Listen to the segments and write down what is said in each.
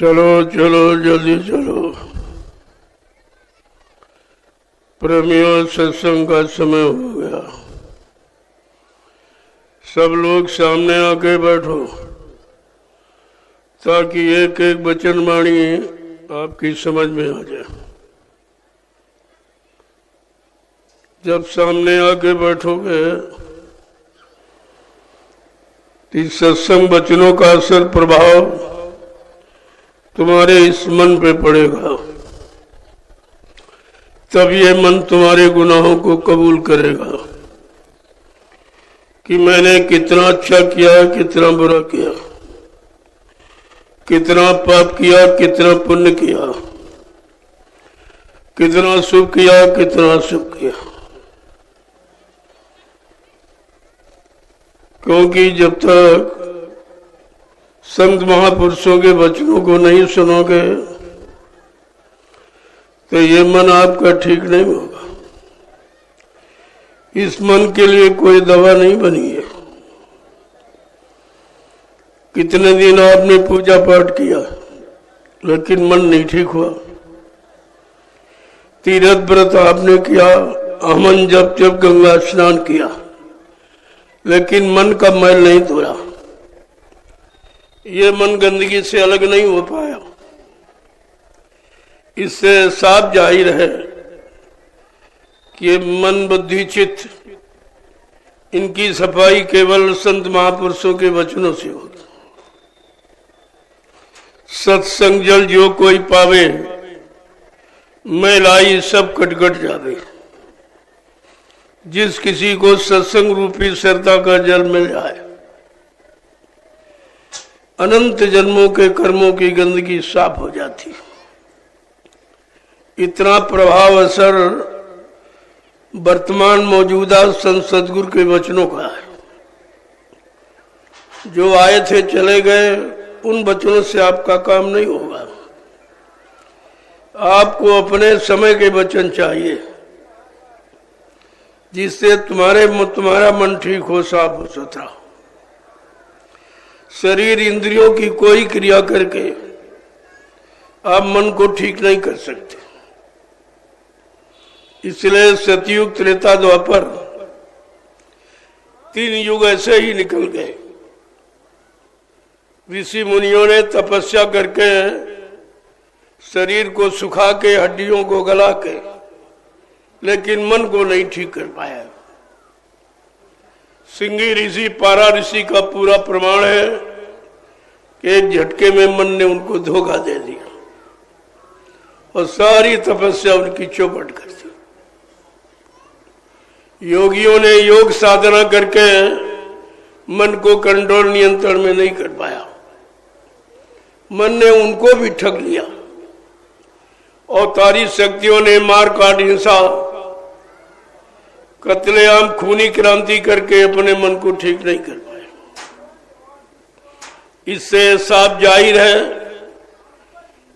चलो चलो जल्दी चलो। प्रेमियों, सत्संग का समय हो गया। सब लोग सामने आके बैठो ताकि एक एक वचन वाणी आपकी समझ में आ जाए। जब सामने आके बैठोगे तो इस सत्संग वचनों का असर प्रभाव तुम्हारे इस मन पे पड़ेगा, तब ये मन तुम्हारे गुनाहों को कबूल करेगा कि मैंने कितना अच्छा किया, कितना बुरा किया, कितना पाप किया, कितना पुण्य किया, कितना शुभ किया, कितना अशुभ किया। क्योंकि जब तक संत महापुरुषों के वचनों को नहीं सुनोगे तो ये मन आपका ठीक नहीं होगा। इस मन के लिए कोई दवा नहीं बनी है। कितने दिन आपने पूजा पाठ किया लेकिन मन नहीं ठीक हुआ। तीर्थ व्रत आपने किया, अमन जप जप गंगा स्नान किया, लेकिन मन का मैल नहीं धोया। ये मन गंदगी से अलग नहीं हो पाया। इससे साफ जाहिर है कि ये मन बुद्धि चित्त इनकी सफाई केवल संत महापुरुषों के वचनों से होगी। सत्संग जल जो कोई पावे, मैलाई सब कटकट जावे। जिस किसी को सत्संग रूपी श्रद्धा का जल मिल जाए, अनंत जन्मों के कर्मों की गंदगी साफ हो जाती। इतना प्रभाव असर वर्तमान मौजूदा संत सदगुरु के वचनों का है। जो आए थे चले गए, उन वचनों से आपका काम नहीं होगा। आपको अपने समय के वचन चाहिए जिससे तुम्हारा मन ठीक हो, साफ हो, सुथरा हो। शरीर इंद्रियों की कोई क्रिया करके आप मन को ठीक नहीं कर सकते। इसलिए सतयुग, त्रेता, द्वापर 3 युग ऐसे ही निकल गए। ऋषि मुनियों ने तपस्या करके शरीर को सुखा के, हड्डियों को गला के, लेकिन मन को नहीं ठीक कर पाया। सिंगी ऋषि, पारा ऋषि का पूरा प्रमाण है कि एक झटके में मन ने उनको धोखा दे दिया और सारी तपस्या उनकी चौपट कर दी। योगियों ने योग साधना करके मन को कंट्रोल, नियंत्रण में नहीं कर पाया। मन ने उनको भी ठग लिया। अवतारी शक्तियों ने मार काट, हिंसा, कत्लेआम, खूनी क्रांति करके अपने मन को ठीक नहीं कर पाए। इससे साफ जाहिर है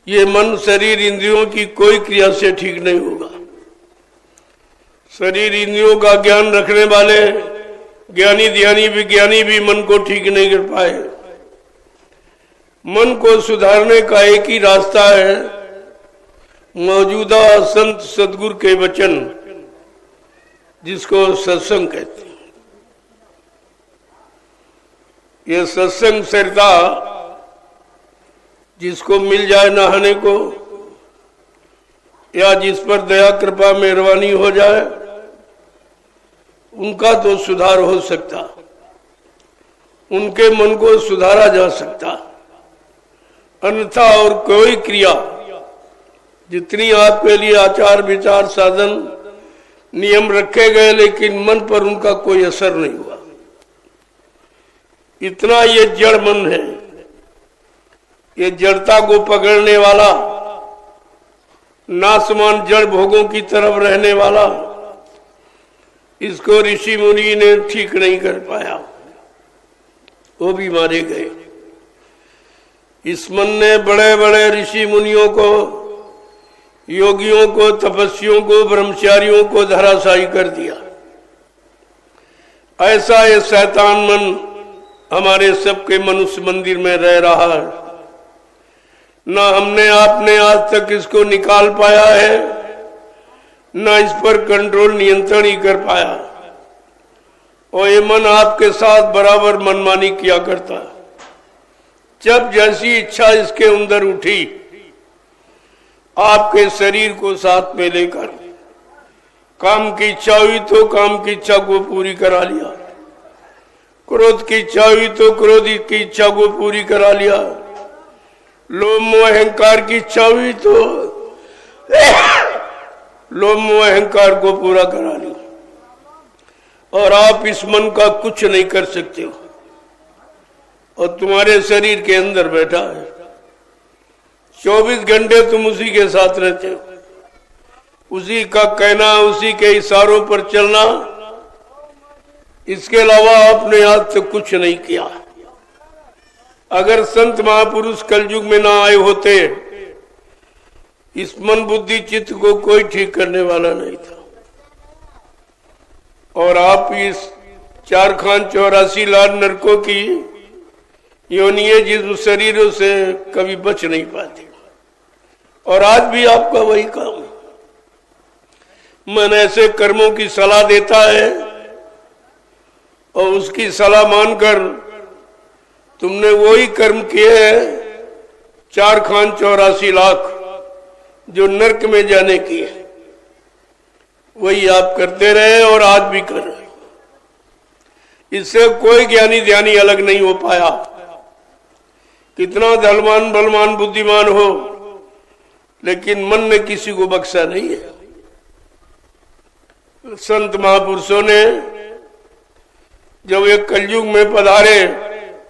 ये मन शरीर इंद्रियों की कोई क्रिया से ठीक नहीं होगा। शरीर इंद्रियों का ज्ञान रखने वाले ज्ञानी ध्यानी विज्ञानी भी मन को ठीक नहीं कर पाए। मन को सुधारने का एक ही रास्ता है, मौजूदा संत सदगुरु के वचन, जिसको सत्संग कहते हैं। ये सत्संग सरिता जिसको मिल जाए नहाने को, या जिस पर दया कृपा मेहरबानी हो जाए, उनका तो सुधार हो सकता, उनके मन को सुधारा जा सकता। अन्यथा और कोई क्रिया, जितनी आपके लिए आचार विचार साधन नियम रखे गए, लेकिन मन पर उनका कोई असर नहीं हुआ। इतना ये जड़ मन है, ये जड़ता को पकड़ने वाला, नासमान जड़ भोगों की तरफ रहने वाला, इसको ऋषि मुनि ने ठीक नहीं कर पाया, वो भी मारे गए। इस मन ने बड़े बड़े ऋषि मुनियों को, योगियों को, तपस्वियों को, ब्रह्मचारियों को धराशायी कर दिया। ऐसा ये शैतान मन हमारे सबके मनुष्य मंदिर में रह रहा है। ना हमने आपने आज तक इसको निकाल पाया है, ना इस पर कंट्रोल नियंत्रण ही कर पाया। और ये मन आपके साथ बराबर मनमानी किया करता है। जब जैसी इच्छा इसके अंदर उठी, आपके शरीर को साथ में लेकर काम की इच्छा हुई तो काम की इच्छा को पूरी करा लिया, क्रोध की इच्छा हुई तो क्रोध की इच्छा को पूरी करा लिया, लोभ मोह अहंकार की इच्छा हुई तो लोभ मोह अहंकार को पूरा करा लिया। और आप इस मन का कुछ नहीं कर सकते हो, और तुम्हारे शरीर के अंदर बैठा है। 24 घंटे तुम उसी के साथ रहते हो, उसी का कहना, उसी के इशारों पर चलना, इसके अलावा आपने आज तक कुछ नहीं किया। अगर संत महापुरुष कलयुग में ना आए होते, इस मन बुद्धि चित्त को कोई ठीक करने वाला नहीं था। और आप इस 4 खान 84 लाख नरकों की योनिये जिस्म शरीरों से कभी बच नहीं पाते। और आज भी आपका वही काम है। मन ऐसे कर्मों की सलाह देता है और उसकी सलाह मानकर तुमने वही कर्म किए हैं 4 खान 84 लाख जो नरक में जाने की है, वही आप करते रहे और आज भी कर रहे। इससे कोई ज्ञानी ध्यानी अलग नहीं हो पाया। कितना धनवान बलवान बुद्धिमान हो, लेकिन मन ने किसी को बख्शा नहीं है। संत महापुरुषों ने जब एक कलयुग में पधारे,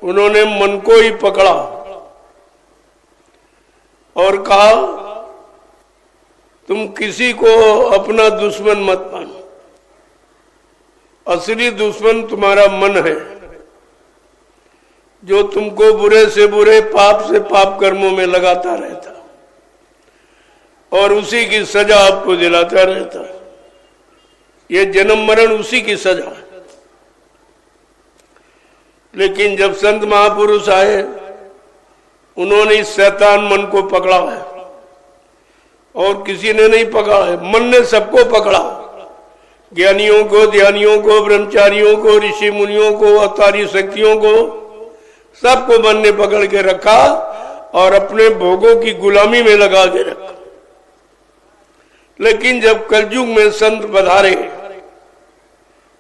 उन्होंने मन को ही पकड़ा और कहा, तुम किसी को अपना दुश्मन मत मानो, असली दुश्मन तुम्हारा मन है, जो तुमको बुरे से बुरे पाप से पाप कर्मों में लगाता रहता और उसी की सजा आपको दिलाता रहता। ये जन्म मरण उसी की सजा है। लेकिन जब संत महापुरुष आए, उन्होंने इस शैतान मन को पकड़ा है, और किसी ने नहीं पकड़ा है, मन ने सबको पकड़ा। ज्ञानियों को, ध्यानियों को, ब्रह्मचारियों को, ऋषि मुनियों को, अवतारी शक्तियों को, सबको मन ने पकड़ के रखा और अपने भोगों की गुलामी में लगा के रखा। लेकिन जब कलयुग में संत पधारे,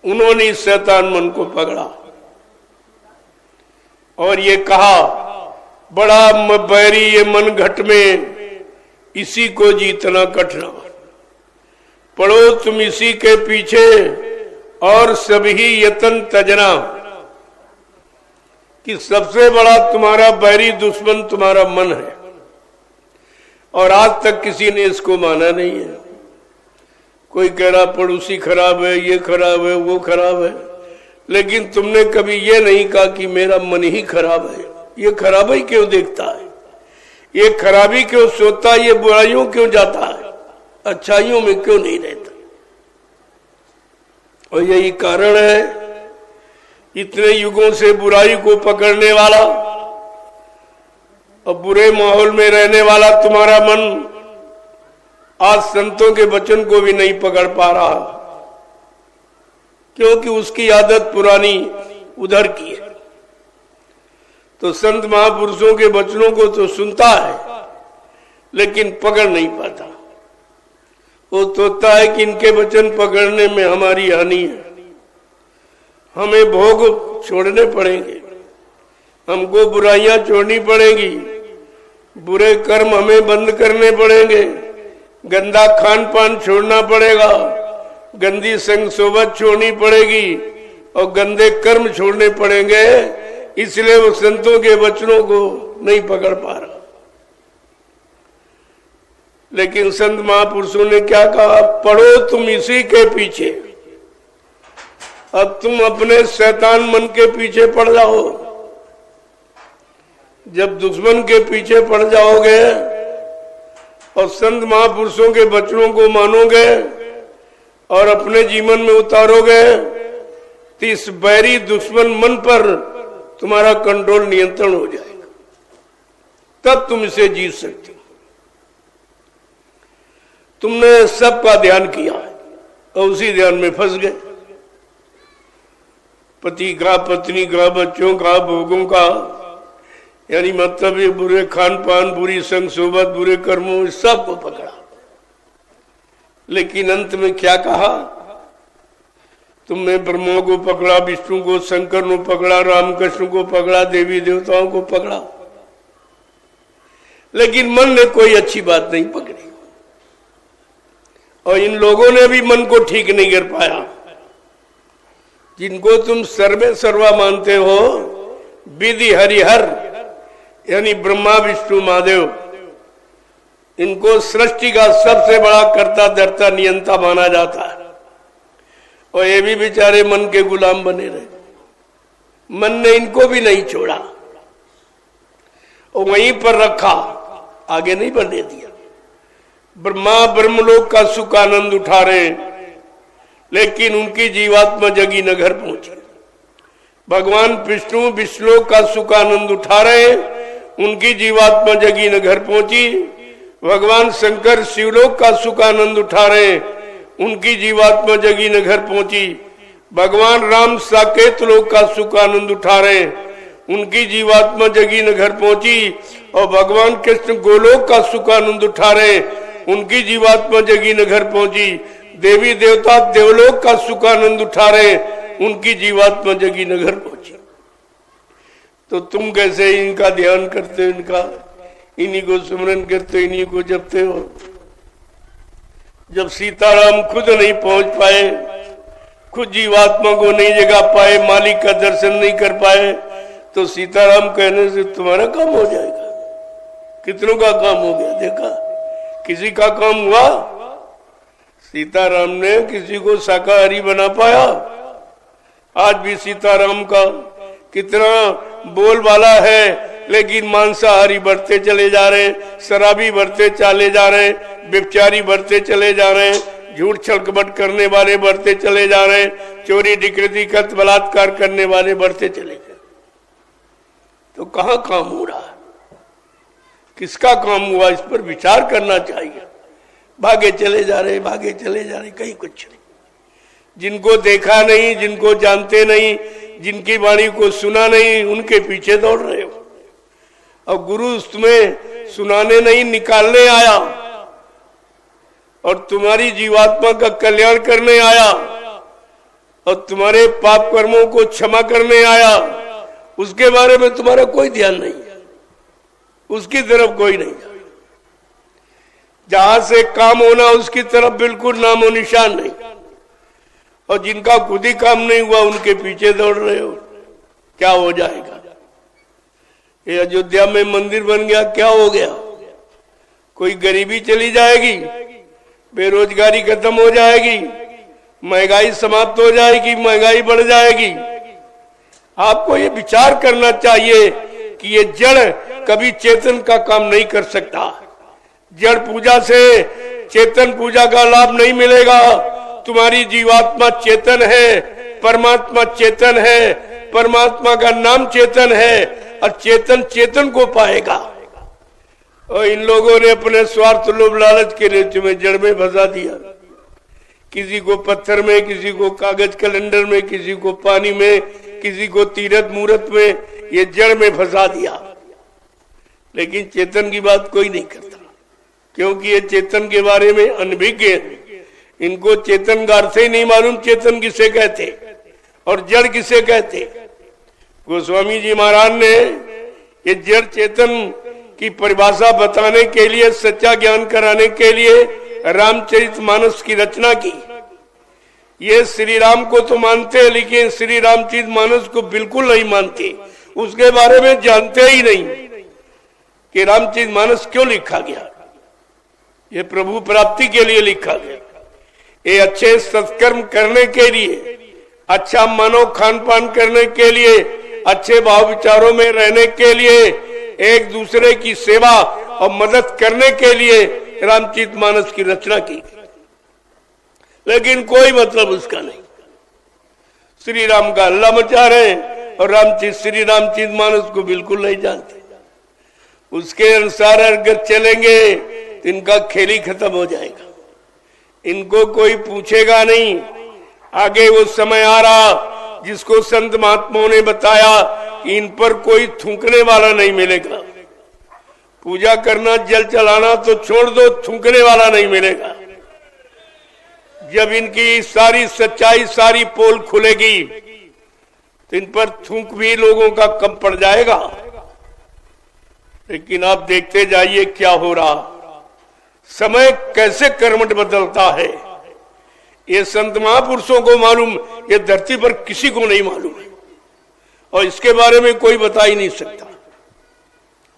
उन्होंने इस शैतान मन को पकड़ा और ये कहा, बड़ा बैरी ये मन घट में, इसी को जीतना कठिन। पढ़ो तुम इसी के पीछे और सभी यतन तजना, कि सबसे बड़ा तुम्हारा बैरी दुश्मन तुम्हारा मन है। और आज तक किसी ने इसको माना नहीं है। कोई कह रहा पड़ोसी खराब है, ये खराब है, वो खराब है, लेकिन तुमने कभी ये नहीं कहा कि मेरा मन ही खराब है। ये खराबी क्यों देखता है, ये खराबी क्यों सोचता है, ये बुराइयों क्यों जाता है, अच्छाइयों में क्यों नहीं रहता। और यही कारण है इतने युगों से बुराई को पकड़ने वाला और बुरे माहौल में रहने वाला तुम्हारा मन आज संतों के वचन को भी नहीं पकड़ पा रहा, क्योंकि उसकी आदत पुरानी उधर की है। तो संत महापुरुषों के वचनों को तो सुनता है, लेकिन पकड़ नहीं पाता। वो सोचता है कि इनके वचन पकड़ने में हमारी हानि है, हमें भोग छोड़ने पड़ेंगे, हमको बुराइयां छोड़नी पड़ेंगी, बुरे कर्म हमें बंद करने पड़ेंगे, गंदा खान पान छोड़ना पड़ेगा, गंदी संग सोबत छोड़नी पड़ेगी और गंदे कर्म छोड़ने पड़ेंगे। इसलिए वो संतों के वचनों को नहीं पकड़ पा रहा। लेकिन संत महापुरुषों ने क्या कहा, पढ़ो तुम इसी के पीछे। अब तुम अपने शैतान मन के पीछे पड़ जाओ। जब दुश्मन के पीछे पड़ जाओगे और संत महापुरुषों के वचनों को मानोगे और अपने जीवन में उतारोगे, तो इस बैरी दुश्मन मन पर तुम्हारा कंट्रोल नियंत्रण हो जाएगा। तब तुम इसे जीत सकते हो। तुमने सबका ध्यान किया और उसी ध्यान में फंस गए। पति का, पत्नी का, बच्चों का, भोगों का, यानी मतलब ये बुरे खान पान, बुरी संग सोबत, बुरे कर्मों, इस सब को पकड़ा। लेकिन अंत में क्या कहा? तुमने ब्रह्मा को पकड़ा, विष्णु को, शंकर को पकड़ा, रामकृष्ण को पकड़ा, देवी देवताओं को पकड़ा, लेकिन मन ने कोई अच्छी बात नहीं पकड़ी। और इन लोगों ने भी मन को ठीक नहीं कर पाया। जिनको तुम सर्वे सर्वा मानते हो, विधि हरिहर यानी ब्रह्मा विष्णु महादेव, इनको सृष्टि का सबसे बड़ा कर्ता धर्ता नियंता माना जाता है, और ये भी बेचारे मन के गुलाम बने रहे। मन ने इनको भी नहीं छोड़ा और वहीं पर रखा, आगे नहीं बढ़ने दिया। ब्रह्मा ब्रह्मलोक का सुख आनंद उठा रहे, लेकिन उनकी जीवात्मा जगी न घर पहुंची। भगवान विष्णु विष्णुलोक का सुख आनंद उठा रहे, उनकी जीवात्मा जगी न घर पहुंची। भगवान शंकर शिवलोक का सुख आनंद उठा रहे, उनकी जीवात्मा जगी न घर पहुंची। भगवान राम साकेत लोक का सुख आनंद उठा रहे, उनकी जीवात्मा जगी न घर पहुंची। और भगवान कृष्ण गोलोक का सुख आनंद उठा रहे, उनकी जीवात्मा जगी न घर पहुंची। देवी देवता देवलोक का सुख आनंद उठा रहे, उनकी जीवात्मा जगी न घर पहुंची। तो तुम कैसे इनका ध्यान करते हो, इनका इन्हीं को स्मरण करते हो, इन्हीं को जपते हो। जब सीताराम खुद नहीं पहुंच पाए, खुद जीवात्मा को नहीं जगा पाए, मालिक का दर्शन नहीं कर पाए, तो सीताराम कहने से तुम्हारा काम हो जाएगा। कितनों का काम हो गया? देखा, किसी का काम हुआ? सीताराम ने किसी को शाकाहारी बना पाया? आज भी सीताराम का कितना बोलबाला है, लेकिन मांसाहारी बढ़ते चले जा रहे, शराबी बढ़ते चले जा रहे, व्यभिचारी बढ़ते चले जा रहे, झूठ छलकपट करने वाले बढ़ते चले जा रहे, चोरी डकैती कत्ल बलात्कार करने वाले बढ़ते चले जा रहे। तो कहाँ काम हो रहा है? किसका काम हुआ? इस पर विचार करना चाहिए। भागे चले जा रहे, भागे चले जा रहे, कहीं कुछ नहीं। जिनको देखा नहीं, जिनको जानते नहीं, जिनकी वाणी को सुना नहीं, उनके पीछे दौड़ रहे हो। और गुरु तुम्हें सुनाने नहीं, निकालने आया और तुम्हारी जीवात्मा का कल्याण करने आया और तुम्हारे पाप कर्मों को क्षमा करने आया। उसके बारे में तुम्हारा कोई ध्यान नहीं है, उसकी तरफ कोई नहीं है। जहां से काम होना उसकी तरफ बिल्कुल नामो निशान नहीं। और जिनका खुद ही काम नहीं हुआ, उनके पीछे दौड़ रहे हो। क्या हो जाएगा? ये अयोध्या में मंदिर बन गया, क्या हो गया? कोई गरीबी चली जाएगी, बेरोजगारी खत्म हो जाएगी, महंगाई समाप्त हो जाएगी, महंगाई बढ़ जाएगी। आपको ये विचार करना चाहिए कि ये जड़ कभी चेतन का काम नहीं कर सकता। जड़ पूजा से चेतन पूजा का लाभ नहीं मिलेगा। तुम्हारी जीवात्मा चेतन है, परमात्मा चेतन है, परमात्मा का नाम चेतन है, और चेतन चेतन को पाएगा। और इन लोगों ने अपने स्वार्थ लोभ लालच के लिए तुम्हें जड़ में फंसा दिया। किसी को पत्थर में, किसी को कागज कैलेंडर में, किसी को पानी में, किसी को तीरथ मूर्त में, ये जड़ में फंसा दिया। लेकिन चेतन की बात कोई नहीं करता, क्योंकि ये चेतन के बारे में अनभिज्ञ है। इनको चेतन का अर्थ ही नहीं मालूम, चेतन किसे कहते और जड़ किसे कहते। गोस्वामी जी महाराज ने ये जड़ चेतन की परिभाषा बताने के लिए, सच्चा ज्ञान कराने के लिए रामचरितमानस की रचना की। ये श्री राम को तो मानते हैं, लेकिन श्री रामचरितमानस को बिल्कुल नहीं मानते। उसके बारे में जानते ही नहीं कि रामचरितमानस क्यों लिखा गया। ये प्रभु प्राप्ति के लिए लिखा गया। ये अच्छे सत्कर्म करने के लिए, अच्छा मानव खान पान करने के लिए, अच्छे भाव विचारों में रहने के लिए, एक दूसरे की सेवा और मदद करने के लिए रामचरितमानस की रचना की। लेकिन कोई मतलब उसका नहीं। श्री राम का अल्लाह मचा रहे और श्री रामचरितमानस को बिल्कुल नहीं जानते। उसके अनुसार अगर चलेंगे तो इनका खेल ही खत्म हो जाएगा। इनको कोई पूछेगा नहीं। आगे वो समय आ रहा जिसको संत महात्माओं ने बताया कि इन पर कोई थूकने वाला नहीं मिलेगा। पूजा करना, जल चलाना तो छोड़ दो, थूकने वाला नहीं मिलेगा। जब इनकी सारी सच्चाई, सारी पोल खुलेगी तो इन पर थूक भी लोगों का कम पड़ जाएगा। लेकिन आप देखते जाइए क्या हो रहा, समय कैसे कर्मठ बदलता है। ये संत महापुरुषों को मालूम, ये धरती पर किसी को नहीं मालूम है और इसके बारे में कोई बता ही नहीं सकता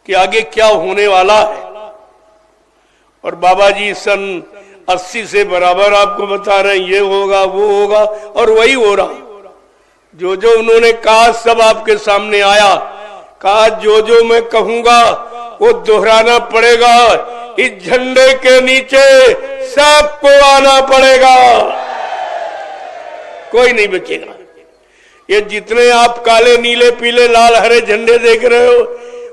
कि आगे क्या होने वाला है। और बाबा जी सन 80 से बराबर आपको बता रहे हैं, ये होगा वो होगा, और वही हो रहा। जो जो उन्होंने कहा सब आपके सामने आया। कहा जो जो मैं कहूंगा वो दोहराना पड़ेगा। इस झंडे के नीचे सबको आना पड़ेगा, कोई नहीं बचेगा। ये जितने आप काले नीले पीले लाल हरे झंडे देख रहे हो,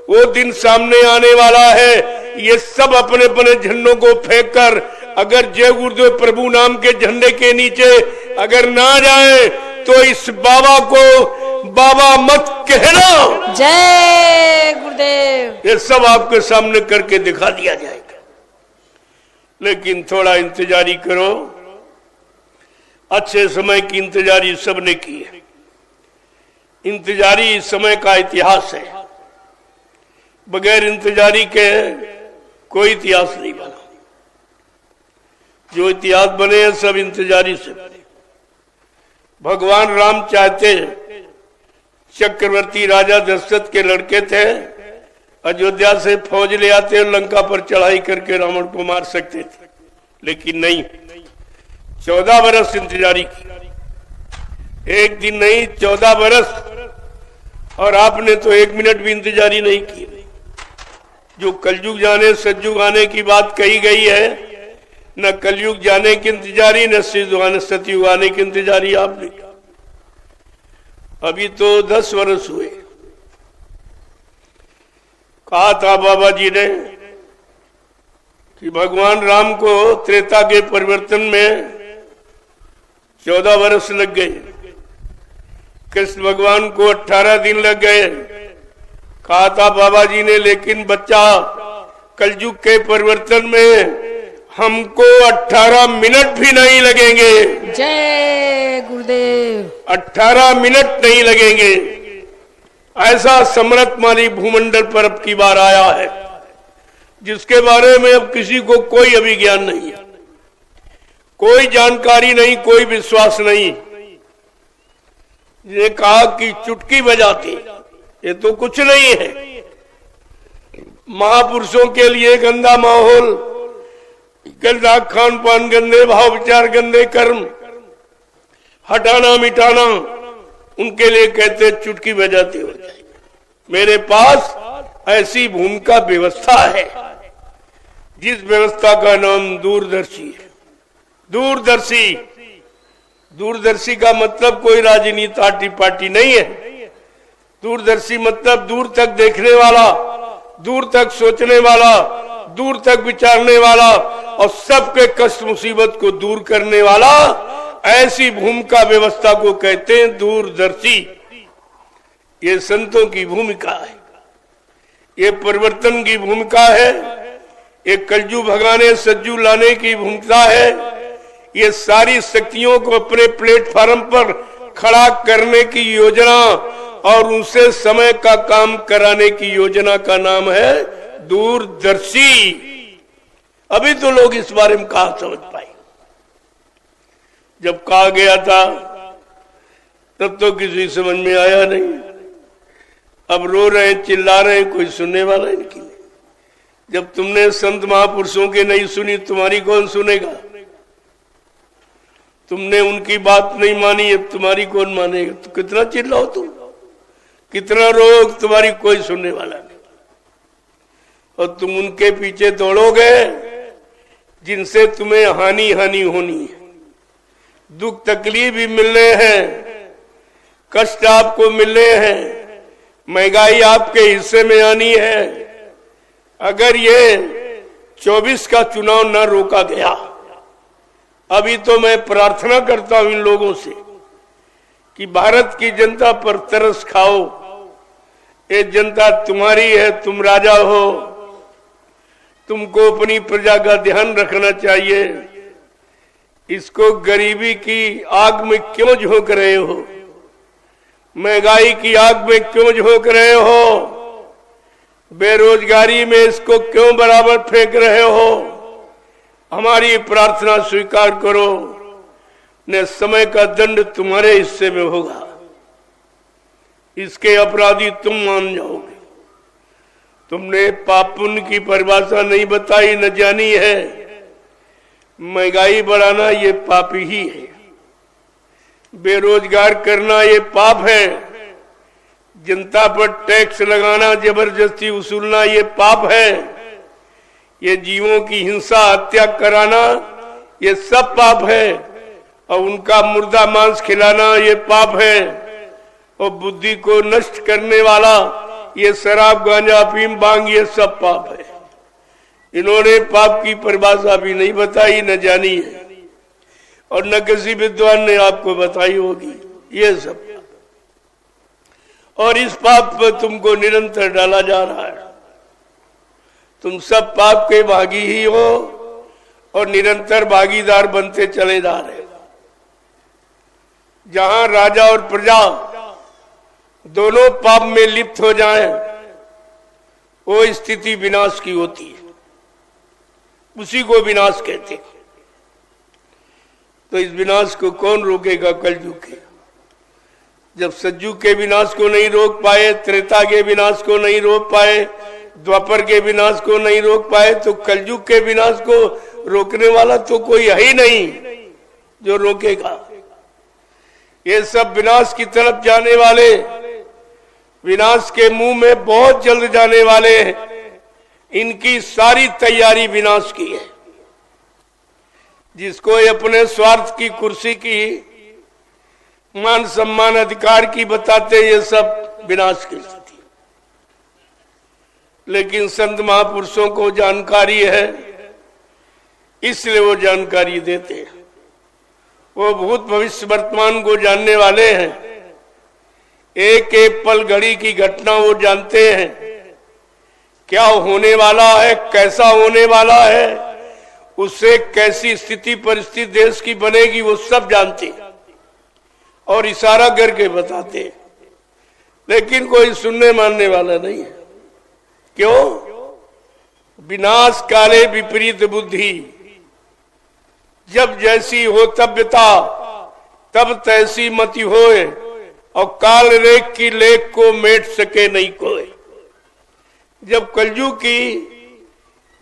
वो दिन सामने आने वाला है। ये सब अपने अपने झंडों को फेंक कर अगर जय गुरुदेव प्रभु नाम के झंडे के नीचे अगर ना जाए तो इस बाबा को बाबा मत कहना। जय गुरुदेव। ये सब आपके सामने करके दिखा दिया जाएगा। लेकिन थोड़ा इंतजारी करो। अच्छे समय की इंतजारी सबने की है। इंतजारी समय का इतिहास है। बगैर इंतजारी के कोई इतिहास नहीं बना। जो इतिहास बने हैं सब इंतजारी से बने। भगवान राम चाहते, चक्रवर्ती राजा दशरथ के लड़के थे, अयोध्या से फौज ले आते और लंका पर चढ़ाई करके रावण को मार सकते थे। लेकिन नहीं, 14 बरस इंतजारी की। एक दिन नहीं, 14 बरस। और आपने तो 1 मिनट भी इंतजारी नहीं की। जो कलयुग जाने सतयुग आने की बात कही गई है, न कलयुग जाने की इंतजारी, न सतयुग आने की इंतजारी आपने की। अभी तो 10 वर्ष हुए। कहा था बाबा जी ने कि भगवान राम को त्रेता के परिवर्तन में 14 वर्ष लग गए। कृष्ण भगवान को 18 दिन लग गए। कहा था बाबा जी ने, लेकिन बच्चा कलयुग के परिवर्तन में हमको 18 मिनट भी नहीं लगेंगे। जय गुरुदेव। 18 मिनट नहीं लगेंगे। ऐसा समृद्धमानी भूमंडल पर अब की बार आया है जिसके बारे में अब किसी को कोई अभी ज्ञान नहीं है, कोई जानकारी नहीं, कोई विश्वास नहीं। ये कहा कि चुटकी बजाती, ये तो कुछ नहीं है। महापुरुषों के लिए गंदा माहौल, गंदा खान पान, गंदे भाव विचार, गंदे कर्म हटाना मिटाना, उनके लिए कहते चुटकी बजाती हो जाएगी। मेरे पास ऐसी भूमिका व्यवस्था है जिस व्यवस्था का नाम दूरदर्शी है। दूरदर्शी, दूरदर्शी का मतलब कोई राजनीति पार्टी नहीं है। दूरदर्शी मतलब दूर तक देखने वाला, दूर तक सोचने वाला, दूर तक विचारने वाला और सबके कष्ट मुसीबत को दूर करने वाला। ऐसी भूमिका व्यवस्था को कहते हैं दूरदर्शी। ये संतों की भूमिका है, ये परिवर्तन की भूमिका है, ये कलयुग भगाने सतयुग लाने की भूमिका है। ये सारी शक्तियों को अपने प्लेटफॉर्म पर खड़ा करने की योजना और उनसे समय का काम कराने की योजना का नाम है दूरदर्शी। अभी तो लोग इस बारे में कहा समझ पाए। जब कहा गया था तब तो किसी समझ में आया नहीं। अब रो रहे चिल्ला रहे, कोई सुनने वाला इनकी नहीं। जब तुमने संत महापुरुषों की नहीं सुनी, तुम्हारी कौन सुनेगा? तुमने उनकी बात नहीं मानी, अब तुम्हारी कौन मानेगा? तो कितना चिल्लाओ तुम, कितना रो, तुम्हारी कोई सुनने वाला नहीं। और तुम उनके पीछे दौड़ोगे जिनसे तुम्हें हानि हानि होनी है, दुख तकलीफ भी मिलने हैं, कष्ट आपको मिलने हैं, महंगाई आपके हिस्से में आनी है, अगर ये 24 का चुनाव न रोका गया, अभी तो मैं प्रार्थना करता हूं इन लोगों से कि भारत की जनता पर तरस खाओ। ये जनता तुम्हारी है, तुम राजा हो, तुमको अपनी प्रजा का ध्यान रखना चाहिए। इसको गरीबी की आग में क्यों झोंक रहे हो? महंगाई की आग में क्यों झोंक रहे हो? बेरोजगारी में इसको क्यों बराबर फेंक रहे हो? हमारी प्रार्थना स्वीकार करो, न समय का दंड तुम्हारे हिस्से में होगा। इसके अपराधी तुम मान जाओगे। तुमने पाप पुण्य की परिभाषा नहीं बताई, न जानी है। महंगाई बढ़ाना ये पाप ही है, बेरोजगार करना ये पाप है, जनता पर टैक्स लगाना, जबरदस्ती वसूलना ये पाप है, ये जीवों की हिंसा हत्या कराना ये सब पाप है, और उनका मुर्दा मांस खिलाना ये पाप है, और बुद्धि को नष्ट करने वाला ये शराब गांजा अफीम भांग ये सब पाप है। इन्होंने पाप की परिभाषा भी नहीं बताई, न जानी है, और न किसी विद्वान ने आपको बताई होगी ये सब। और इस पाप पर तुमको निरंतर डाला जा रहा है। तुम सब पाप के भागी ही हो और निरंतर भागीदार बनते चले जा रहे। जहां राजा और प्रजा दोनों पाप में लिप्त हो जाएं, वो स्थिति विनाश की होती है, उसी को विनाश कहते हैं। तो इस विनाश को कौन रोकेगा? कलयुग के। जब सतयुग के विनाश को नहीं रोक पाए, त्रेता के विनाश को नहीं रोक पाए, द्वापर के विनाश को नहीं रोक पाए, तो कलयुग के विनाश को रोकने वाला तो कोई है ही नहीं जो रोकेगा। ये सब विनाश की तरफ जाने वाले, विनाश के मुंह में बहुत जल्द जाने वाले हैं। इनकी सारी तैयारी विनाश की है। जिसको अपने स्वार्थ की, कुर्सी की, मान सम्मान अधिकार की बताते, ये सब विनाश की स्थिति। लेकिन संत महापुरुषों को जानकारी है, इसलिए वो जानकारी देते हैं। वो भूत भविष्य वर्तमान को जानने वाले हैं। एक एक पल घड़ी की घटना वो जानते हैं, क्या होने वाला है, कैसा होने वाला है, उससे कैसी स्थिति परिस्थिति देश की बनेगी, वो सब जानते हैं और इशारा करके बताते हैं। लेकिन कोई सुनने मानने वाला नहीं है। क्यों? विनाश काले विपरीत बुद्धि। जब जैसी हो तब्यता, तब तैसी मति होए, और काल रेख की लेख को मेट सके नहीं कोई। जब कलयुग की,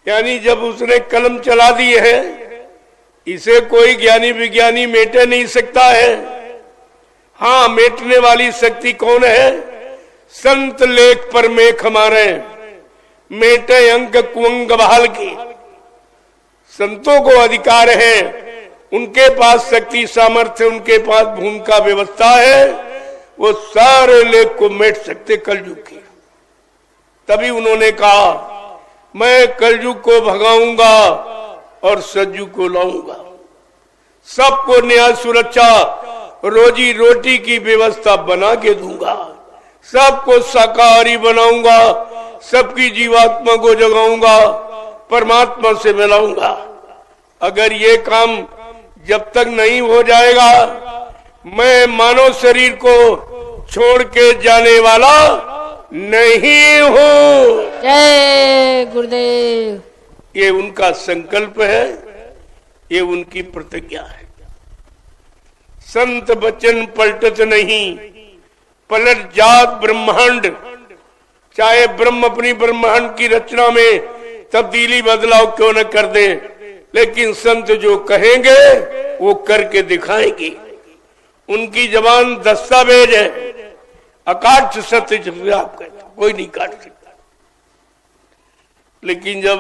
यानी जब उसने कलम चला दी है, इसे कोई ज्ञानी विज्ञानी मेटे नहीं सकता है। हाँ, मेटने वाली शक्ति कौन है? संत लेख पर मेख हमारे, मेटे अंक कुंग बहाल की। संतों को अधिकार है, उनके पास शक्ति सामर्थ्य, उनके पास भूमिका व्यवस्था है, वो सारे लेख को मेट सकते कलयुग की। तभी उन्होंने कहा, मैं कलयुग को भगाऊंगा और सतयुग को लाऊंगा। सबको न्याय सुरक्षा, रोजी रोटी की व्यवस्था बना के दूंगा। सबको शाकाहारी बनाऊंगा, सबकी जीवात्मा को जगाऊंगा, परमात्मा से मिलाऊंगा। अगर ये काम जब तक नहीं हो जाएगा, मैं मानव शरीर को छोड़ के जाने वाला नहीं हूं। जय गुरुदेव। ये उनका संकल्प है, ये उनकी प्रतिज्ञा है। संत वचन पलटत नहीं, पलट जात ब्रह्मांड। चाहे ब्रह्म अपनी ब्रह्मांड की रचना में तब्दीली बदलाव क्यों न कर दे, लेकिन संत जो कहेंगे वो करके दिखाएंगे। उनकी जबान दस्तावेज है, अकाट सत्य जिसे आप कहते, कोई नहीं काट सकता। लेकिन जब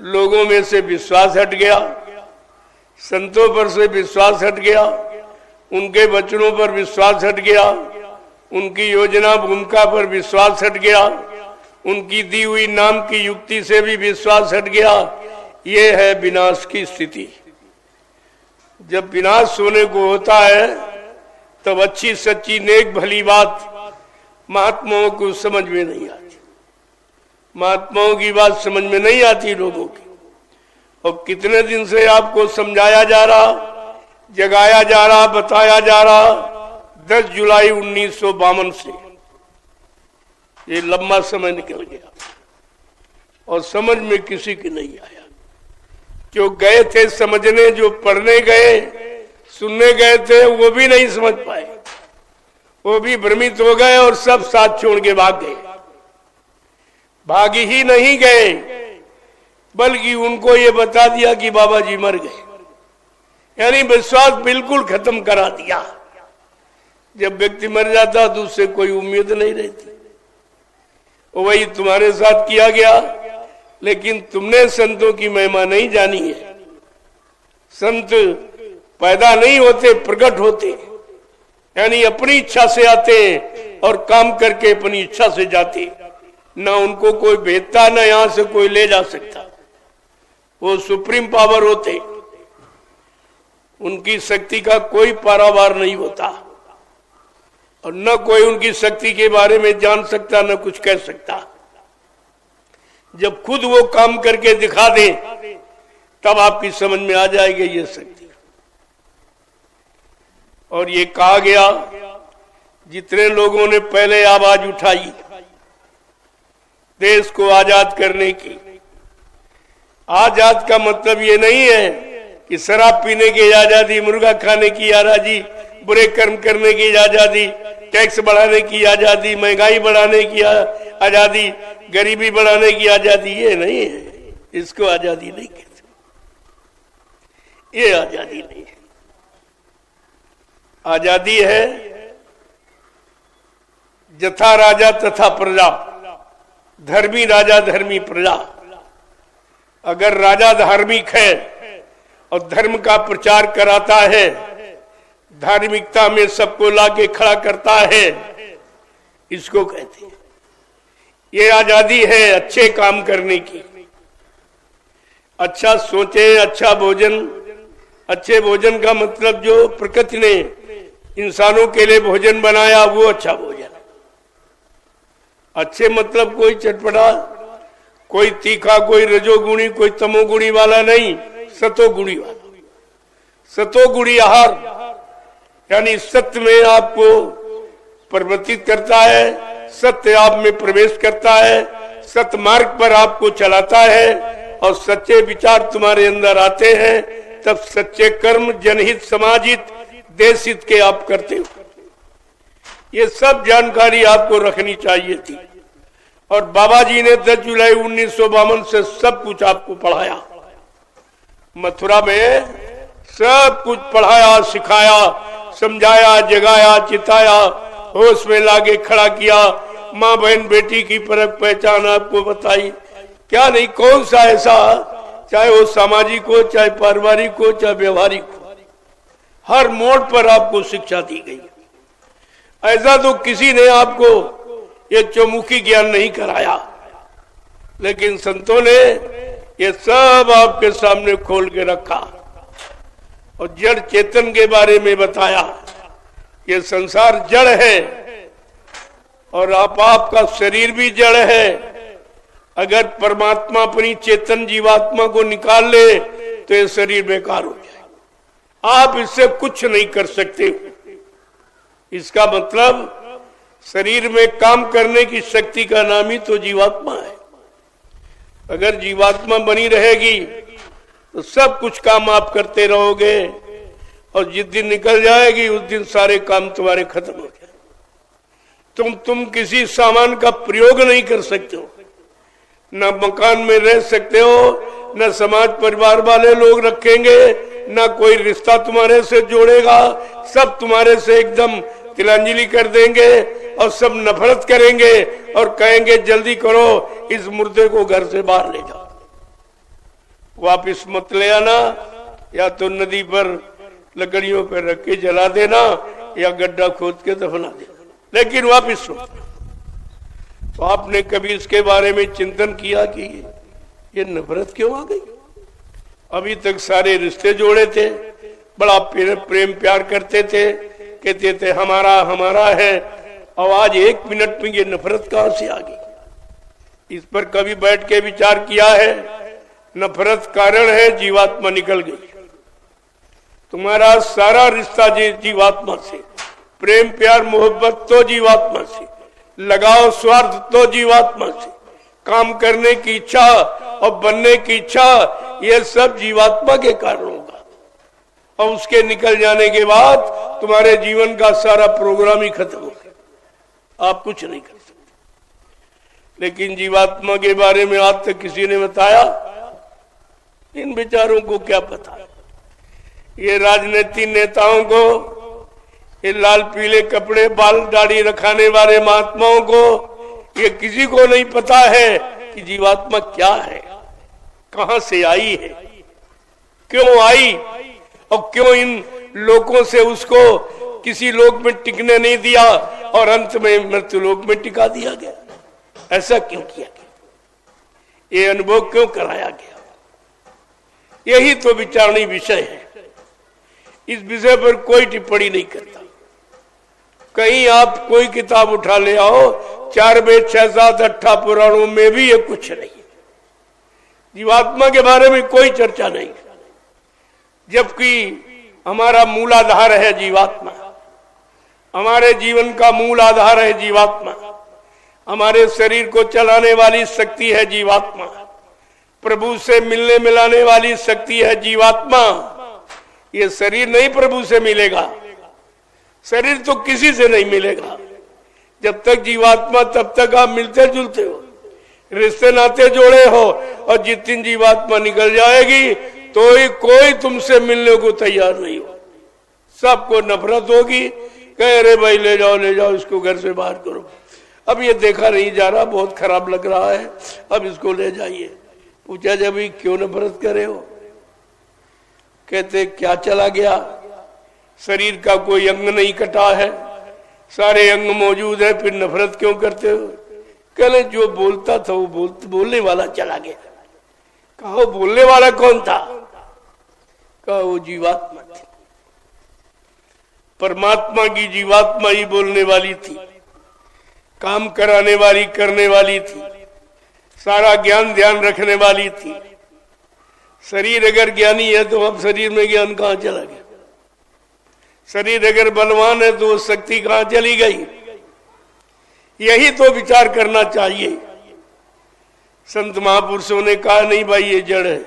लोगों में से विश्वास हट गया, संतों पर से विश्वास हट गया, उनके वचनों पर विश्वास हट गया, उनकी योजना भूमिका पर विश्वास हट गया, उनकी दी हुई नाम की युक्ति से भी विश्वास हट गया। ये है विनाश की स्थिति। जब विनाश होने को होता है तब अच्छी सच्ची नेक भली बात महात्माओं को समझ में नहीं आती। महात्माओं की बात समझ में नहीं आती लोगों की। और कितने दिन से आपको समझाया जा रहा, जगाया जा रहा, बताया जा रहा। 10 जुलाई 1952 से ये लंबा समय निकल गया और समझ में किसी की नहीं आया। जो गए थे समझने, जो पढ़ने गए, सुनने गए थे, वो भी नहीं समझ पाए। वो भी भ्रमित हो गए और सब साथ छोड़ के भाग गए। भाग ही नहीं गए बल्कि उनको ये बता दिया कि बाबा जी मर गए, यानी विश्वास बिल्कुल खत्म करा दिया। जब व्यक्ति मर जाता तो उससे कोई उम्मीद नहीं रहती। वही तुम्हारे साथ किया गया। लेकिन तुमने संतों की महिमा नहीं जानी है। संत पैदा नहीं होते, प्रकट होते, यानी अपनी इच्छा से आते और काम करके अपनी इच्छा से जाते। ना उनको कोई भेजता, ना यहां से कोई ले जा सकता। वो सुप्रीम पावर होते, उनकी शक्ति का कोई पारावार नहीं होता और न कोई उनकी शक्ति के बारे में जान सकता, न कुछ कह सकता। जब खुद वो काम करके दिखा दे तब आपकी समझ में आ जाएगी ये शक्ति। और ये कहा गया, जितने लोगों ने पहले आवाज उठाई देश को आजाद करने की। आजाद का मतलब ये नहीं है कि शराब पीने की आजादी, मुर्गा खाने की आजादी, बुरे कर्म करने की आजादी, टैक्स बढ़ाने की आजादी, महंगाई बढ़ाने की आजादी, गरीबी बढ़ाने की आजादी। ये नहीं है, इसको आजादी नहीं कहते। ये आजादी नहीं है। आजादी है जथा राजा तथा प्रजा, धर्मी राजा धर्मी प्रजा। अगर राजा धार्मिक है और धर्म का प्रचार कराता है, धार्मिकता में सबको लाके खड़ा करता है, इसको कहते हैं। ये आजादी है अच्छे काम करने की। अच्छा सोचे, अच्छा भोजन। अच्छे भोजन का मतलब जो प्रकृति ने इंसानों के लिए भोजन बनाया वो अच्छा भोजन। अच्छे मतलब कोई चटपटा, कोई तीखा, कोई रजोगुणी, कोई तमोगुणी वाला नहीं, सतोगुणी वाला। सतोगुणी आहार यानी सत्य में आपको परिवर्तित करता है, सत्य आप में प्रवेश करता है, सत्य मार्ग पर आपको चलाता है और सच्चे विचार तुम्हारे अंदर आते हैं। तब सच्चे कर्म जनहित, समाजहित, देशहित के आप करते हो। ये सब जानकारी आपको रखनी चाहिए थी। और बाबा जी ने 10 जुलाई 1952 से सब कुछ आपको पढ़ाया। मथुरा में सब कुछ पढ़ाया, सिखाया, समझाया, जगाया, चिताया, होश में लाके खड़ा किया। माँ बहन बेटी की परख पहचान आपको बताई। क्या नहीं, कौन सा ऐसा, चाहे वो सामाजिक हो, चाहे पारिवारिक हो, चाहे व्यवहारिक हो, हर मोड़ पर आपको शिक्षा दी गई। ऐसा तो किसी ने आपको ये चौमुखी ज्ञान नहीं कराया, लेकिन संतों ने ये सब आपके सामने खोल के रखा और जड़ चेतन के बारे में बताया। ये संसार जड़ है और आपका शरीर भी जड़ है। अगर परमात्मा अपनी चेतन जीवात्मा को निकाल ले तो ये शरीर बेकार हो जाए। आप इससे कुछ नहीं कर सकते। इसका मतलब शरीर में काम करने की शक्ति का नाम ही तो जीवात्मा है। अगर जीवात्मा बनी रहेगी तो सब कुछ काम आप करते रहोगे और जिस दिन निकल जाएगी उस दिन सारे काम तुम्हारे खत्म हो जाए। तुम किसी सामान का प्रयोग नहीं कर सकते हो, न मकान में रह सकते हो, न समाज परिवार वाले लोग रखेंगे, न कोई रिश्ता तुम्हारे से जोड़ेगा। सब तुम्हारे से एकदम तिलांजलि कर देंगे और सब नफरत करेंगे और कहेंगे जल्दी करो, इस मुर्दे को घर से बाहर ले जाओ, वापिस मत ले आना, या तो नदी पर लकड़ियों पर रख के जला देना या गड्ढा खोद के दफना देना, लेकिन वापिस तो आपने कभी इसके बारे में चिंतन किया कि ये नफरत क्यों आ गई? अभी तक सारे रिश्ते जोड़े थे, बड़ा प्रेम प्यार करते थे, कहते थे हमारा हमारा है, और आज 1 मिनट में ये नफरत कहां से आ गई? इस पर कभी बैठ के विचार किया है? नफरत कारण है, जीवात्मा निकल गई। तुम्हारा सारा रिश्ता जीवात्मा से, प्रेम प्यार मोहब्बत तो जीवात्मा से, लगाव स्वार्थ तो जीवात्मा से, काम करने की इच्छा और बनने की इच्छा, ये सब जीवात्मा के कारण होगा। और उसके निकल जाने के बाद तुम्हारे जीवन का सारा प्रोग्राम ही खत्म हो गया, आप कुछ नहीं कर सकते। लेकिन जीवात्मा के बारे में आज तक किसी ने बताया? इन बेचारों को क्या पता? ये राजनीतिक नेताओं को, ये लाल पीले कपड़े बाल दाढ़ी रखाने वाले महात्माओं को, ये किसी को नहीं पता है कि जीवात्मा क्या है, कहां से आई है, क्यों आई, और क्यों इन लोगों से उसको किसी लोक में टिकने नहीं दिया और अंत में मृत्यु लोक में टिका दिया गया। ऐसा क्यों किया गया? ये अनुभव क्यों कराया गया? यही तो विचारणीय विषय है। इस विषय पर कोई टिप्पणी नहीं करता। कहीं आप कोई किताब उठा ले आओ, 4 वेद 6 7 8 पुराणों में भी ये कुछ नहीं है। जीवात्मा के बारे में कोई चर्चा नहीं, जबकि हमारा मूल आधार है जीवात्मा। हमारे जीवन का मूल आधार है जीवात्मा। हमारे शरीर को चलाने वाली शक्ति है जीवात्मा। प्रभु से मिलने मिलाने वाली शक्ति है जीवात्मा। ये शरीर नहीं प्रभु से मिलेगा, शरीर तो किसी से नहीं मिलेगा। जब तक जीवात्मा तब तक आप मिलते जुलते हो, रिश्ते नाते जोड़े हो, और जिस दिन जीवात्मा निकल जाएगी तो ही कोई तुमसे मिलने को तैयार नहीं हो। सबको नफरत होगी, कह रहे भाई ले जाओ इसको घर से बाहर करो, अब ये देखा नहीं जा रहा, बहुत खराब लग रहा है, अब इसको ले जाइए। पूछा जब क्यों नफरत करे हो? कहते क्या चला गया, शरीर का कोई अंग नहीं कटा है, सारे अंग मौजूद है, फिर नफरत क्यों करते हो? कहले जो बोलता था वो बोलने वाला चला गया। कहा बोलने वाला कौन था? कहा वो जीवात्मा थी। परमात्मा की जीवात्मा ही बोलने वाली थी, काम कराने वाली करने वाली थी, सारा ज्ञान ध्यान रखने वाली थी। शरीर अगर ज्ञानी है तो अब शरीर में ज्ञान कहां चला गया? शरीर अगर बलवान है तो शक्ति कहां चली गई? यही तो विचार करना चाहिए। संत महापुरुषों ने कहा नहीं भाई ये जड़ है,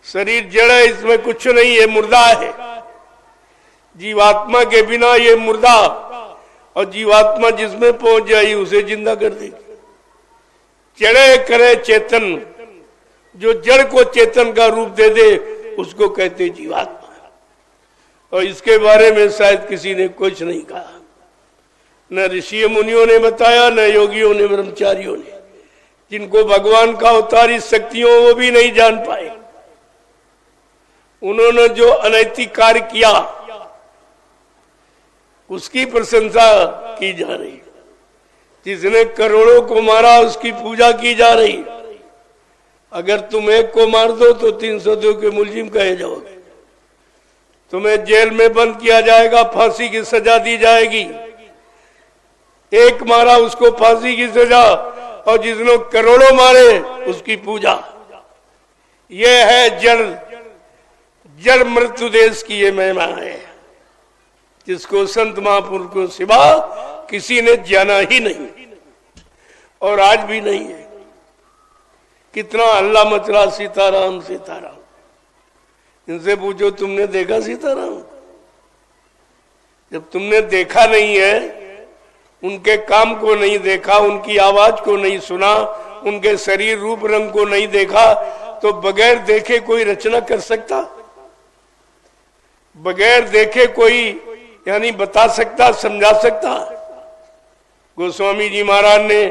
शरीर जड़ है, इसमें कुछ नहीं है, मुर्दा है। जीवात्मा के बिना ये मुर्दा, और जीवात्मा जिसमें पहुंच जाए उसे जिंदा कर देगी। जड़े करे चेतन, जो जड़ को चेतन का रूप दे दे उसको कहते जीवात्मा। और इसके बारे में शायद किसी ने कुछ नहीं कहा, न ऋषि मुनियों ने बताया, न योगियों ने, ब्रह्मचारियों ने। जिनको भगवान का अवतारी शक्तियों वो भी नहीं जान पाए। उन्होंने जो अनैतिक कार्य किया उसकी प्रशंसा की जा रही, जिसने करोड़ों को मारा उसकी पूजा की जा रही। अगर तुम एक को मार दो तो 302 के मुलजिम कहे जाओगे, तुम्हें जेल में बंद किया जाएगा, फांसी की सजा दी जाएगी। एक मारा उसको फांसी की सजा, और जिसने करोड़ों मारे उसकी पूजा। ये है जड़ मृत्यु देश की ये महिमा है, जिसको संत महापुरुष को सिवा किसी ने जाना ही नहीं, और आज भी नहीं है। कितना हल्ला मच रहा सीताराम सीताराम। इनसे पूछो तुमने देखा सीताराम? जब तुमने देखा नहीं है, उनके काम को नहीं देखा, उनकी आवाज को नहीं सुना, उनके शरीर रूप रंग को नहीं देखा, तो बगैर देखे कोई रचना कर सकता? बगैर देखे कोई यानी बता सकता, समझा सकता? गोस्वामी जी महाराज ने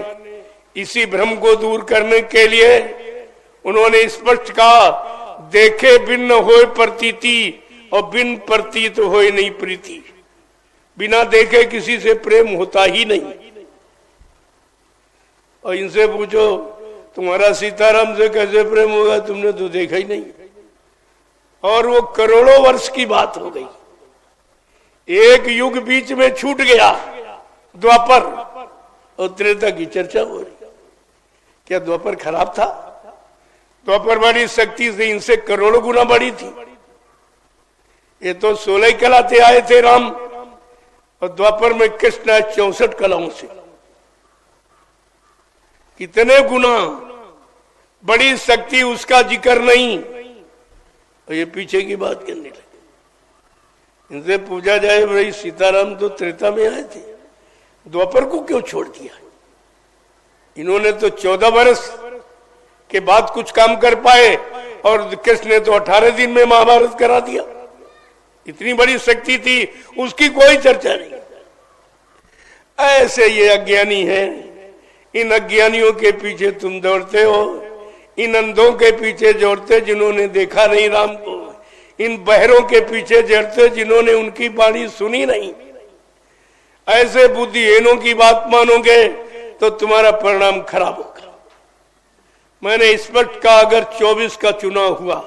इसी भ्रम को दूर करने के लिए उन्होंने स्पष्ट कहा, देखे बिन न होए प्रतीति, और बिन प्रतीत होए नहीं प्रीति। बिना देखे किसी से प्रेम होता ही नहीं। और इनसे पूछो तुम्हारा सीताराम से कैसे प्रेम होगा, तुमने तो देखा ही नहीं। और वो करोड़ों वर्ष की बात हो गई, एक युग बीच में छूट गया, द्वापर और त्रेता की चर्चा हो रही। क्या द्वापर खराब था? द्वापर बड़ी शक्ति से इनसे करोड़ों गुना बड़ी थी। ये तो 16 कलाते आए थे राम, और द्वापर में कृष्ण आए 64 कलाओं से। कितने गुना बड़ी शक्ति, उसका जिक्र नहीं। और ये पीछे की बात करने लगे। इनसे पूछा जाए भाई सीताराम तो त्रेता में आए थे, द्वापर को क्यों छोड़ दिया? इन्होंने तो 14 वर्ष के बाद कुछ काम कर पाए, और कृष्ण ने तो 18 दिन में महाभारत करा दिया। इतनी बड़ी शक्ति थी, उसकी कोई चर्चा नहीं। ऐसे ये अज्ञानी है, इन अज्ञानियों के पीछे तुम दौड़ते हो, इन अंधों के पीछे दौड़ते जिन्होंने देखा नहीं राम को, इन बहरों के पीछे दौड़ते जिन्होंने उनकी वाणी सुनी नहीं। ऐसे बुद्धिहीनों की बात मानोगे तो तुम्हारा परिणाम खराब होगा। मैंने स्पष्ट कहा, अगर 24 का चुनाव हुआ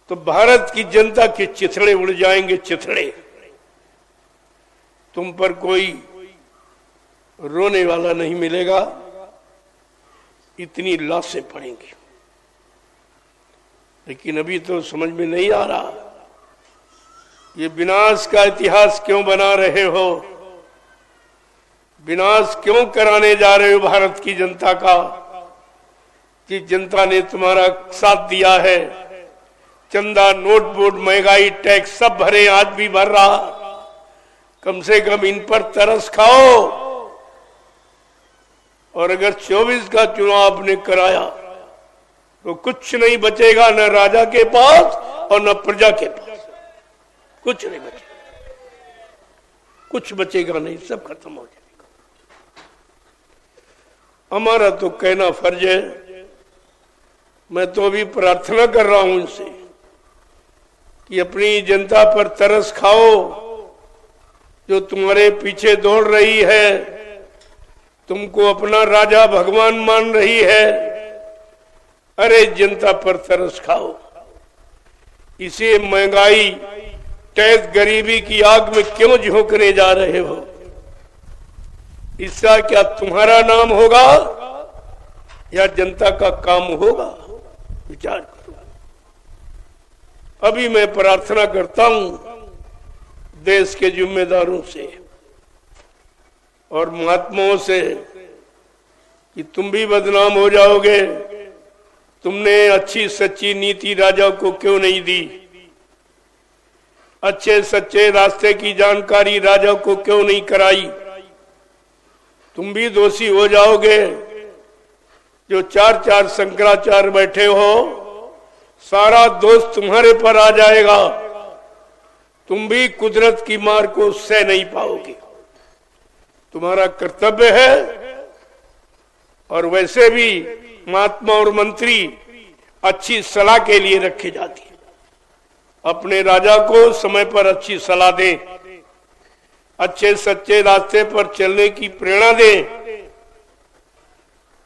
तो भारत की जनता के चिथड़े उड़ जाएंगे, चिथड़े। तुम पर कोई रोने वाला नहीं मिलेगा, इतनी लाशें पड़ेंगी। लेकिन अभी तो समझ में नहीं आ रहा, ये विनाश का इतिहास क्यों बना रहे हो? विनाश क्यों कराने जा रहे हो भारत की जनता का? कि जनता ने तुम्हारा साथ दिया है, चंदा, नोट बोर्ड, महंगाई, टैक्स सब भरे, आज भी भर रहा। कम से कम इन पर तरस खाओ। और अगर 24 का चुनाव आपने कराया तो कुछ नहीं बचेगा, न राजा के पास और न प्रजा के पास। कुछ नहीं बचेगा, कुछ बचेगा नहीं, सब खत्म हो जाएगा। हमारा तो कहना फर्ज है। मैं तो अभी प्रार्थना कर रहा हूं इनसे कि अपनी जनता पर तरस खाओ, जो तुम्हारे पीछे दौड़ रही है, तुमको अपना राजा भगवान मान रही है। अरे जनता पर तरस खाओ। इसे महंगाई, टैक्स, गरीबी की आग में क्यों झोंकने जा रहे हो? इसका क्या तुम्हारा नाम होगा या जनता का काम होगा? विचार करो। अभी मैं प्रार्थना करता हूं देश के जिम्मेदारों से और महात्माओं से कि तुम भी बदनाम हो जाओगे। तुमने अच्छी सच्ची नीति राजा को क्यों नहीं दी? अच्छे सच्चे रास्ते की जानकारी राजा को क्यों नहीं कराई? तुम भी दोषी हो जाओगे। जो 4 शंकराचार्य बैठे हो, सारा दोष तुम्हारे पर आ जाएगा। तुम भी कुदरत की मार को सह नहीं पाओगे। तुम्हारा कर्तव्य है। और वैसे भी महात्मा और मंत्री अच्छी सलाह के लिए रखे जाते हैं। अपने राजा को समय पर अच्छी सलाह दें, अच्छे सच्चे रास्ते पर चलने की प्रेरणा दें,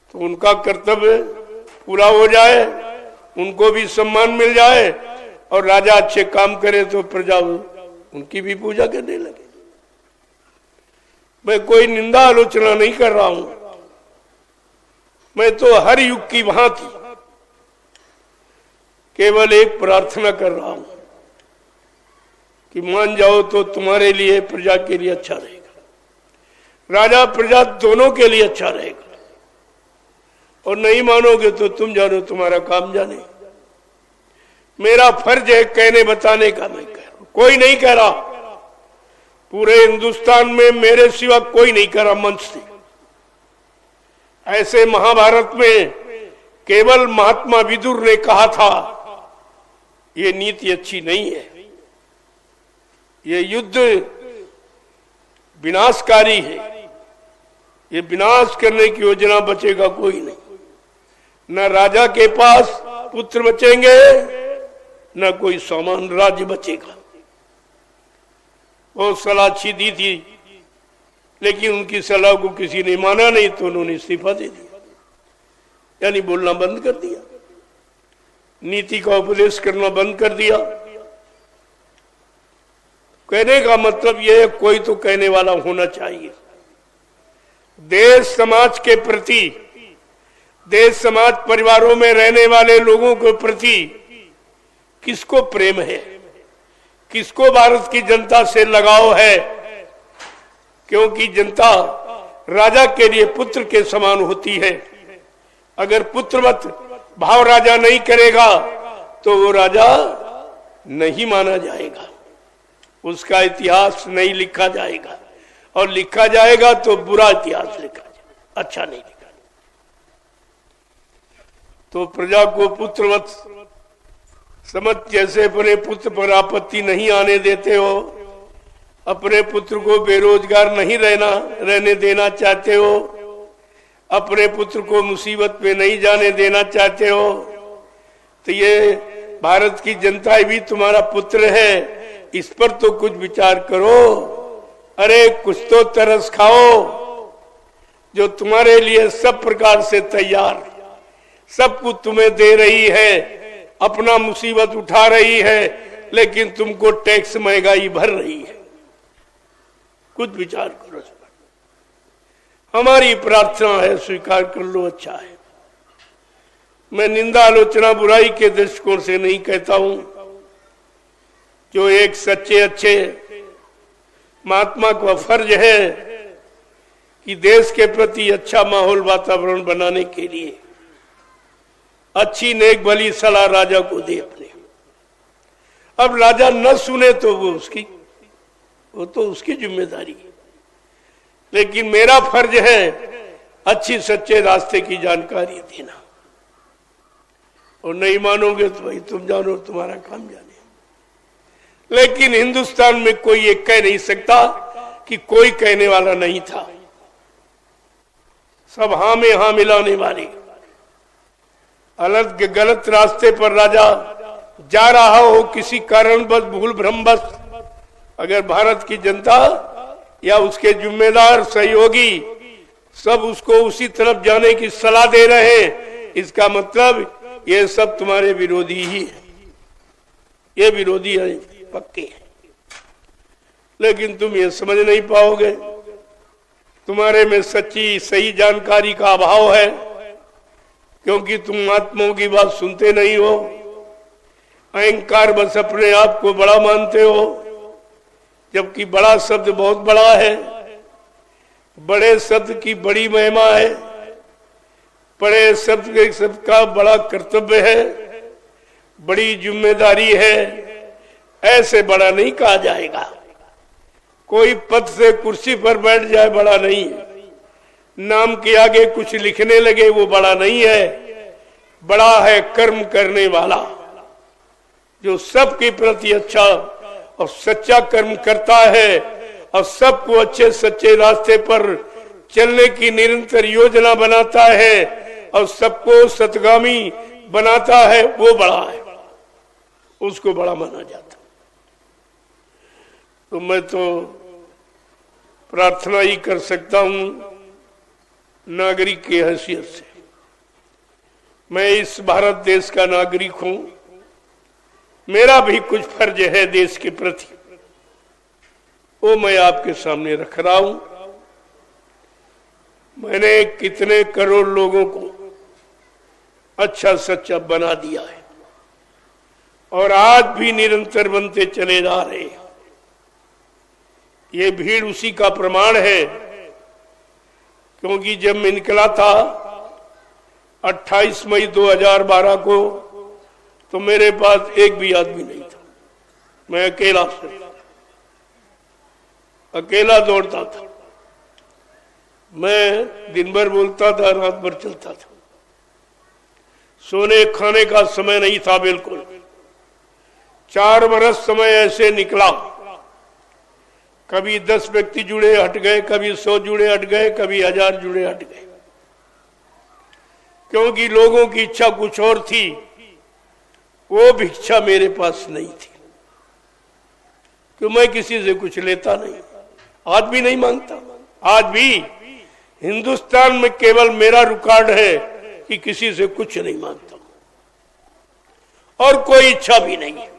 तो उनका कर्तव्य पूरा हो जाए, उनको भी सम्मान मिल जाए, और राजा अच्छे काम करे तो प्रजा उनकी भी पूजा करने लगे। मैं कोई निंदा आलोचना नहीं कर रहा हूं। मैं तो हर युग की भांति केवल एक प्रार्थना कर रहा हूं कि मान जाओ तो तुम्हारे लिए, प्रजा के लिए अच्छा रहेगा। राजा प्रजा दोनों के लिए अच्छा रहेगा। और नहीं मानोगे तो तुम जानो, तुम्हारा काम जाने। मेरा फर्ज है कहने बताने का। मैं कह रहा हूं, कोई नहीं कह रहा। पूरे हिंदुस्तान में मेरे सिवा कोई नहीं कह रहा मंच से। ऐसे महाभारत में केवल महात्मा विदुर ने कहा था ये नीति अच्छी नहीं है, ये युद्ध विनाशकारी है, ये विनाश करने की योजना, बचेगा कोई नहीं। न राजा के पास पुत्र बचेंगे, न कोई सामान राज्य बचेगा। बहुत सलाह अच्छी दी थी लेकिन उनकी सलाह को किसी ने माना नहीं तो उन्होंने इस्तीफा दे दिया, यानी बोलना बंद कर दिया, नीति का उपदेश करना बंद कर दिया। कहने का मतलब यह है कोई तो कहने वाला होना चाहिए। देश समाज के प्रति, देश समाज परिवारों में रहने वाले लोगों के प्रति किसको प्रेम है, किसको भारत की जनता से लगाव है? क्योंकि जनता राजा के लिए पुत्र के समान होती है। अगर पुत्रवत भाव राजा नहीं करेगा तो वो राजा नहीं माना जाएगा, उसका इतिहास नहीं लिखा जाएगा, और लिखा जाएगा तो बुरा इतिहास लिखा जाएगा, अच्छा नहीं लिखा। तो प्रजा को पुत्रवत समझ, जैसे अपने पुत्र पर आपत्ति नहीं आने देते हो, अपने पुत्र को बेरोजगार नहीं रहने देना चाहते हो, अपने पुत्र को मुसीबत में नहीं जाने देना चाहते हो, तो ये भारत की जनता भी तुम्हारा पुत्र है, इस पर तो कुछ विचार करो। अरे कुछ तो तरस खाओ, जो तुम्हारे लिए सब प्रकार से तैयार, सब कुछ तुम्हें दे रही है, अपना मुसीबत उठा रही है, लेकिन तुमको टैक्स महंगाई भर रही है। कुछ विचार करो। हमारी प्रार्थना है, स्वीकार कर लो, अच्छा है। मैं निंदा आलोचना बुराई के दृष्टिकोण से नहीं कहता हूं। जो एक सच्चे अच्छे महात्मा का फर्ज है कि देश के प्रति अच्छा माहौल वातावरण बनाने के लिए अच्छी नेक भली सलाह राजा को दे अपने। अब राजा न सुने तो वो तो उसकी जिम्मेदारी है, लेकिन मेरा फर्ज है अच्छी सच्चे रास्ते की जानकारी देना। और नहीं मानोगे तो भाई तुम जानो, तुम्हारा काम जाने। लेकिन हिंदुस्तान में कोई ये कह नहीं सकता कि कोई कहने वाला नहीं था। सब हाँ में हाँ मिलाने वाले। अलग गलत रास्ते पर राजा जा रहा हो किसी कारणवश, भूल भ्रमवश, अगर भारत की जनता या उसके जिम्मेदार सहयोगी सब उसको उसी तरफ जाने की सलाह दे रहे हैं, इसका मतलब ये सब तुम्हारे विरोधी ही है, ये विरोधी है, पक्के हैं। लेकिन तुम ये समझ नहीं पाओगे, तुम्हारे में सच्ची सही जानकारी का अभाव है, क्योंकि तुम महात्माओं की बात सुनते नहीं हो। अहंकार बस अपने आप को बड़ा मानते हो, जबकि बड़ा शब्द बहुत बड़ा है, बड़े शब्द की बड़ी महिमा है, बड़े शब्द का बड़ा कर्तव्य है, बड़ी जिम्मेदारी है। ऐसे बड़ा नहीं कहा जाएगा। कोई पद से कुर्सी पर बैठ जाए बड़ा नहीं है, नाम के आगे कुछ लिखने लगे वो बड़ा नहीं है। बड़ा है कर्म करने वाला, जो सबके प्रति अच्छा और सच्चा कर्म करता है और सबको अच्छे सच्चे रास्ते पर चलने की निरंतर योजना बनाता है और सबको सतगामी बनाता है, वो बड़ा है, उसको बड़ा माना जाता। तो मैं तो प्रार्थना ही कर सकता हूं नागरिक की हैसियत से। मैं इस भारत देश का नागरिक हूं, मेरा भी कुछ फर्ज है देश के प्रति, वो मैं आपके सामने रख रहा हूं। मैंने कितने करोड़ लोगों को अच्छा सच्चा बना दिया है और आज भी निरंतर बनते चले जा रहे हैं। ये भीड़ उसी का प्रमाण है, क्योंकि जब मैं निकला था 28 मई 2012 को, तो मेरे पास एक भी आदमी नहीं था। मैं अकेला दौड़ता था। मैं दिन भर बोलता था, रात भर चलता था। सोने खाने का समय नहीं था बिल्कुल। 4 बरस समय ऐसे निकला, कभी 10 व्यक्ति जुड़े हट गए, कभी 100 जुड़े हट गए, कभी 1000 जुड़े हट गए, क्योंकि लोगों की इच्छा कुछ और थी, वो भिक्षा मेरे पास नहीं थी। क्यों? मैं किसी से कुछ लेता नहीं, आज भी नहीं मांगता, आज भी हिंदुस्तान में केवल मेरा रिकॉर्ड है कि किसी से कुछ नहीं मांगता और कोई इच्छा भी नहीं है।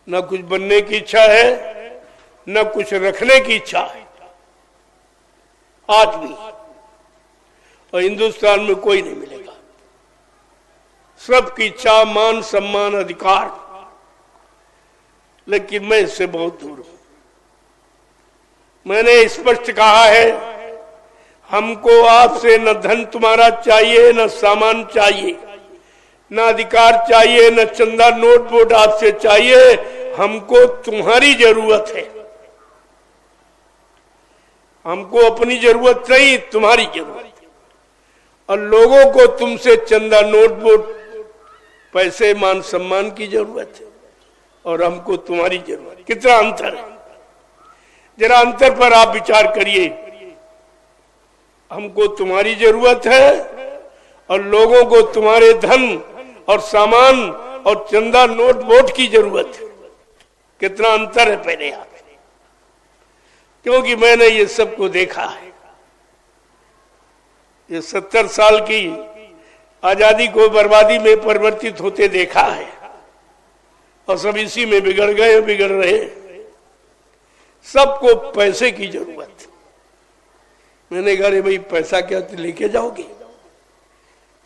न कुछ बनने की इच्छा है, न कुछ रखने की इच्छा है आज भी। और हिंदुस्तान में कोई नहीं मिलेगा। सबकी इच्छा, मान, सम्मान, अधिकार, लेकिन मैं इससे बहुत दूर हूं। मैंने स्पष्ट कहा है, हमको आपसे न धन तुम्हारा चाहिए, न सामान चाहिए, न अधिकार चाहिए, न चंदा नोट वोट आपसे चाहिए। हमको तुम्हारी जरूरत है। हमको अपनी जरूरत नहीं, तुम्हारी जरूरत है। और लोगों को तुमसे चंदा नोट वोट, पैसे, मान सम्मान की जरूरत है और हमको तुम्हारी जरूरत है। कितना अंतर है, जरा अंतर पर आप विचार करिए। हमको तुम्हारी जरूरत है और लोगों को तुम्हारे धन और सामान और चंदा नोट वोट की जरूरत है। कितना अंतर है पहले आप, क्योंकि मैंने ये सबको देखा है। ये 70 साल की आजादी को बर्बादी में परिवर्तित होते देखा है और सब इसी में बिगड़ गए, बिगड़ रहे। सबको पैसे की जरूरत है। मैंने कहा, अरे भाई पैसा क्या लेके जाओगे?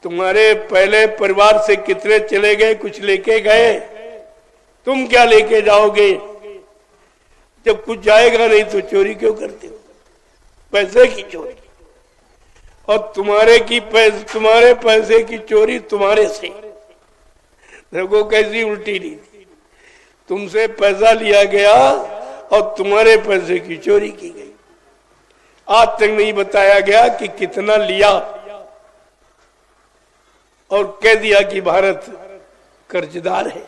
तुम्हारे पहले परिवार से कितने चले गए, कुछ लेके गए, तुम क्या लेके जाओगे? जब कुछ जाएगा नहीं तो चोरी क्यों करते हो? पैसे की चोरी। और तुम्हारे पैसे की चोरी तुम्हारे से। देखो कैसी उल्टी नीति। तुमसे पैसा लिया गया और तुम्हारे पैसे की चोरी की गई। आज तक नहीं बताया गया कि कितना लिया और कह दिया कि भारत कर्जदार है।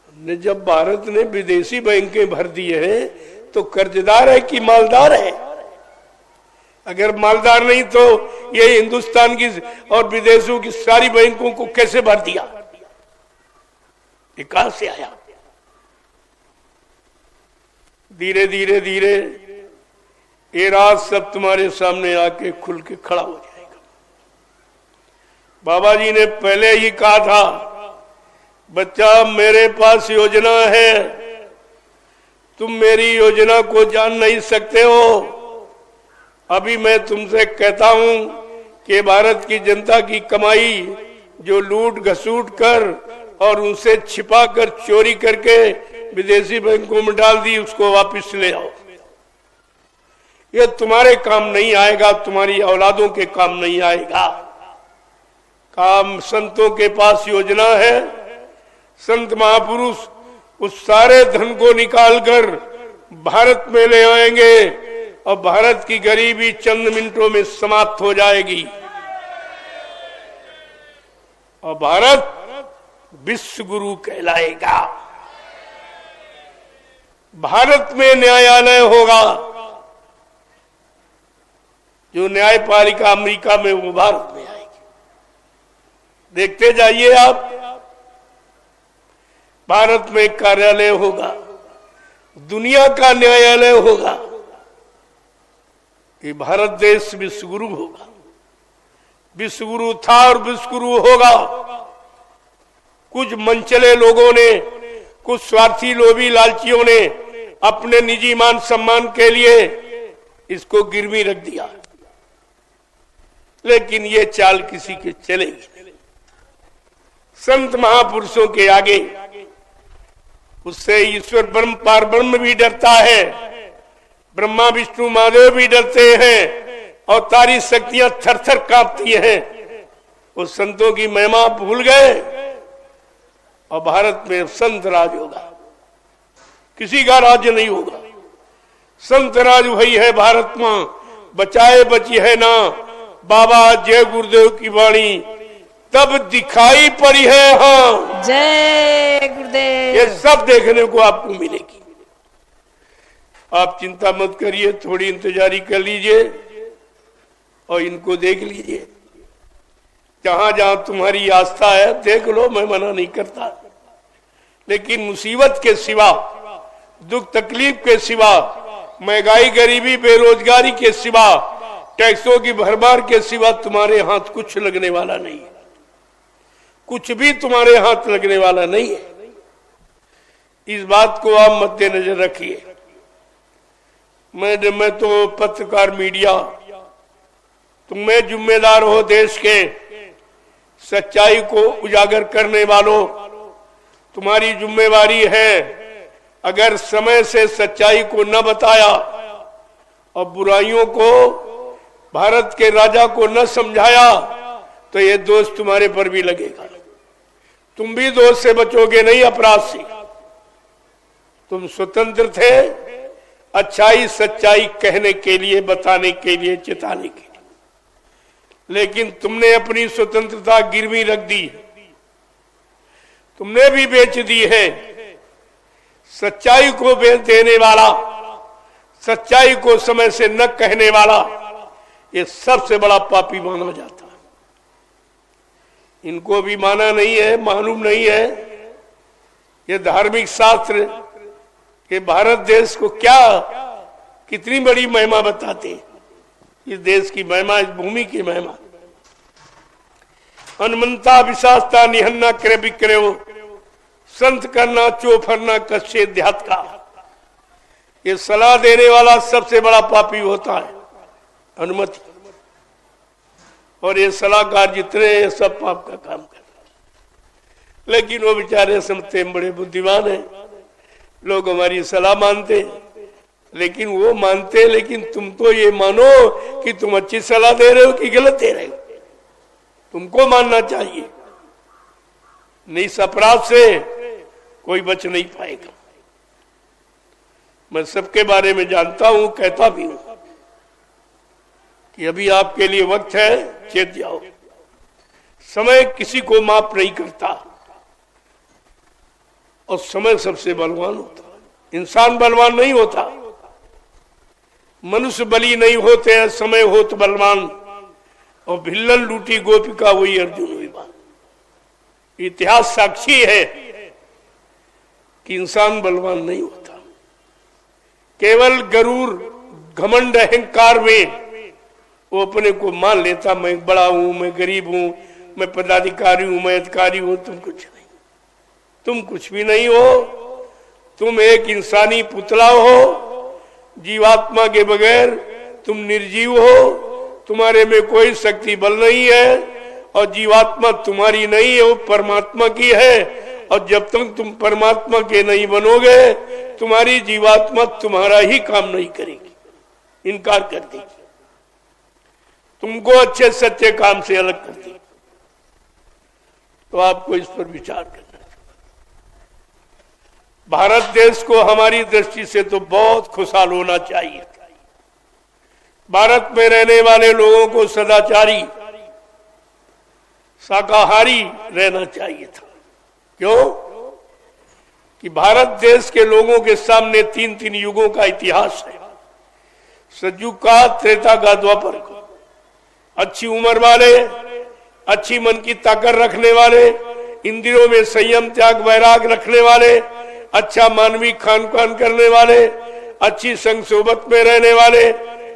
हमने जब भारत ने विदेशी बैंकें भर दिए हैं तो कर्जदार है कि मालदार है? अगर मालदार नहीं तो ये हिंदुस्तान की और विदेशों की सारी बैंकों को कैसे भर दिया? ये कहां से आया? धीरे धीरे धीरे ये राज सब तुम्हारे सामने आके खुल के खड़ा हो जाएगा। बाबा जी ने पहले ही कहा था, बच्चा मेरे पास योजना है, तुम मेरी योजना को जान नहीं सकते हो। अभी मैं तुमसे कहता हूं कि भारत की जनता की कमाई जो लूट घसूट कर और उनसे छिपा कर चोरी करके विदेशी बैंकों में डाल दी, उसको वापस ले आओ। ये तुम्हारे काम नहीं आएगा, तुम्हारी औलादों के काम नहीं आएगा। काम संतों के पास योजना है। संत महापुरुष उस सारे धन को निकालकर भारत में ले आएंगे और भारत की गरीबी चंद मिनटों में समाप्त हो जाएगी और भारत विश्व गुरु कहलाएगा। भारत में न्यायालय होगा। जो न्यायपालिका अमेरिका में, वो भारत में आएगी। देखते जाइए आप। भारत में कार्यालय होगा, दुनिया का न्यायालय होगा। ये भारत देश विश्वगुरु होगा। विश्वगुरु था और विश्वगुरु होगा। कुछ मनचले लोगों ने, कुछ स्वार्थी लोभी लालचियों ने अपने निजी मान सम्मान के लिए इसको गिरवी रख दिया, लेकिन ये चाल किसी के चलेगी। संत महापुरुषों के आगे उससे ईश्वर ब्रह्म पार ब्रह्म भी डरता है, ब्रह्मा विष्णु महादेव भी डरते हैं और तारी शक्तियां थर थर कांपती हैं। उस संतों की महिमा भूल गए और भारत में संत राज होगा। किसी का राज्य नहीं होगा। संत राज वही है भारत में। बचाए बची है ना बाबा जय गुरुदेव की वाणी, तब दिखाई पड़ी है। हाँ, जय गुरुदेव। ये सब देखने को आपको मिलेगी। आप चिंता मत करिए, थोड़ी इंतजारी कर लीजिए और इनको देख लीजिए। जहां जहां तुम्हारी आस्था है देख लो, मैं मना नहीं करता। लेकिन मुसीबत के सिवा, दुख तकलीफ के सिवा महंगाई, गरीबी, बेरोजगारी के सिवा, टैक्सों की भरमार के सिवा तुम्हारे हाथ कुछ लगने वाला नहीं है। कुछ भी तुम्हारे हाथ लगने वाला नहीं है। इस बात को आप मद्देनजर रखिए। मैं तो पत्रकार, मीडिया, तुम्हें जिम्मेदार हो देश के सच्चाई को उजागर करने वालों, तुम्हारी जिम्मेवारी है। अगर समय से सच्चाई को न बताया और बुराइयों को, भारत के राजा को न समझाया तो ये दोष तुम्हारे पर भी लगेगा। तुम भी दोष से बचोगे नहीं, अपराध से। तुम स्वतंत्र थे अच्छाई सच्चाई कहने के लिए, बताने के लिए, चेताने के लिए, लेकिन तुमने अपनी स्वतंत्रता गिरवी रख दी। तुमने भी बेच दी है। सच्चाई को बेच देने वाला, सच्चाई को समय से न कहने वाला, ये सबसे बड़ा पापी माना जाता है। इनको भी माना नहीं है, मालूम नहीं है ये धार्मिक शास्त्र कि भारत देश को क्या, कितनी बड़ी महिमा बताते हैं। इस देश की महिमा, इस भूमि की महिमा। अनमनता विशास्ता निहन्ना करे विक्रयो, संत करना चोफरना कच्चे देहात का। ये सलाह देने वाला सबसे बड़ा पापी होता है, अनुमति। और ये सलाहकार जितने हैं सब पाप का काम कर रहे हैं। लेकिन वो बेचारे समझते हैं बड़े बुद्धिमान हैं, लोग हमारी सलाह मानते हैं। लेकिन वो मानते, लेकिन तुम तो ये मानो कि तुम अच्छी सलाह दे रहे हो कि गलत दे रहे हो। तुमको मानना चाहिए। इस अपराध से कोई बच नहीं पाएगा। मैं सबके बारे में जानता हूं, कहता भी हूं कि अभी आपके लिए वक्त है, चेत जाओ। समय किसी को माफ नहीं करता और समय सबसे बलवान होता है। इंसान बलवान नहीं होता, मनुष्य बली नहीं होते हैं, समय होत बलवान। और भिल्लन लूटी गोपिका वही अर्जुन हुई बात। इतिहास साक्षी है कि इंसान बलवान नहीं होता। केवल गरूर, घमंड, अहंकार में वो अपने को मान लेता, मैं बड़ा हूं, मैं गरीब हूं, मैं पदाधिकारी हूं, मैं अधिकारी हूं। तुम कुछ नहीं, तुम कुछ भी नहीं हो। तुम एक इंसानी पुतला हो, जीवात्मा के बगैर तुम निर्जीव हो। तुम्हारे में कोई शक्ति बल नहीं है और जीवात्मा तुम्हारी नहीं है, वो परमात्मा की है। और जब तक तुम परमात्मा के नहीं बनोगे, तुम्हारी जीवात्मा तुम्हारा ही काम नहीं करेगी, इनकार कर देगी, तुमको अच्छे सच्चे काम से अलग कर देगी। तो आपको इस पर विचार करना चाहिए। भारत देश को हमारी दृष्टि से तो बहुत खुशहाल होना चाहिए। भारत में रहने वाले लोगों को सदाचारी, शाकाहारी रहना चाहिए था। क्यों? कि भारत देश के लोगों के सामने 3 युगों का इतिहास है। सतयुग का, त्रेता का, द्वापर का। अच्छी उम्र वाले, अच्छी मन की ताकत रखने वाले, इंद्रियों में संयम, त्याग, वैराग रखने वाले, अच्छा मानवीय खान पान करने वाले, अच्छी संग सोबत में रहने वाले,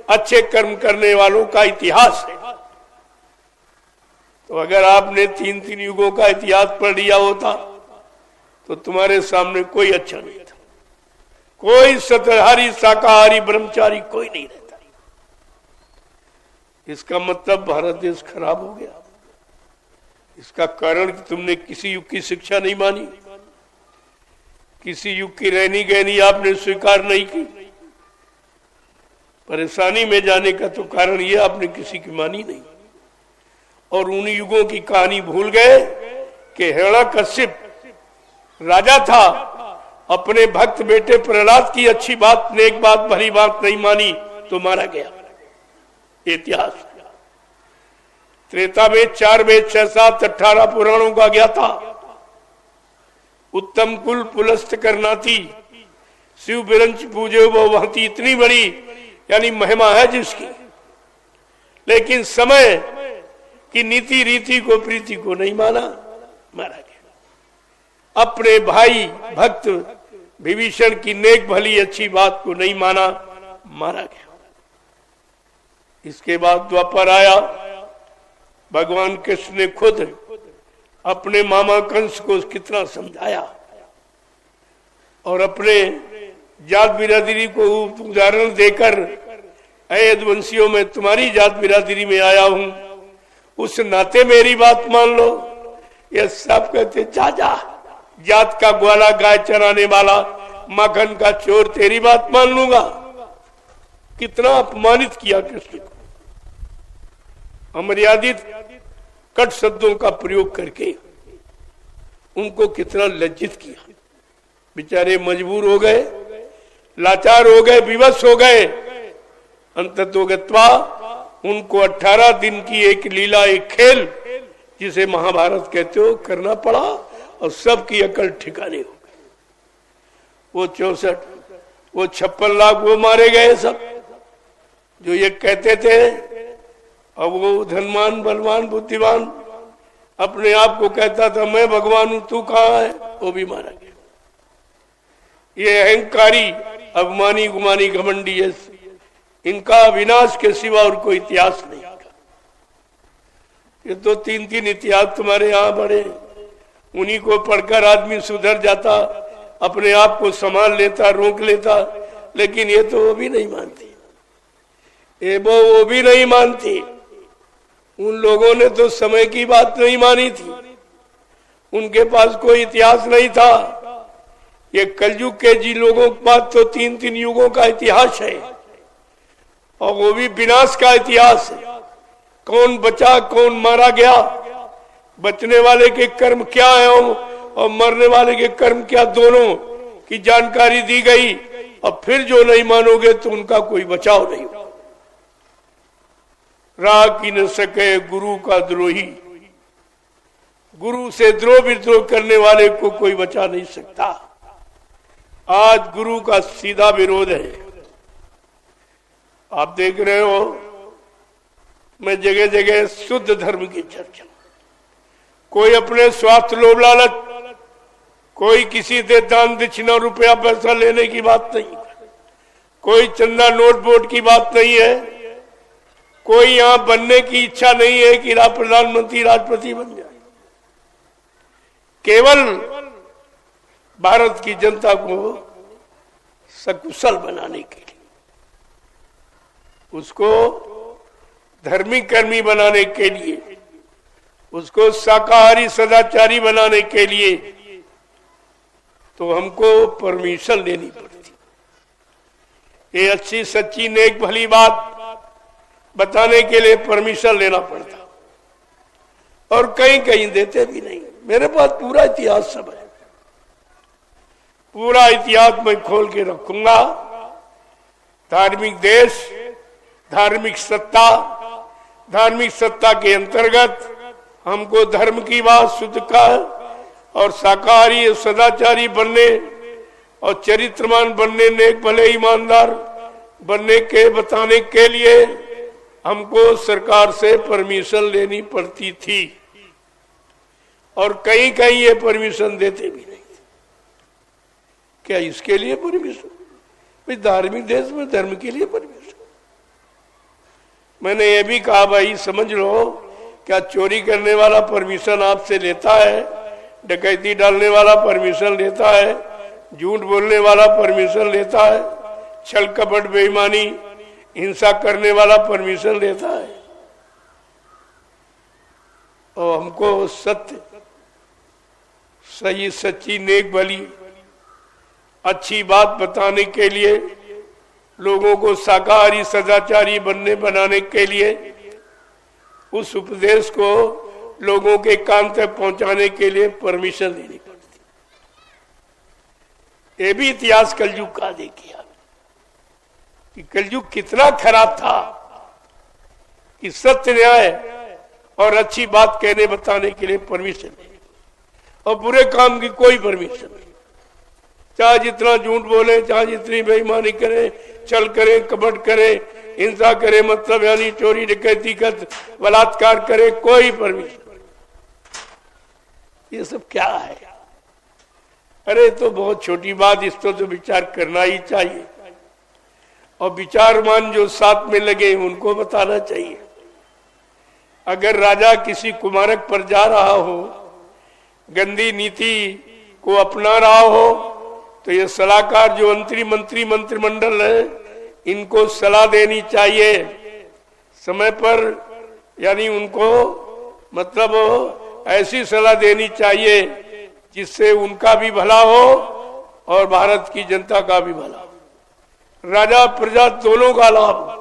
अच्छे कर्म करने वालों का इतिहास है। तो अगर आपने 3 युगों का इतिहास पढ़ लिया होता तो तुम्हारे सामने कोई अच्छा नहीं था। कोई सतहारी, शाकाहारी, ब्रह्मचारी कोई नहीं रहता। इसका मतलब भारत देश खराब हो गया। इसका कारण कि तुमने किसी युग की शिक्षा नहीं मानी, किसी युग की रहनी गहनी आपने स्वीकार नहीं की। परेशानी में जाने का तो कारण ये, आपने किसी की मानी नहीं और उन युगों की कहानी भूल गए कि हिरण्यकश्यप राजा था, अपने भक्त बेटे प्रहलाद की अच्छी बात, नेक बात, भली बात नहीं मानी तो मारा गया। इतिहास त्रेता में 4 वेद, 6, 7, 18 पुराणों का ज्ञाता, उत्तम कुल पुलस्त करना थी, शिव बिरंच पूजे वो वहती, इतनी बड़ी यानी महिमा है जिसकी। लेकिन समय की नीति रीति को, प्रीति को नहीं माना, मारा गया। अपने भाई भक्त विभीषण की नेक भली अच्छी बात को नहीं माना, मारा गया। इसके बाद द्वापर आया, भगवान कृष्ण ने खुद अपने मामा कंस को कितना समझाया और अपने जात बिरादरी को उदाहरण देकर, ऐ यदुवंशियों में तुम्हारी जात बिरादरी में आया हूं, उस नाते मेरी बात मान लो। ये सब कहते जा जा, जात का ग्वाला गाय चराने वाला, माखन का चोर, तेरी बात मान लूंगा। कितना अपमानित किया कृष्ण को, अमर्यादित कट शब्दों का प्रयोग करके उनको कितना लज्जित किया। बेचारे मजबूर हो गए, लाचार हो गए, विवश हो गए। अंततोगत्वा उनको 18 दिन की एक लीला, एक खेल जिसे महाभारत कहते हो, करना पड़ा और सबकी अकल ठिकाने हो गई। वो 64, वो 56 लाख वो मारे गए सब, जो ये कहते थे। अब वो धनवान, बलवान, बुद्धिमान अपने आप को कहता था मैं भगवान हूं, तू कहां है, वो भी मारा गया। ये अहंकारी, अभिमानी, गुमानी, घमंडी, इनका विनाश के सिवा और कोई इतिहास नहीं। ये तो 3-3 इतिहास तुम्हारे यहाँ बड़े, उन्हीं को पढ़कर आदमी सुधर जाता, अपने आप को संभाल लेता, रोक लेता। लेकिन ये तो वो भी नहीं मानती, ये वो भी नहीं मानती। उन लोगों ने तो समय की बात नहीं मानी थी, उनके पास कोई इतिहास नहीं था। ये कलयुग के जी लोगों के पास तो 3-3 युगों का इतिहास है, और वो भी विनाश का इतिहास है। कौन बचा, कौन मारा गया, बचने वाले के कर्म क्या है और मरने वाले के कर्म क्या, दोनों की जानकारी दी गई। और फिर जो नहीं मानोगे तो उनका कोई बचाव नहीं। राह की न सके गुरु का द्रोही, गुरु से द्रोह विद्रोह करने वाले को कोई बचा नहीं सकता। आज गुरु का सीधा विरोध है। आप देख रहे हो, मैं जगह जगह शुद्ध धर्म की चर्चा, कोई अपने स्वार्थ, लोभ, लालच, कोई किसी से दान दक्षिणा, रुपया पैसा लेने की बात नहीं, कोई चंदा नोट वोट की बात नहीं है, कोई यहां बनने की इच्छा नहीं है कि प्रधानमंत्री, राष्ट्रपति बन जाए। केवल भारत की जनता को सकुशल बनाने के लिए, उसको धर्मी कर्मी बनाने के लिए, उसको शाकाहारी सदाचारी बनाने के लिए तो हमको परमिशन लेनी पड़ती। ये अच्छी सच्ची नेक भली बात बताने के लिए परमिशन लेना पड़ता, और कहीं कहीं देते भी नहीं। मेरे पास पूरा इतिहास सब है, पूरा इतिहास मैं खोल के रखूंगा। धार्मिक देश, धार्मिक सत्ता, धार्मिक सत्ता के अंतर्गत हमको धर्म की बात, शुद्ध का और शाकाहारी सदाचारी बनने और चरित्रवान बनने, नेक भले ईमानदार बनने के बताने के लिए हमको सरकार से परमिशन लेनी पड़ती थी, और कहीं कहीं ये परमिशन देते भी नहीं थे। क्या इसके लिए परमिशन? भाई धार्मिक देश में धर्म के लिए परमिशन। मैंने ये भी कहा भाई समझ लो, क्या चोरी करने वाला परमिशन आपसे लेता है, डकैती डालने वाला परमिशन लेता है, झूठ बोलने वाला परमिशन लेता है, छल कपट बेईमानी हिंसा करने वाला परमिशन लेता है? और हमको सत्य, सही, सच्ची, नेक भली अच्छी बात बताने के लिए, लोगों को शाकाहारी सदाचारी बनने बनाने के लिए, उस उपदेश को लोगों के कान तक पहुंचाने के लिए परमिशन लेनी पड़ती। ये भी इतिहास कलयुग का देखिए कि कलयुग कितना खराब था कि सत्य, न्याय और अच्छी बात कहने बताने के लिए परमिशन नहीं, और बुरे काम की कोई परमिशन नहीं। चाहे जितना झूठ बोले, चाहे जितनी बेईमानी करे, छल करे, कपट करे, हिंसा करे, मतलब यानी चोरी डकैती कर, बलात्कार करे, कोई परमिशन नहीं। ये सब क्या है? अरे तो बहुत छोटी बात, इस पर तो विचार करना ही चाहिए। और विचारमान जो साथ में लगे उनको बताना चाहिए। अगर राजा किसी कुमारक पर जा रहा हो, गंदी नीति को अपना रहा हो, तो ये सलाहकार जो मंत्रिमंडल है, इनको सलाह देनी चाहिए समय पर, यानी उनको मतलब ऐसी सलाह देनी चाहिए जिससे उनका भी भला हो और भारत की जनता का भी भला हो। राजा प्रजा दोनों का लाभ,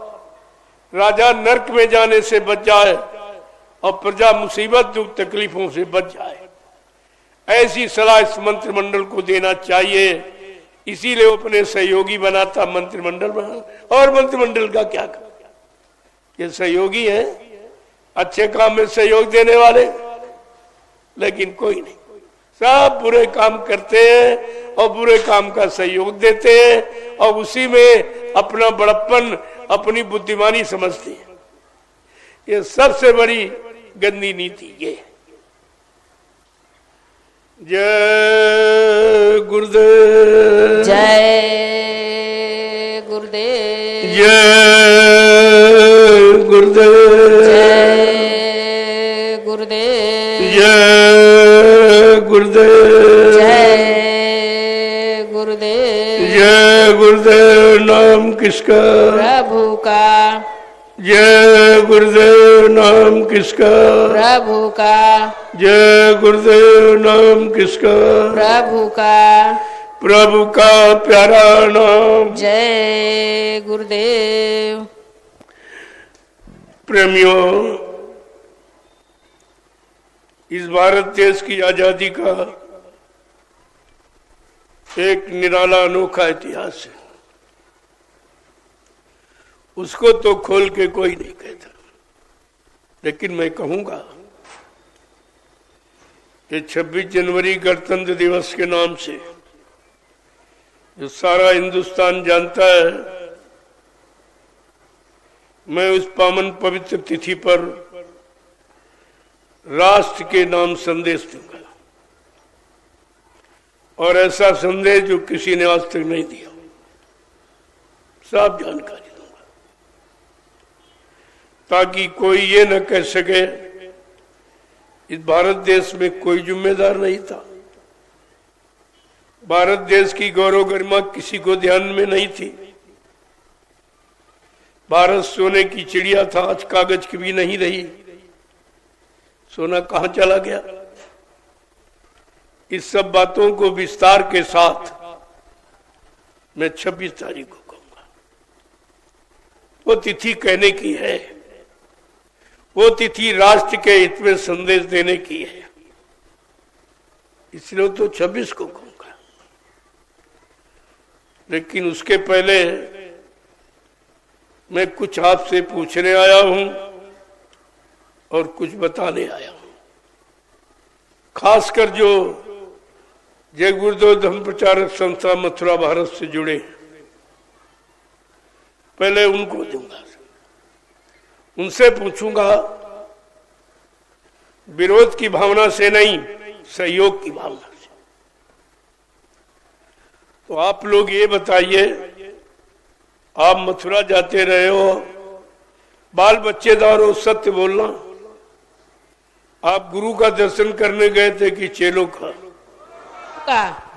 राजा नरक में जाने से बच जाए और प्रजा मुसीबत दुख तकलीफों से बच जाए, ऐसी सलाह इस मंत्रिमंडल को देना चाहिए। इसीलिए वो अपने सहयोगी बनाता, मंत्रिमंडल बना। और मंत्रिमंडल का क्या काम? ये सहयोगी है, अच्छे काम में सहयोग देने वाले, लेकिन कोई नहीं, सब बुरे काम करते हैं और बुरे काम का सहयोग देते हैं और उसी में अपना बड़प्पन, अपनी बुद्धिमानी समझते हैं। ये सबसे बड़ी गंदी नीति ये है। जय गुरुदेव, जय गुरुदेव, जय गुरुदेव, जय गुरुदेव, जय गुरुदेव, जय गुरुदेव, जय गुरुदेव। नाम किसका? प्रभु का। जय गुरुदेव। नाम किसका? प्रभु का। जय गुरुदेव। नाम किसका? प्रभु का। प्रभु का प्यारा नाम। जय गुरुदेव। प्रेमियों, इस भारत देश की आजादी का एक निराला अनोखा इतिहास है। उसको तो खोल के कोई नहीं कहता, लेकिन मैं कहूंगा कि 26 जनवरी गणतंत्र दिवस के नाम से जो सारा हिंदुस्तान जानता है, मैं उस पावन पवित्र तिथि पर राष्ट्र के नाम संदेश दूंगा, और ऐसा संदेश जो किसी ने आज तक नहीं दिया, साफ जानकारी दूंगा, ताकि कोई ये न कह सके इस भारत देश में कोई जिम्मेदार नहीं था, भारत देश की गौरव गरिमा किसी को ध्यान में नहीं थी, भारत सोने की चिड़िया था, आज कागज की भी नहीं रही, सोना कहां चला गया। इस सब बातों को विस्तार के साथ मैं 26 तारीख को कहूंगा। वो तिथि कहने की है, वो तिथि राष्ट्र के हित में संदेश देने की है, इसलिए तो 26 को कहूंगा। लेकिन उसके पहले मैं कुछ आपसे पूछने आया हूं और कुछ बताने आया हूं, खासकर जो जय गुरुदेव धर्म प्रचारक संस्था मथुरा भारत से जुड़े, पहले उनको दूंगा, उनसे पूछूंगा, विरोध की भावना से नहीं, सहयोग की भावना से। तो आप लोग ये बताइए, आप मथुरा जाते रहे हो, बाल बच्चेदार हो, सत्य बोलना, आप गुरु का दर्शन करने गए थे कि चेलों का?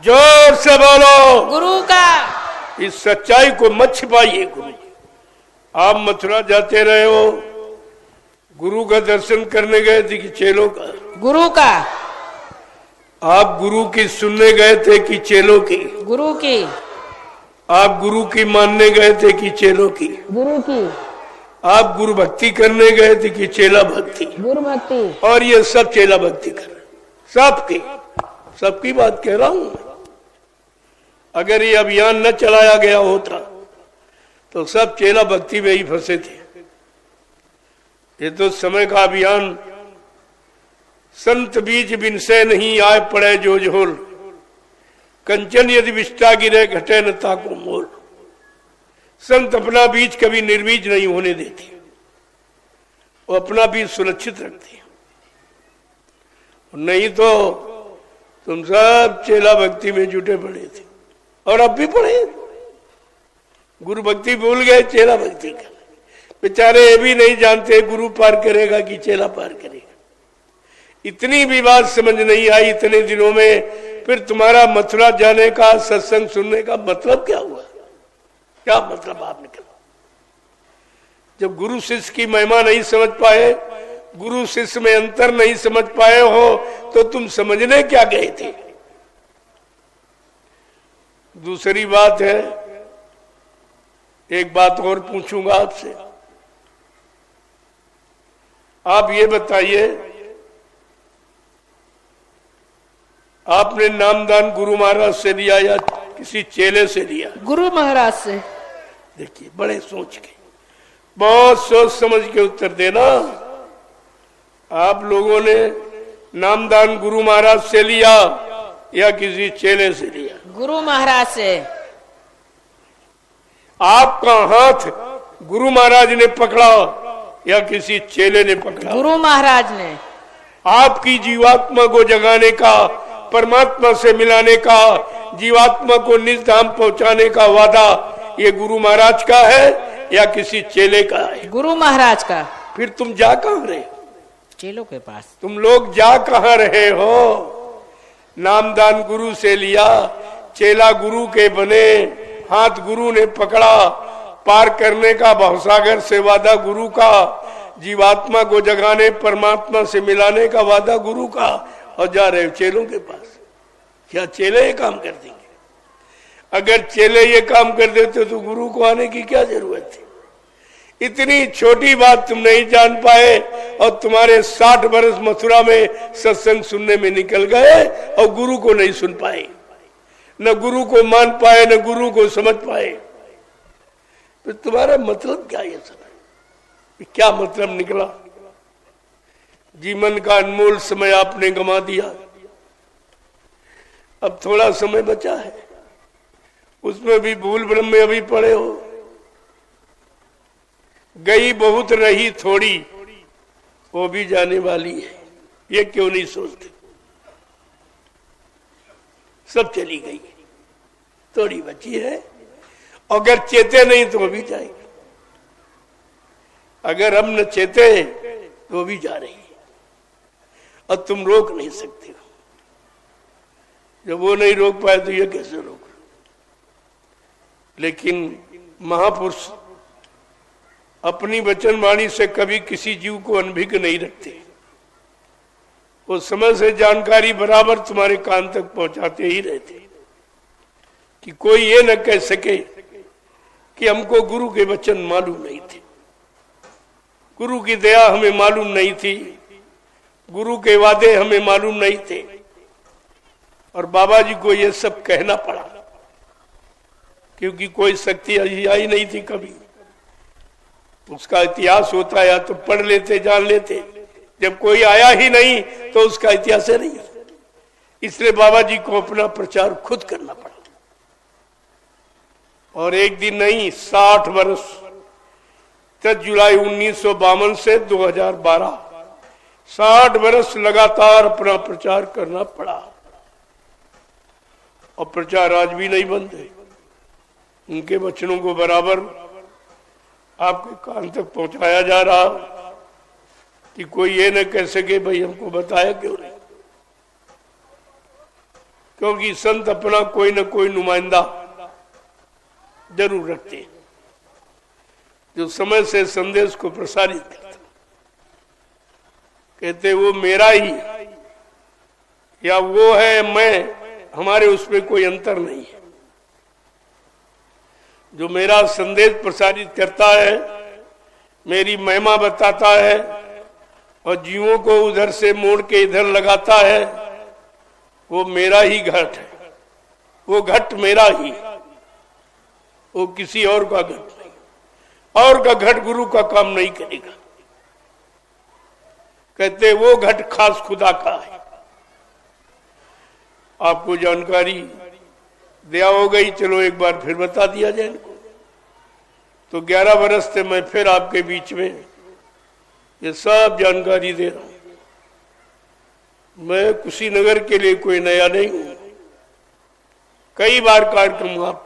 जोर से बोलो, गुरु का। इस सच्चाई को मत छिपाइए। गुरु, आप मथुरा जाते रहे हो, गुरु का दर्शन करने गए थे कि चेलों का? गुरु का। आप गुरु की सुनने गए थे कि चेलों की? गुरु की। आप गुरु की मानने गए थे कि चेलों की? गुरु की। आप गुरु भक्ति करने गए थे कि चेला भक्ति? गुरु भक्ति। और ये सब चेला भक्ति कर रहे, सबकी सबकी बात कह रहा हूं। अगर ये अभियान न चलाया गया होता तो सब चेला भक्ति में ही फंसे थे। ये तो समय का अभियान, संत बीज बिन से नहीं आए पड़े जो झोल, कंचन यदि विष्टा गिरे घटे न ताको मोल। संत अपना बीज कभी निर्बीज नहीं होने देते, वो अपना बीज सुरक्षित रखते हैं। नहीं तो तुम सब चेला भक्ति में जुटे पड़े थे, और अब भी पड़े। गुरु भक्ति भूल गए, चेला भक्ति कर। बेचारे ये भी नहीं जानते गुरु पार करेगा कि चेला पार करेगा। इतनी भी बात समझ नहीं आई इतने दिनों में। फिर तुम्हारा मथुरा जाने का, सत्संग सुनने का मतलब क्या हुआ? क्या मतलब आप निकला? जब गुरु शिष्य की महिमा नहीं समझ पाए, गुरु शिष्य में अंतर नहीं समझ पाए हो, तो तुम समझने क्या गए थे? दूसरी बात है, एक बात और पूछूंगा आपसे। आप ये बताइए, आपने नामदान गुरु महाराज से लिया या किसी चेले से लिया? गुरु महाराज से। देखिए, बड़े सोच के, बहुत सोच समझ के उत्तर देना। आप लोगों ने नामदान गुरु महाराज से लिया या किसी चेले से लिया? गुरु महाराज से। आपका हाथ गुरु महाराज ने पकड़ा या किसी चेले ने पकड़ा? गुरु महाराज ने। आपकी जीवात्मा को जगाने का, परमात्मा से मिलाने का, जीवात्मा को निज धाम पहुंचाने का वादा ये गुरु महाराज का है या किसी चेले का है? गुरु महाराज का। फिर तुम जा कहां रहे? चेलों के पास। तुम लोग जा कहां रहे हो? नामदान गुरु से लिया, चेला गुरु के बने, हाथ गुरु ने पकड़ा, पार करने का भवसागर से वादा गुरु का, जीवात्मा को जगाने, परमात्मा से मिलाने का वादा गुरु का, और जा रहे हो चेलों के पास। क्या चेले ये काम कर देंगे? अगर चेले ये काम कर देते तो गुरु को आने की क्या जरूरत थी? इतनी छोटी बात तुम नहीं जान पाए और तुम्हारे 60 वर्ष मथुरा में सत्संग सुनने में निकल गए और गुरु को नहीं सुन पाए, न गुरु को मान पाए, न गुरु को समझ पाए। तो तुम्हारा मतलब क्या? ये सब क्या मतलब निकला? जीवन का अनमोल समय आपने गंवा दिया। अब थोड़ा समय बचा है, उसमें भी भूल भ्रम में अभी पड़े हो। गई बहुत रही थोड़ी, वो भी जाने वाली है, ये क्यों नहीं सोचते? सब चली गई, थोड़ी बची है। अगर चेते नहीं तो वो भी जाएगी। अगर हम न चेते तो वो भी जा रही है और तुम रोक नहीं सकते हो। जब वो नहीं रोक पाए तो ये कैसे रोक? लेकिन महापुरुष अपनी वचन वाणी से कभी किसी जीव को अनभिज्ञ नहीं रखते। वो समय से जानकारी बराबर तुम्हारे कान तक पहुंचाते ही रहते कि कोई ये न कह सके कि हमको गुरु के वचन मालूम नहीं थे, गुरु की दया हमें मालूम नहीं थी, गुरु के वादे हमें मालूम नहीं थे। और बाबा जी को ये सब कहना पड़ा क्योंकि कोई शक्ति आई नहीं थी कभी। उसका इतिहास होता या तो पढ़ लेते, जान लेते। जब कोई आया ही नहीं तो उसका इतिहास है नहीं। इसलिए बाबा जी को अपना प्रचार खुद करना पड़ा। और एक दिन नहीं, 60 वर्ष, 10 जुलाई 1952 से 2012, 60 वर्ष लगातार अपना प्रचार करना पड़ा। और प्रचार आज भी नहीं बंद है। उनके वचनों को बराबर आपके कान तक पहुंचाया जा रहा कि कोई ये न कह सके भाई हमको बताया क्यों नहीं। क्योंकि संत अपना कोई न कोई नुमाइंदा जरूर रखते हैं जो समय से संदेश को प्रसारित करता। कहते वो मेरा ही या वो है मैं, हमारे उसमें कोई अंतर नहीं है। जो मेरा संदेश प्रसारित करता है, मेरी महिमा बताता है और जीवों को उधर से मोड़ के इधर लगाता है, वो मेरा ही घट है। वो घट मेरा ही, वो किसी और का घट नहीं। और का घट गुरु का काम नहीं करेगा। कहते वो घट खास खुदा का है। आपको जानकारी दिया हो गई, चलो एक बार फिर बता दिया जाए इनको। तो 11 वर्ष से मैं फिर आपके बीच में ये सब जानकारी दे रहा हूं। मैं कुशीनगर के लिए कोई नया नहीं हूं। कई बार कार्यक्रम आप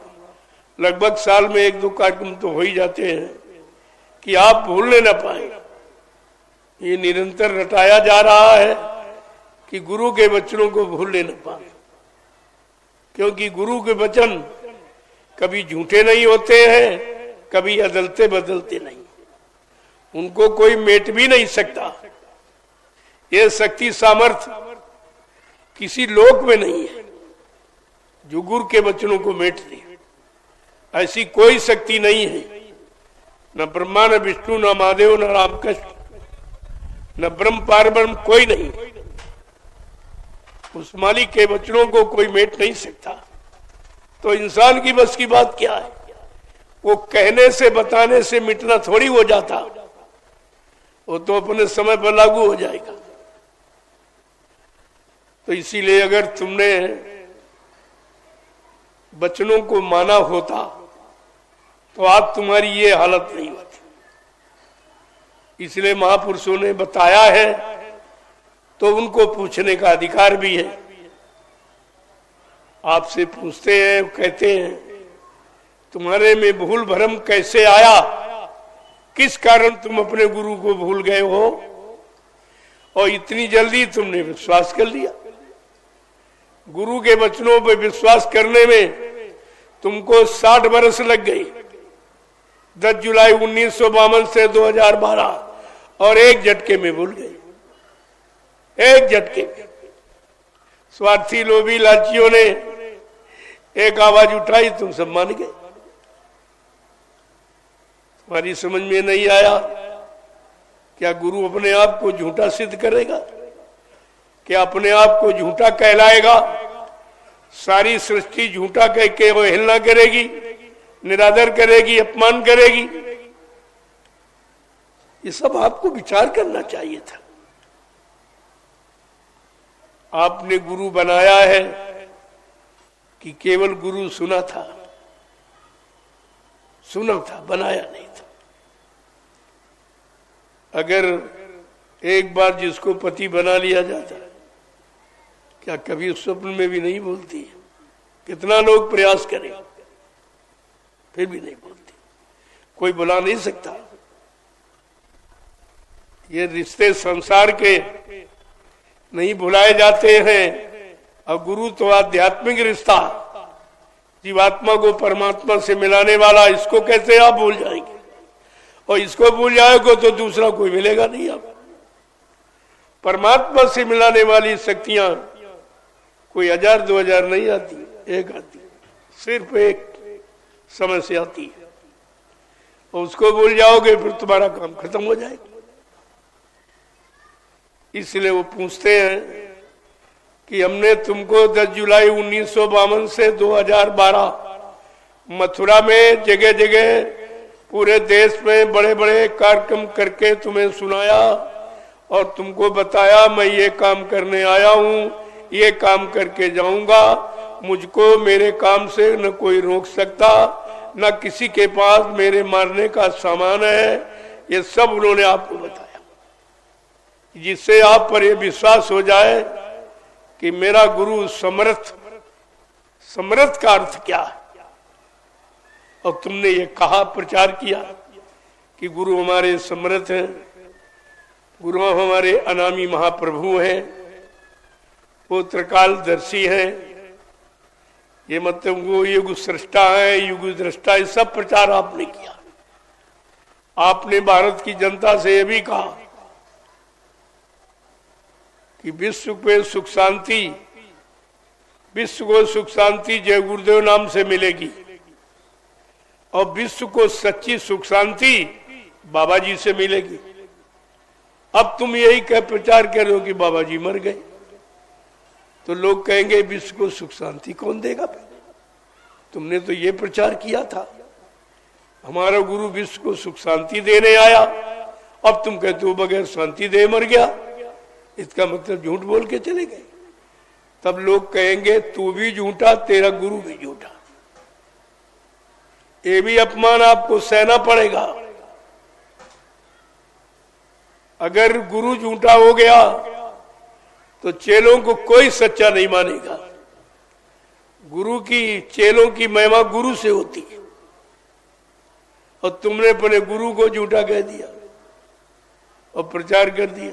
लगभग साल में 1-2 कार्यक्रम तो हो ही जाते हैं कि आप भूलने न पाए। ये निरंतर रटाया जा रहा है कि गुरु के वचनों को भूलने न पाए, क्योंकि गुरु के वचन कभी झूठे नहीं होते हैं, कभी अदलते बदलते नहीं, उनको कोई मेट भी नहीं सकता। ये शक्ति सामर्थ्य किसी लोक में नहीं है जो गुरु के वचनों को मेट दे। ऐसी कोई शक्ति नहीं है, न ब्रह्मा, न विष्णु, न महादेव, न रामकृष्ण, न ब्रह्म पारब्रह्म, कोई नहीं। उस मालिक के वचनों को कोई मेट नहीं सकता। तो इंसान की बस की बात क्या है? वो कहने से बताने से मिटना थोड़ी हो जाता, वो तो अपने समय पर लागू हो जाएगा। तो इसीलिए अगर तुमने वचनों को माना होता तो आज तुम्हारी ये हालत नहीं होती। इसलिए महापुरुषों ने बताया है तो उनको पूछने का अधिकार भी है। आपसे पूछते हैं, कहते हैं तुम्हारे में भूल भरम कैसे आया, किस कारण तुम अपने गुरु को भूल गए हो और इतनी जल्दी तुमने विश्वास कर लिया। गुरु के वचनों पर विश्वास करने में तुमको 60 वर्ष लग गई। 10 जुलाई 1952 से 2012 और एक झटके में भूल गए, एक झटके में। स्वार्थी लोभी लाचियों ने एक आवाज उठाई, तुम सब मान गए। तुम्हारी समझ में नहीं आया, क्या गुरु अपने आप को झूठा सिद्ध करेगा? क्या अपने आप को झूठा कहलाएगा? सारी सृष्टि झूठा कह के वो हिलना करेगी, निरादर करेगी, अपमान करेगी? ये सब आपको विचार करना चाहिए था। आपने गुरु बनाया है कि केवल गुरु सुना था? सुना था, बनाया नहीं था। अगर एक बार जिसको पति बना लिया जाता, क्या कभी स्वप्न में भी नहीं बोलती? कितना लोग प्रयास करें फिर भी नहीं बोलती, कोई बुला नहीं सकता। ये रिश्ते संसार के नहीं भुलाए जाते हैं। और गुरु तो आध्यात्मिक रिश्ता, जीवात्मा को परमात्मा से मिलाने वाला, इसको कैसे आप भूल जाएंगे? और इसको भूल जाओगे तो दूसरा कोई मिलेगा नहीं आपको। परमात्मा से मिलाने वाली शक्तियां कोई 1000-2000 नहीं आती, एक आती, सिर्फ एक समय से आती है। और उसको भूल जाओगे फिर तुम्हारा काम खत्म हो जाएगा। इसलिए वो पूछते हैं कि हमने तुमको 10 जुलाई 1952 से 2012 मथुरा में जगह जगह पूरे देश में बड़े बड़े कार्यक्रम करके तुम्हें सुनाया और तुमको बताया मैं ये काम करने आया हूँ, ये काम करके जाऊंगा, मुझको मेरे काम से न कोई रोक सकता, न किसी के पास मेरे मारने का सामान है। ये सब उन्होंने आपको बताया, जिससे आप पर यह विश्वास हो जाए कि मेरा गुरु समर्थ। समर्थ का अर्थ क्या है? और तुमने ये कहा, प्रचार किया कि गुरु हमारे समर्थ हैं, गुरु हमारे अनामी महाप्रभु हैं, वो त्रिकालदर्शी हैं, ये मतलब वो युग सृष्टा है, युग दृष्टा, ये सब प्रचार आपने किया। आपने भारत की जनता से ये भी कहा कि विश्व पे सुख शांति, विश्व को सुख शांति जय गुरुदेव नाम से मिलेगी और विश्व को सच्ची सुख शांति बाबा जी से मिलेगी। अब तुम यही कह प्रचार करो कि बाबा जी मर गए, तो लोग कहेंगे विश्व को सुख शांति कौन देगा? तुमने तो ये प्रचार किया था, हमारा गुरु विश्व को सुख शांति देने आया, अब तुम कहते हो बगैर शांति दे मर गया। इसका मतलब झूठ बोल के चले गए। तब लोग कहेंगे तू भी झूठा, तेरा गुरु भी झूठा। ये भी अपमान आपको सहना पड़ेगा। अगर गुरु झूठा हो गया तो चेलों को कोई सच्चा नहीं मानेगा। गुरु की, चेलों की महिमा गुरु से होती है। और तुमने अपने गुरु को झूठा कह दिया और प्रचार कर दिया,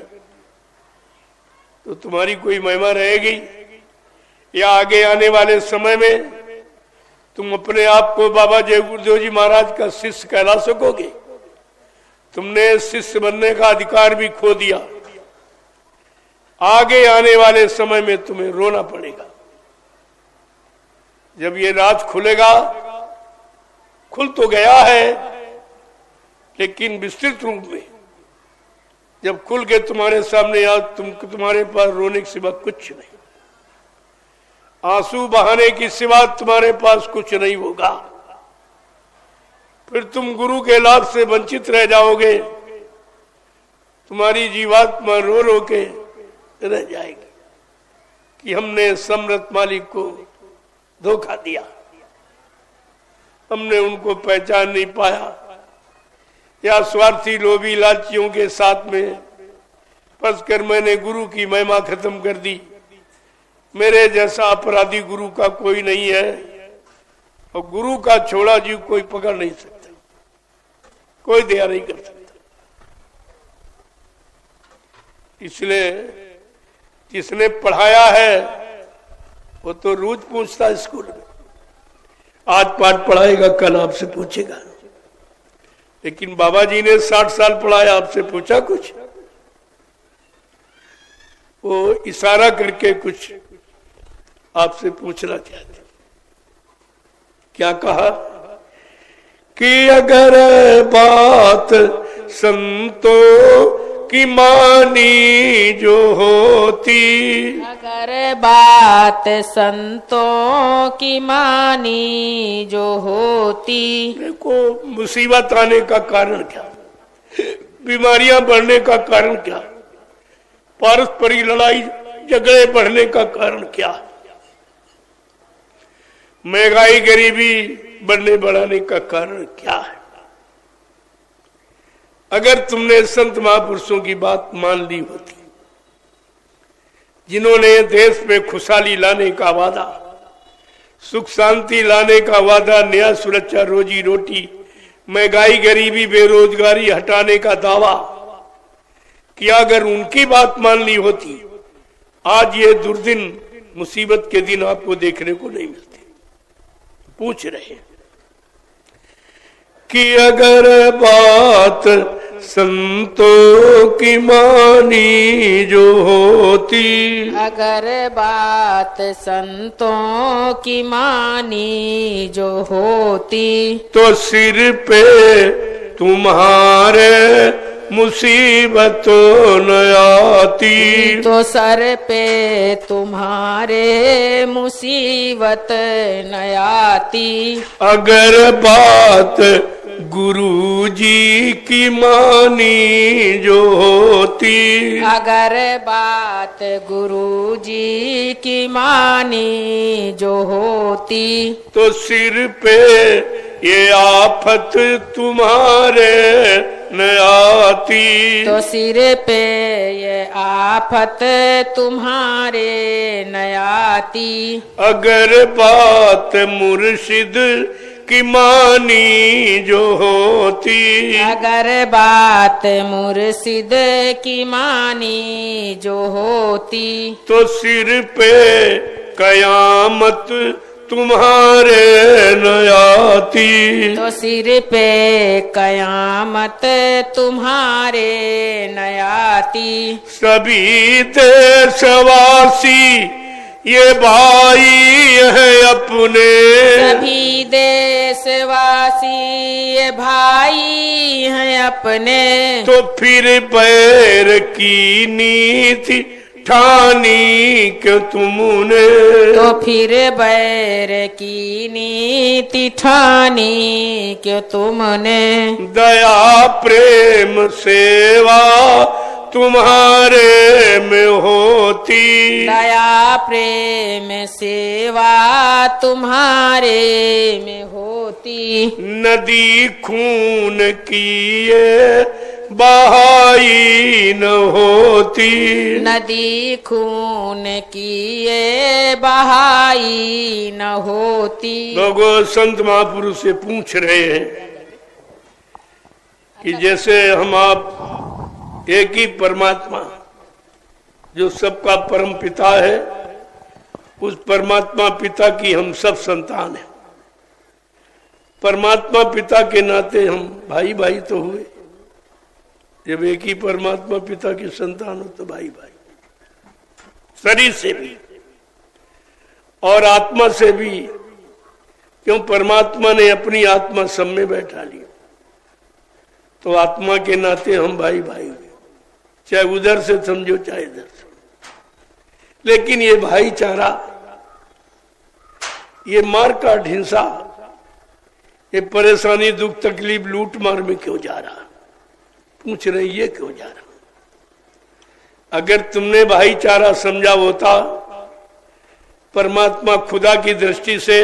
तो तुम्हारी कोई महिमा रहेगी? या आगे आने वाले समय में तुम अपने आप को बाबा जय गुरुदेव जी महाराज का शिष्य कहला सकोगे? तुमने शिष्य बनने का अधिकार भी खो दिया। आगे आने वाले समय में तुम्हें रोना पड़ेगा। जब ये राज खुलेगा, खुल तो गया है लेकिन विस्तृत रूप में, जब खुल के तुम्हारे सामने आ, तुम्हारे पास रोने के सिवा कुछ नहीं, आंसू बहाने की सिवा तुम्हारे पास कुछ नहीं होगा। फिर तुम गुरु के लाभ से वंचित रह जाओगे। तुम्हारी जीवात्मा रो रो के रह जाएगी कि हमने सम्राट मालिक को धोखा दिया, हमने उनको पहचान नहीं पाया, या स्वार्थी लोभी लालचियों के साथ में फंस कर मैंने गुरु की महिमा खत्म कर दी। मेरे जैसा अपराधी गुरु का कोई नहीं है, और गुरु का छोड़ा जीव कोई पकड़ नहीं सकता, कोई दया नहीं कर सकता। इसलिए जिसने पढ़ाया है वो तो रोज पूछता है स्कूल में, आज पाठ पढ़ाएगा कल आपसे पूछेगा। लेकिन बाबा जी ने 60 साल पढ़ाया, आपसे पूछा कुछ? वो इशारा करके कुछ आपसे पूछना चाहते। क्या कहा कि अगर बात संतों की मानी जो होती, अगर बात संतों की मानी जो होती, देखो मुसीबत आने का कारण क्या, बीमारियां बढ़ने का कारण क्या, पारस्परिक लड़ाई झगड़े बढ़ने का कारण क्या, महंगाई गरीबी बढ़ने बढ़ाने का कारण क्या है? अगर तुमने संत महापुरुषों की बात मान ली होती, जिन्होंने देश में खुशहाली लाने का वादा, सुख शांति लाने का वादा, न्याय सुरक्षा रोजी रोटी, महंगाई गरीबी बेरोजगारी हटाने का दावा किया, अगर उनकी बात मान ली होती, आज ये दुर्दिन मुसीबत के दिन आपको देखने को नहीं मिलते। पूछ रहे कि अगर बात संतों की मानी जो होती, अगर बात संतों की मानी जो होती, तो सिर पे तुम्हारे मुसीबत न आती, तो सर पे तुम्हारे मुसीबत न आती। अगर बात गुरु जी की मानी जो होती, अगर बात गुरु जी की मानी जो होती, तो सिर पे ये आफत तुम्हारे न आती, तो सिर पे ये आफत तुम्हारे न आती। अगर बात मुर्शिद की मानी जो होती, अगर बात मुर्शिद की मानी जो होती, तो सिर पे कयामत तुम्हारे न आती, तो सिर पे कयामत तुम्हारे न आती। सभी देशवासी ये भाई है अपने, सभी देशवासी ये भाई हैं अपने, तो फिर बैर की नीति ठानी क्यों तुमने, तो फिर बैर की नीति ठानी क्यों तुमने। दया प्रेम सेवा तुम्हारे में होती, दया प्रेम सेवा तुम्हारे में होती। नदी खून की ये बहाई न होती, नदी खून की ये बहाई न होती। लोगों संत महापुरुष से पूछ रहे हैं कि जैसे हम आप एक ही परमात्मा जो सबका परम पिता है, उस परमात्मा पिता की हम सब संतान हैं। परमात्मा पिता के नाते हम भाई भाई तो हुए। जब एक ही परमात्मा पिता की संतान हो तो भाई भाई, शरीर से भी और आत्मा से भी। क्यों? परमात्मा ने अपनी आत्मा सब में बैठा लिया, तो आत्मा के नाते हम भाई भाई हुए, चाहे उधर से समझो चाहे इधर से। लेकिन ये भाईचारा, ये मार काट हिंसा, ये परेशानी दुख तकलीफ लूट मार में क्यों जा रहा? पूछ रहे ये क्यों जा रहा? अगर तुमने भाईचारा समझा होता परमात्मा खुदा की दृष्टि से,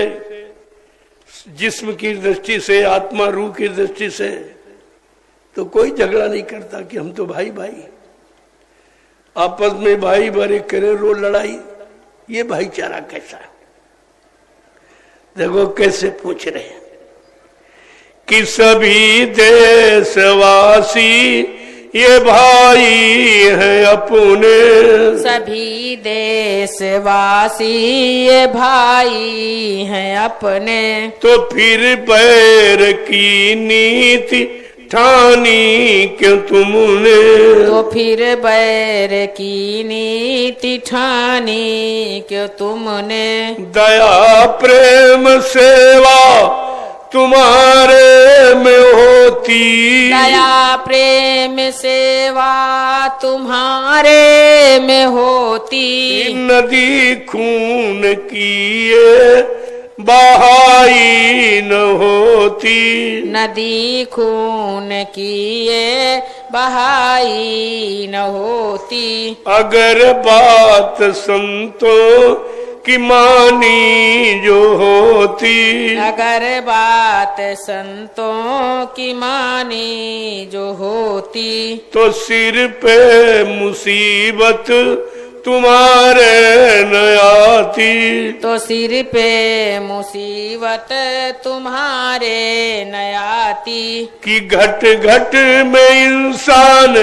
जिस्म की दृष्टि से, आत्मा रूह की दृष्टि से, तो कोई झगड़ा नहीं करता कि हम तो भाई भाई, आपस में भाई भरे करे रो लड़ाई। ये भाईचारा कैसा है? देखो कैसे पूछ रहे हैं कि सभी देशवासी ये भाई हैं अपने, सभी देशवासी ये भाई हैं अपने, तो फिर बैर की नीति ठानी क्यों तुमने, तो फिर बैर की नीति ठानी क्यों तुमने, दया प्रेम सेवा तुम्हारे में होती, दया प्रेम सेवा तुम्हारे में होती, नदी खून की ये बहाई न होती, नदी खून की ये बहाई न होती, अगर बात संतों की मानी जो होती, अगर बात संतों की मानी जो होती, तो सिर पे मुसीबत तुम्हारे न आती, तो सिर पे मुसीबत तुम्हारे न आती, कि घट घट में इंसान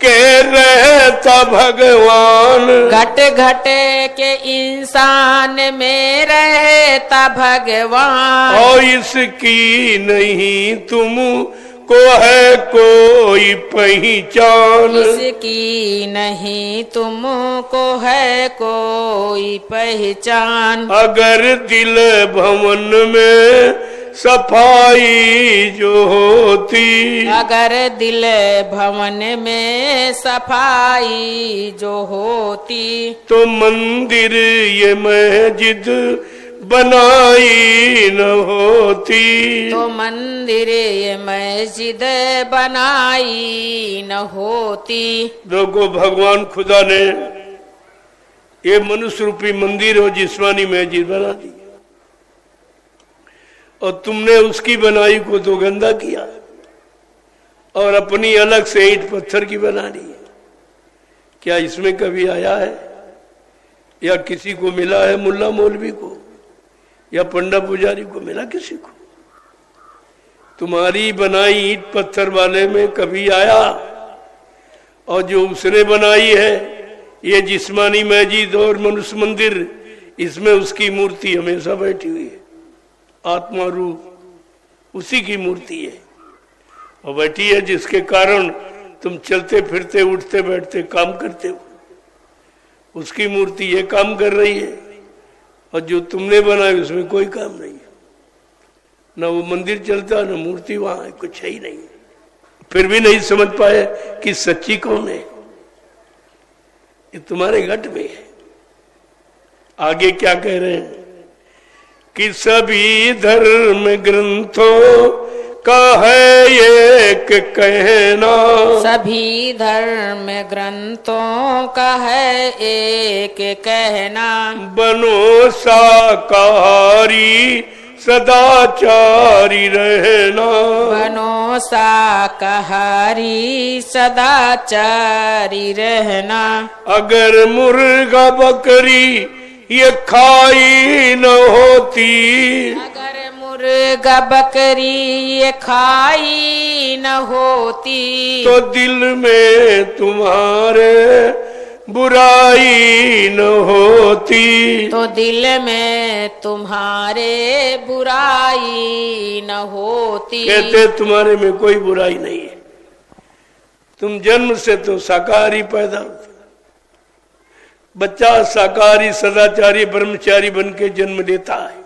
के रहता भगवान, घट घट के इंसान में रहता भगवान, और इसकी नहीं तुम को है कोई पहचान, इसकी नहीं तुमको है कोई पहचान, अगर दिल भवन में सफाई जो होती, अगर दिल भवन में सफाई जो होती, तो मंदिर ये मस्जिद बनाई न होती, तो मंदिर ये मस्जिद बनाई न होती। देखो भगवान खुदा ने ये मनुष्य रूपी मंदिर और जिस्मानी मस्जिद बना दी, और तुमने उसकी बनाई को तो गंदा किया और अपनी अलग से ईंट पत्थर की बना ली। क्या इसमें कभी आया है या किसी को मिला है? मुल्ला मौलवी को या पंडा पुजारी को मिला किसी को? तुम्हारी बनाई ईंट पत्थर वाले में कभी आया? और जो उसने बनाई है ये जिस्मानी मस्जिद और मनुष्य मंदिर, इसमें उसकी मूर्ति हमेशा बैठी हुई है, आत्मा रूप उसी की मूर्ति है और बैठी है, जिसके कारण तुम चलते फिरते उठते बैठते काम करते हो। उसकी मूर्ति ये काम कर रही है और जो तुमने बनाई उसमें कोई काम नहीं है। ना वो मंदिर चलता ना मूर्ति वहां है, कुछ है ही नहीं। फिर भी नहीं समझ पाए कि सच्ची कौन है। ये तुम्हारे घट में है। आगे क्या कह रहे हैं कि सभी धर्म ग्रंथों का है एक कहना, सभी धर्म ग्रंथों का है एक कहना, बनो शाकाहारी सदाचारी रहना, बनो शाकाहारी सदाचारी रहना, अगर मुर्गा बकरी ये खाई न होती। अगर मुर्गा बकरी ये खाई न होती तो दिल में तुम्हारे बुराई न होती। तो दिल में तुम्हारे बुराई न होती। कहते तुम्हारे में कोई बुराई नहीं है, तुम जन्म से तो शाकाहारी पैदा होते। बच्चा शाकाहारी सदाचारी ब्रह्मचारी बन के जन्म लेता है,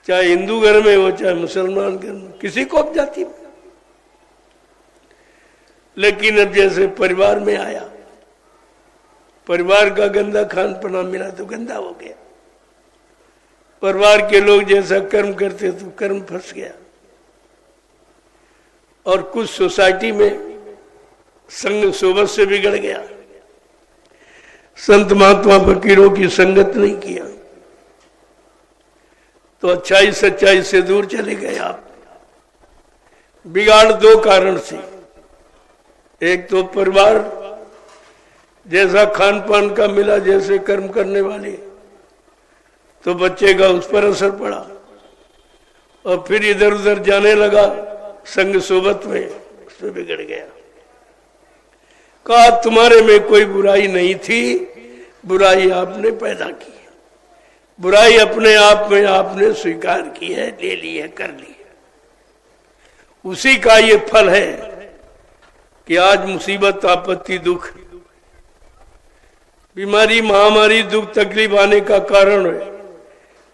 चाहे हिंदू घर में हो चाहे मुसलमान घर में, किसी को अब जाति में। लेकिन अब जैसे परिवार में आया, परिवार का गंदा खान पना मिला तो गंदा हो गया। परिवार के लोग जैसा कर्म करते तो कर्म फंस गया। और कुछ सोसाइटी में संग सोबत से बिगड़ गया। संत महात्मा फकीरों की संगत नहीं किया तो अच्छाई सच्चाई से दूर चले गए आप। बिगाड़ दो कारण से, एक तो परिवार जैसा खान पान का मिला, जैसे कर्म करने वाले, तो बच्चे का उस पर असर पड़ा और फिर इधर उधर जाने लगा संग सोबत में, उसमें बिगड़ गया। कहा तुम्हारे में कोई बुराई नहीं थी, बुराई आपने पैदा की है। बुराई अपने आप में आपने स्वीकार की है, ले ली है, कर ली है। उसी का ये फल है कि आज मुसीबत आपत्ति दुख बीमारी महामारी दुख तकलीफ आने का कारण है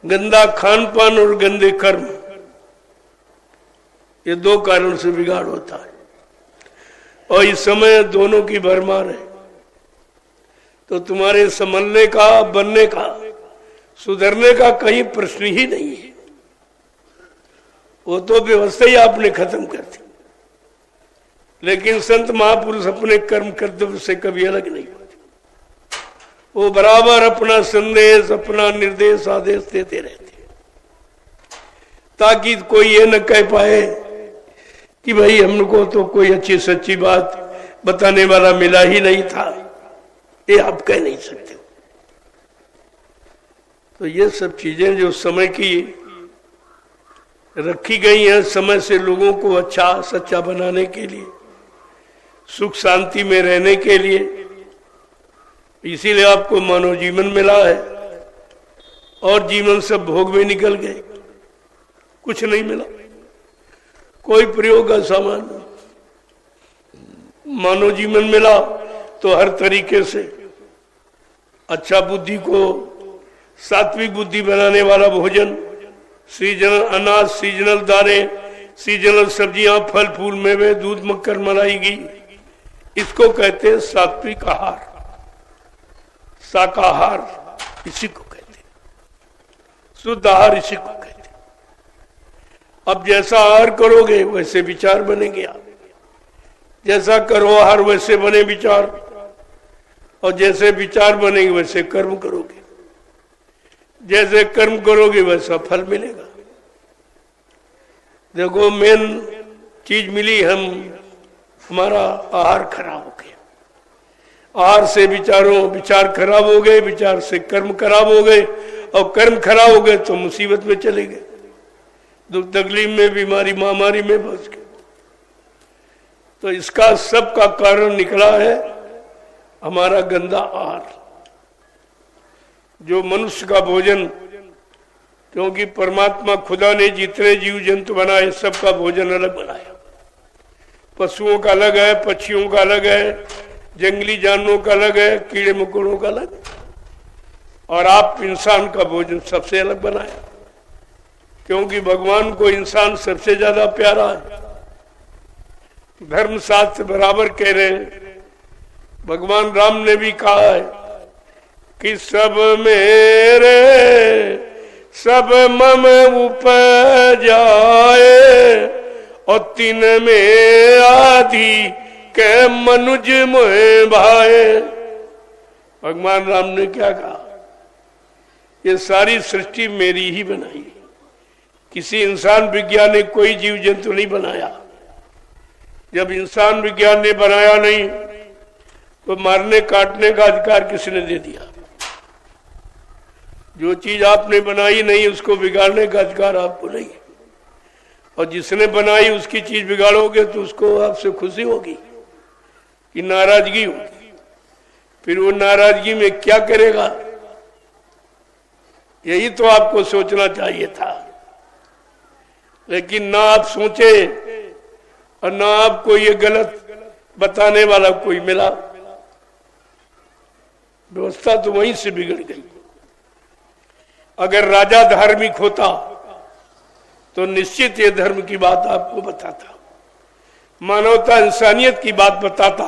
गंदा खान पान और गंदे कर्म। ये दो कारण से बिगाड़ होता है और इस समय दोनों की भरमार है। तो तुम्हारे संभलने का, बनने का, सुधरने का कहीं प्रश्न ही नहीं है। वो तो व्यवस्था ही आपने खत्म कर दी। लेकिन संत महापुरुष अपने कर्म कर्तव्य से कभी अलग नहीं होते। वो बराबर अपना संदेश, अपना निर्देश, आदेश देते रहते हैं ताकि कोई ये न कह पाए कि भाई हमको तो कोई अच्छी सच्ची बात बताने वाला मिला ही नहीं था। ये आप कह नहीं सकते। तो ये सब चीजें जो समय की रखी गई हैं, समय से लोगों को अच्छा सच्चा बनाने के लिए, सुख शांति में रहने के लिए, इसीलिए आपको मानव जीवन मिला है। और जीवन सब भोग में निकल गए, कुछ नहीं मिला, कोई प्रयोग का सामान नहीं। मानव जीवन मिला तो हर तरीके से अच्छा बुद्धि को सात्विक बुद्धि बनाने वाला भोजन, सीजनल अनाज, सीजनल दालें, सीजनल सब्जियां, फल फूल मेवे, दूध मक्खन मलाई घी, इसको कहते हैं सात्विक आहार, शाकाहार इसी को कहते हैं, शुद्ध आहार इसी को कहते हैं। अब जैसा आहार करोगे वैसे विचार बनेंगे आप, जैसा करो आहार वैसे बने विचार, और जैसे विचार बनेंगे वैसे कर्म करोगे, जैसे कर्म करोगे वैसा फल मिलेगा। देखो मेन चीज मिली, हमारा आहार खराब हो गया, आहार से विचार खराब हो गए, विचार से कर्म खराब हो गए, और कर्म खराब हो गए तो मुसीबत में चले गए, दुख तकलीफ में, बीमारी महामारी में फंस गए। तो इसका सब का कारण निकला है हमारा गंदा आहार। जो मनुष्य का भोजन, क्योंकि परमात्मा खुदा ने जितने जीव जंतु बनाए सबका भोजन अलग बनाया। पशुओं का अलग है, पक्षियों का अलग है, जंगली जानवरों का अलग है, कीड़े मकोड़ों का अलग, और आप इंसान का भोजन सबसे अलग बनाया, क्योंकि भगवान को इंसान सबसे ज्यादा प्यारा है। धर्मशास्त्र बराबर कह रहे हैं, भगवान राम ने भी कहा है कि सब मेरे सब मम उपजाए, और तीन में आदि के मनुज मोह भाए। भगवान राम ने क्या कहा, ये सारी सृष्टि मेरी ही बनाई, किसी इंसान विज्ञान ने कोई जीव जंतु नहीं बनाया। जब इंसान विज्ञान ने बनाया नहीं तो मारने काटने का अधिकार किसने दे दिया? जो चीज आपने बनाई नहीं उसको बिगाड़ने का अधिकार आपको नहीं है, और जिसने बनाई उसकी चीज बिगाड़ोगे तो उसको आपसे खुशी होगी कि नाराजगी होगी। फिर वो नाराजगी में क्या करेगा, यही तो आपको सोचना चाहिए था। लेकिन ना आप सोचे और ना आपको ये गलत बताने वाला कोई मिला, व्यवस्था तो वहीं से बिगड़ गई। अगर राजा धार्मिक होता तो निश्चित ये धर्म की बात आपको बताता, मानवता इंसानियत की बात बताता,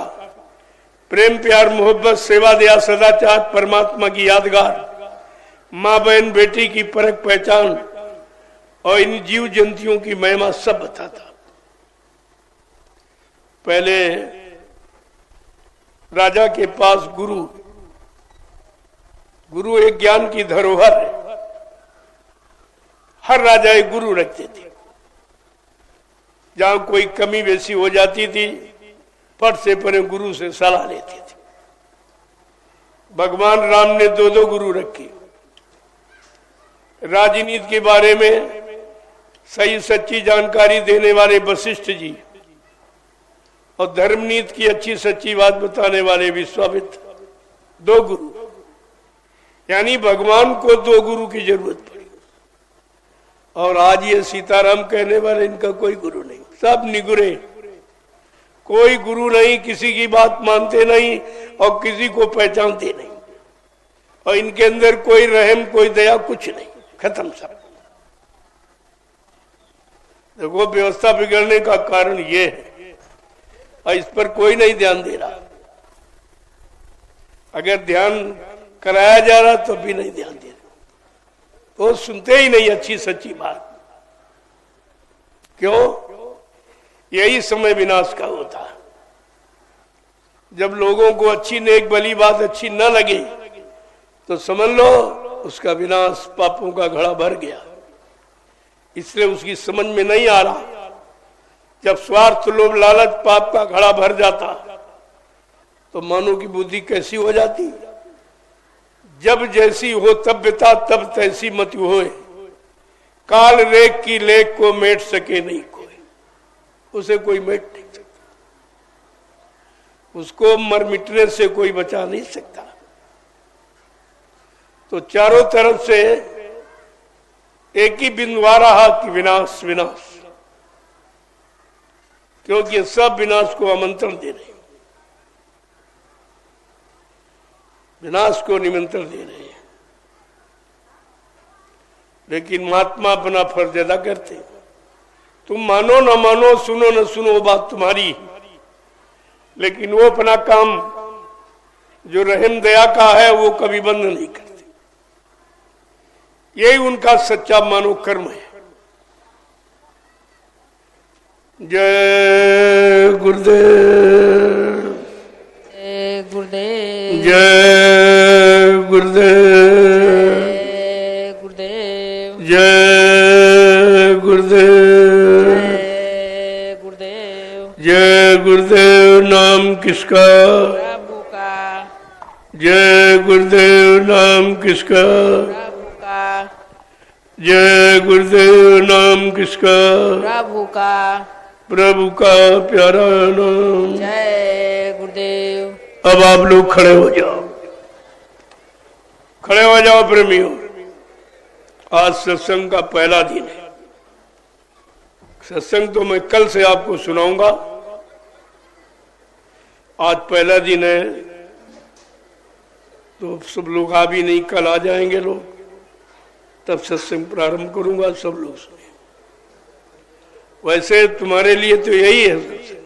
प्रेम प्यार मोहब्बत सेवा दया सदाचार परमात्मा की यादगार, माँ बहन बेटी की परख पहचान और इन जीव जंतुओं की महिमा सब बताता। पहले राजा के पास गुरु एक ज्ञान की धरोहर है। हर राजा एक गुरु रखते थे। जहां कोई कमी बेसी हो जाती थी फट से परे गुरु से सलाह लेते थे। भगवान राम ने दो गुरु रखे। राजनीति के बारे में सही सच्ची जानकारी देने वाले वशिष्ठ जी और धर्मनीति की अच्छी सच्ची बात बताने वाले विश्वामित्र, दो गुरु। यानी भगवान को दो गुरु की जरूरत पड़ी। और आज ये सीताराम कहने वाले, इनका कोई गुरु नहीं, सब निगुरे, कोई गुरु नहीं, किसी की बात मानते नहीं और किसी को पहचानते नहीं, और इनके अंदर कोई रहम कोई दया कुछ नहीं, खत्म सब। देखो व्यवस्था बिगड़ने का कारण ये है और इस पर कोई नहीं ध्यान दे रहा। अगर ध्यान कराया जा रहा तो भी नहीं ध्यान दे रहा, वो सुनते ही नहीं अच्छी सच्ची बात। क्यों? यही समय विनाश का होता है। जब लोगों को अच्छी नेक भली बात अच्छी न लगे तो समझ लो उसका विनाश, पापों का घड़ा भर गया। इसलिए उसकी समझ में नहीं आ रहा। जब स्वार्थ लोभ लालच पाप का घड़ा भर जाता तो मानव की बुद्धि कैसी हो जाती। जब जैसी हो तब बिता तब तैसी मत होए, काल रेख की लेख को मेट सके नहीं कोई, उसे कोई मेट नहीं सकता, उसको मर मिटने से कोई बचा नहीं सकता। तो चारों तरफ से एक ही बिंदु आ रहा कि विनाश विनाश, क्योंकि सब विनाश को आमंत्रण दे रहे हैं, विनाश को निमंत्रण दे रहे हैं। लेकिन महात्मा अपना फर्ज अदा करते। तुम मानो न मानो, सुनो न सुनो, वो बात तुम्हारी, लेकिन वो अपना काम जो रहम दया का है वो कभी बंद नहीं करते। यही उनका सच्चा मानव कर्म है। जय गुरुदेव, जय गुरुदेव, जय गुरुदेव, जय गुरुदेव, जय गुरुदेव, जय गुरुदेव। जय गुरुदेव नाम किसका, प्रभु का। जय गुरुदेव नाम किसका, प्रभु का। जय गुरुदेव नाम किसका, प्रभु का। प्रभु का प्यारा नाम। जय गुरुदेव। अब आप लोग खड़े हो जाओ, खड़े हो जाओ प्रेमियों। आज सत्संग का पहला दिन है। सत्संग तो मैं कल से आपको सुनाऊंगा, आज पहला दिन है तो सब लोग आ भी नहीं, कल आ जाएंगे लोग, तब सत्संग प्रारंभ करूंगा, सब लोग सुने। वैसे तुम्हारे लिए तो यही है सत्संग।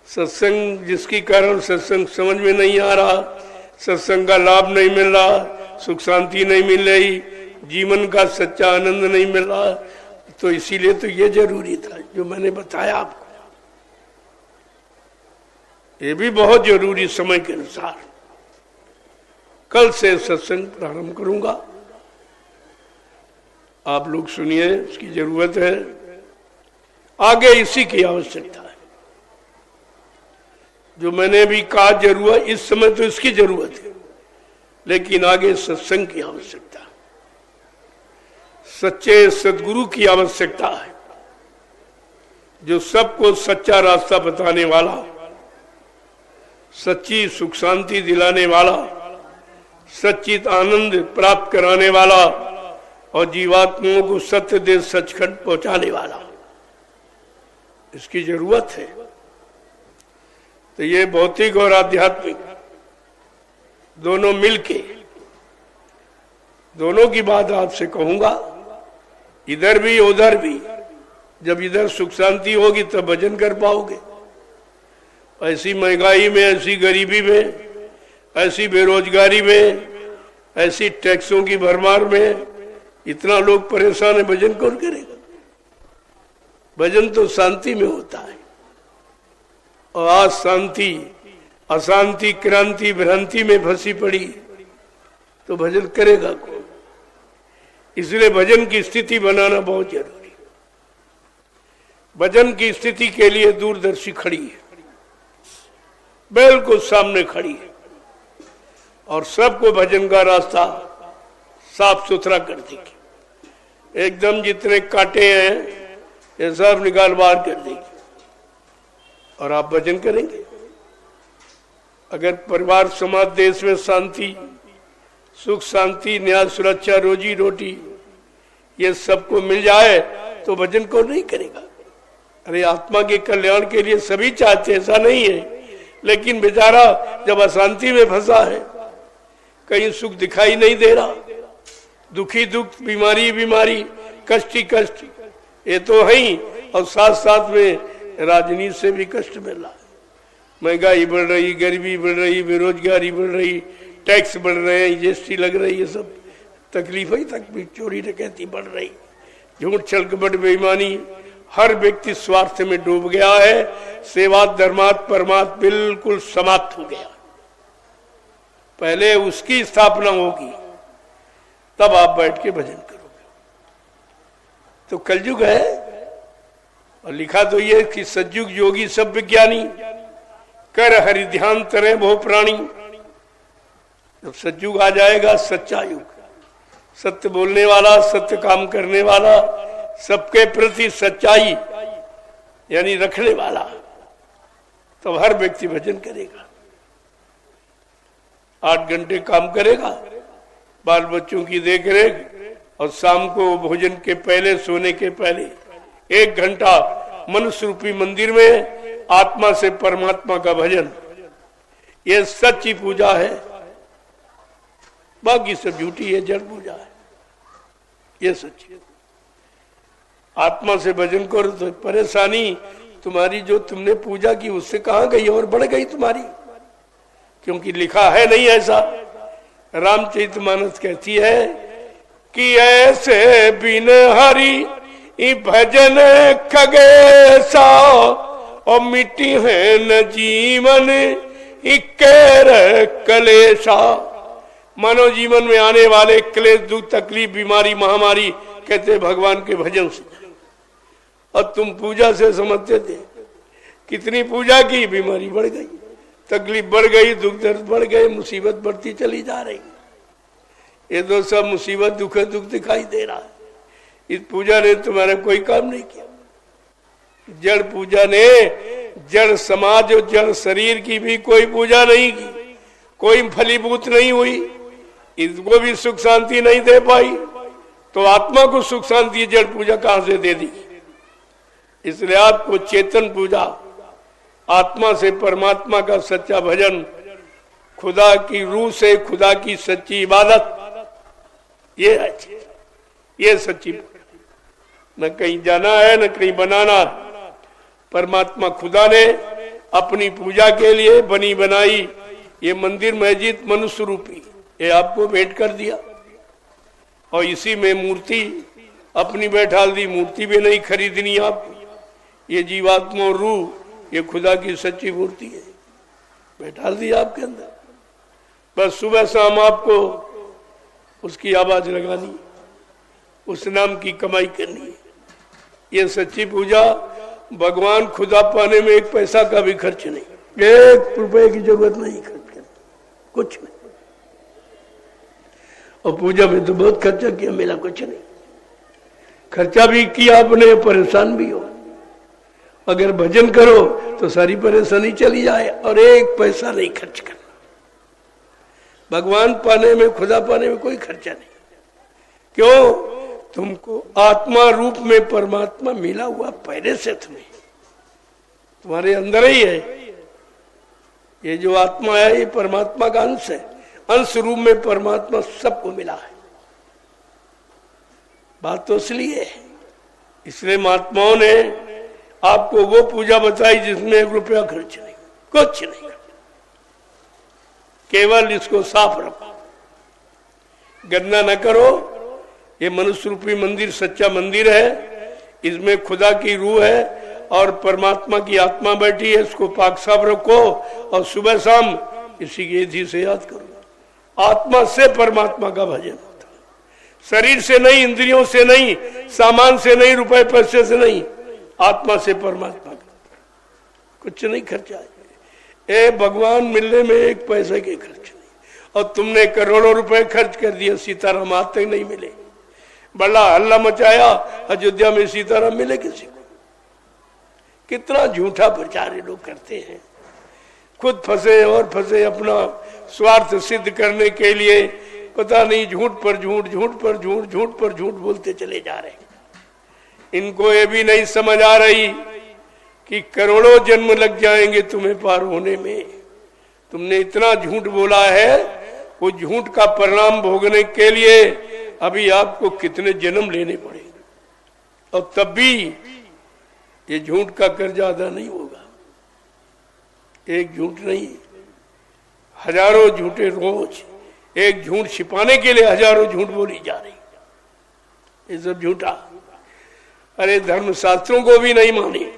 सत्संग जिसकी कारण सत्संग समझ में नहीं आ रहा, सत्संग का लाभ नहीं मिल रहा, सुख शांति नहीं मिल रही, जीवन का सच्चा आनंद नहीं मिल रहा, तो इसीलिए तो ये जरूरी था जो मैंने बताया आपको। ये भी बहुत जरूरी समय के अनुसार। कल से सत्संग प्रारंभ करूंगा, आप लोग सुनिए, इसकी जरूरत है, आगे इसी की आवश्यकता है। जो मैंने भी कहा जरूरत, इस समय तो इसकी जरूरत है। लेकिन आगे सत्संग की आवश्यकता है, सच्चे सदगुरु की आवश्यकता है, जो सबको सच्चा रास्ता बताने वाला, सच्ची सुख शांति दिलाने वाला, सच्चित आनंद प्राप्त कराने वाला और जीवात्माओं को सत्य दे सचखंड पहुंचाने वाला, इसकी जरूरत है। तो ये भौतिक और आध्यात्मिक दोनों मिलके, दोनों की बात आपसे कहूंगा, इधर भी उधर भी। जब इधर सुख शांति होगी तब भजन कर पाओगे। ऐसी महंगाई में, ऐसी गरीबी में, ऐसी बेरोजगारी में, ऐसी टैक्सों की भरमार में इतना लोग परेशान है, भजन कौन करेगा? भजन तो शांति में होता है। और आज शांति अशांति क्रांति भ्रांति में फंसी पड़ी, तो भजन करेगा कौन? इसलिए भजन की स्थिति बनाना बहुत जरूरी है। भजन की स्थिति के लिए दूरदर्शी खड़ी है, बिल्कुल सामने खड़ी है और सबको भजन का रास्ता साफ सुथरा कर देगी। एकदम जितने कांटे हैं ये सब निकाल बाहर कर देगी और आप भजन करेंगे। अगर परिवार समाज देश में शांति सुख शांति न्याय सुरक्षा रोजी रोटी ये सबको मिल जाए तो भजन कौन नहीं करेगा? अरे आत्मा के कल्याण के लिए सभी चाहते, ऐसा नहीं है, लेकिन बेचारा जब अशांति में फंसा है, कहीं सुख दिखाई नहीं दे रहा, दुखी दुख, बीमारी बीमारी, कष्ट ही कष्ट, ये तो है ही। और साथ साथ में राजनीति से भी कष्ट मिल रहा है। महंगाई बढ़ रही, गरीबी बढ़ रही, बेरोजगारी बढ़ रही, टैक्स बढ़ रहे हैं, जीएसटी लग रही, ये सब तकलीफ ही तक भी, चोरी डकैती बढ़ रही, झूठ छल कपट बेईमानी, हर व्यक्ति स्वार्थ में डूब गया है। सेवा धर्मात परमात्मा बिल्कुल समाप्त हो गया। पहले उसकी स्थापना होगी तब आप बैठ के भजन करोगे। तो कलयुग है और लिखा तो ये कि सतयुग योगी सब विज्ञानी कर हरि ध्यान तरे बहु प्राणी। जब सतयुग आ जाएगा, सच्चा युग, सत्य बोलने वाला, सत्य काम करने वाला, सबके प्रति सच्चाई यानी रखने वाला, तब हर व्यक्ति भजन करेगा। 8 घंटे काम करेगा, बाल बच्चों की देखरेख, और शाम को भोजन के पहले, सोने के पहले 1 घंटा मनुष्य रूपी मंदिर में आत्मा से परमात्मा का भजन। ये सच्ची पूजा है, बाकी सब झूठी है, जड़ पूजा है। ये सच्ची आत्मा से भजन करो तो परेशानी तुम्हारी जो तुमने पूजा की उससे कहां गई और बढ़ गई तुम्हारी, क्योंकि लिखा है नहीं ऐसा। रामचरितमानस कहती है कि ऐसे बिन हरि भजन खगेसा और मिट्टी है न जीवन इक्कर कलेशा। मानव जीवन में आने वाले क्लेश दुख तकलीफ बीमारी महामारी कहते भगवान के भजन से। और तुम पूजा से समझते थे, कितनी पूजा की, बीमारी बढ़ गई, तकलीफ बढ़ गई, दुख दर्द बढ़ गए, मुसीबत बढ़ती चली जा रही। ये तो सब मुसीबत दुख दुख दिखाई दे रहा है। इस पूजा ने तुम्हारा कोई काम नहीं किया। जड़ पूजा ने जड़ समाज और जड़ शरीर की भी कोई पूजा नहीं की, कोई फलीभूत नहीं हुई, इसको भी सुख शांति नहीं दे पाई, तो आत्मा को सुख शांति जड़ पूजा कहां से दे दी? इसलिए आपको चेतन पूजा, आत्मा से परमात्मा का सच्चा भजन, खुदा की रूह से खुदा की सच्ची इबादत, ये सच्ची न कहीं जाना है न कहीं बनाना। परमात्मा खुदा ने अपनी पूजा के लिए बनी बनाई ये मंदिर मस्जिद मनुष्य रूपी, ये आपको भेंट कर दिया। और इसी में मूर्ति अपनी बैठाल दी, मूर्ति भी नहीं खरीदनी आपको। ये जीवात्मा और रूह ये खुदा की सच्ची मूर्ति है, बैठाल दी आपके अंदर। बस सुबह शाम आपको उसकी आवाज लगानी, उस नाम की कमाई करनी है। ये सच्ची पूजा। भगवान खुदा पाने में 1 पैसा का भी खर्च नहीं, 1 रुपए की जरूरत नहीं खर्च करनी, कुछ नहीं। और पूजा में तो बहुत खर्चा किया, मिला कुछ नहीं। खर्चा भी किया आपने, परेशान भी हो। अगर भजन करो तो सारी परेशानी चली जाए और एक पैसा नहीं खर्च करना। भगवान पाने में, खुदा पाने में कोई खर्चा नहीं। क्यों? तुमको आत्मा रूप में परमात्मा मिला हुआ पहले से, तुम्हारे अंदर ही है। ये जो आत्मा है ये परमात्मा का अंश है। अंश रूप में परमात्मा सबको मिला है। बात तो इसलिए है, इसलिए महात्माओं ने आपको वो पूजा बताई जिसमें 1 रुपया खर्च नहीं, कुछ नहीं। केवल इसको साफ रखो, गंदा न करो। ये मनुष्य रूपी मंदिर सच्चा मंदिर है, इसमें खुदा की रूह है और परमात्मा की आत्मा बैठी है। इसको पाक साफ रखो और सुबह शाम इसी की विधि से याद करो। आत्मा से परमात्मा का भजन होता है, शरीर से नहीं, इंद्रियों से नहीं, सामान से नहीं, रुपए पैसे से नहीं, आत्मा से परमात्मा का। कुछ नहीं खर्चा है। ए भगवान मिलने में 1 पैसे के खर्च नहीं। और तुमने करोड़ों रुपए खर्च कर दिए, सीताराम आज तक नहीं मिले। बड़ा हल्ला मचाया, अयोध्या में सीताराम मिले किसी को? कितना झूठा प्रचार लोग करते हैं। खुद फंसे और फंसे, अपना स्वार्थ सिद्ध करने के लिए पता नहीं झूठ पर झूठ, झूठ पर झूठ, झूठ पर झूठ बोलते चले जा रहे हैं। इनको ये भी नहीं समझ आ रही कि करोड़ों जन्म लग जाएंगे तुम्हें पार होने में। तुमने इतना झूठ बोला है, वो झूठ का परिणाम भोगने के लिए अभी आपको कितने जन्म लेने पड़ेंगे, और तब भी ये झूठ का कर्जा अदा नहीं होगा। एक झूठ नहीं, हजारों झूठे रोज। एक झूठ छिपाने के लिए हजारों झूठ बोली जा रही, ये सब झूठा। अरे धर्मशास्त्रों को भी नहीं माने।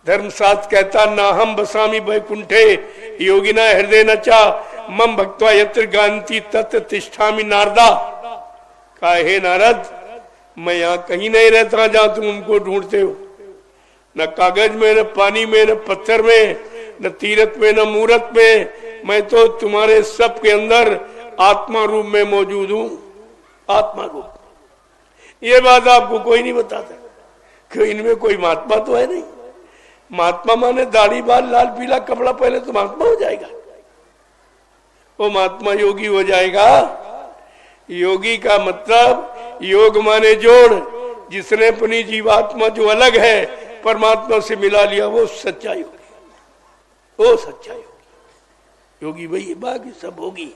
धर्मशास्त्र कहता ना हम बसामी वैकुंठे योगिना हृदय नचा मम भक्त्वा यत्र गांति तत्र तिष्ठामि नारदा। काहे नारद, मैं यहाँ कहीं नहीं रहता जहां तुम उनको ढूंढते हो। न कागज में, न पानी में, न पत्थर में, न तीरथ में, न मूरत में। मैं तो तुम्हारे सब के अंदर आत्मा रूप में मौजूद हूं। आत्मा रूप, ये बात आपको कोई नहीं बताता कि इनमें कोई महात्मा तो है नहीं। महात्मा माने दाढ़ी बाल लाल पीला कपड़ा पहले तो महात्मा हो जाएगा, वो महात्मा योगी हो जाएगा। योगी का मतलब योग माने जोड़। जिसने अपनी जीवात्मा जो अलग है परमात्मा से मिला लिया, वो सच्चा योगी, वो सच्चा योगी। योगी भाई, बाकी सब होगी।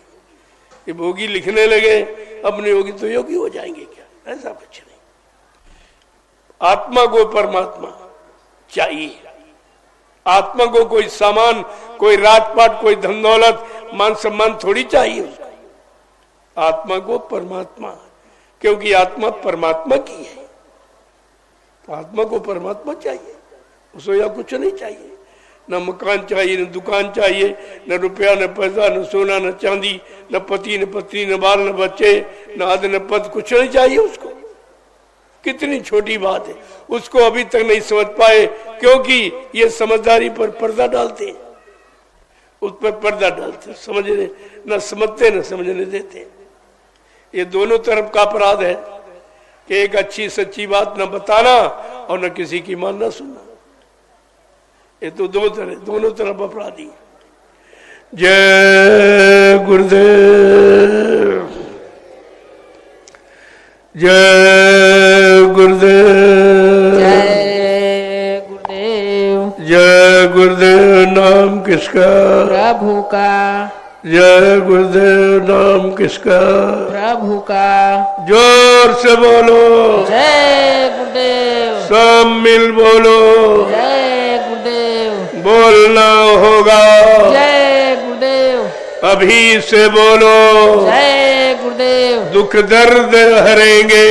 ये भोगी लिखने लगे अपने योगी तो योगी हो जाएंगे क्या? ऐसा कुछ नहीं। आत्मा को परमात्मा चाहिए। आत्मा को कोई सामान, कोई राजपाट, कोई धन दौलत, मान सम्मान थोड़ी चाहिए उसको। आत्मा को परमात्मा, क्योंकि आत्मा परमात्मा की है, तो आत्मा को परमात्मा चाहिए। उसको या कुछ नहीं चाहिए। न मकान चाहिए, न दुकान चाहिए, न रुपया, न पैसा, न सोना, न चांदी, न पति, न पत्नी, न बाल, न बच्चे, न आद, न पद, कुछ नहीं चाहिए उसको। कितनी छोटी बात है, उसको अभी तक नहीं समझ पाए, क्योंकि ये समझदारी पर पर्दा डालते हैं, उस पर पर्दा डालते, समझने न समझते न समझने देते। ये दोनों तरफ का अपराध है कि एक अच्छी सच्ची बात न बताना और न किसी की मान न सुनना। ये तो दोनों तरफ अपराधी। जय गुरुदेव, जय गुरुदेव, जय गुरुदेव। जय गुरुदेव। नाम किसका? प्रभु का। जय गुरुदेव। नाम किसका? प्रभु का। जोर से बोलो। जय गुरुदेव। सब मिल बोलो। जय गुरुदेव। बोलना होगा। जय गुरुदेव। अभी से बोलो। जय गुरुदेव। दुख दर्द हरेंगे,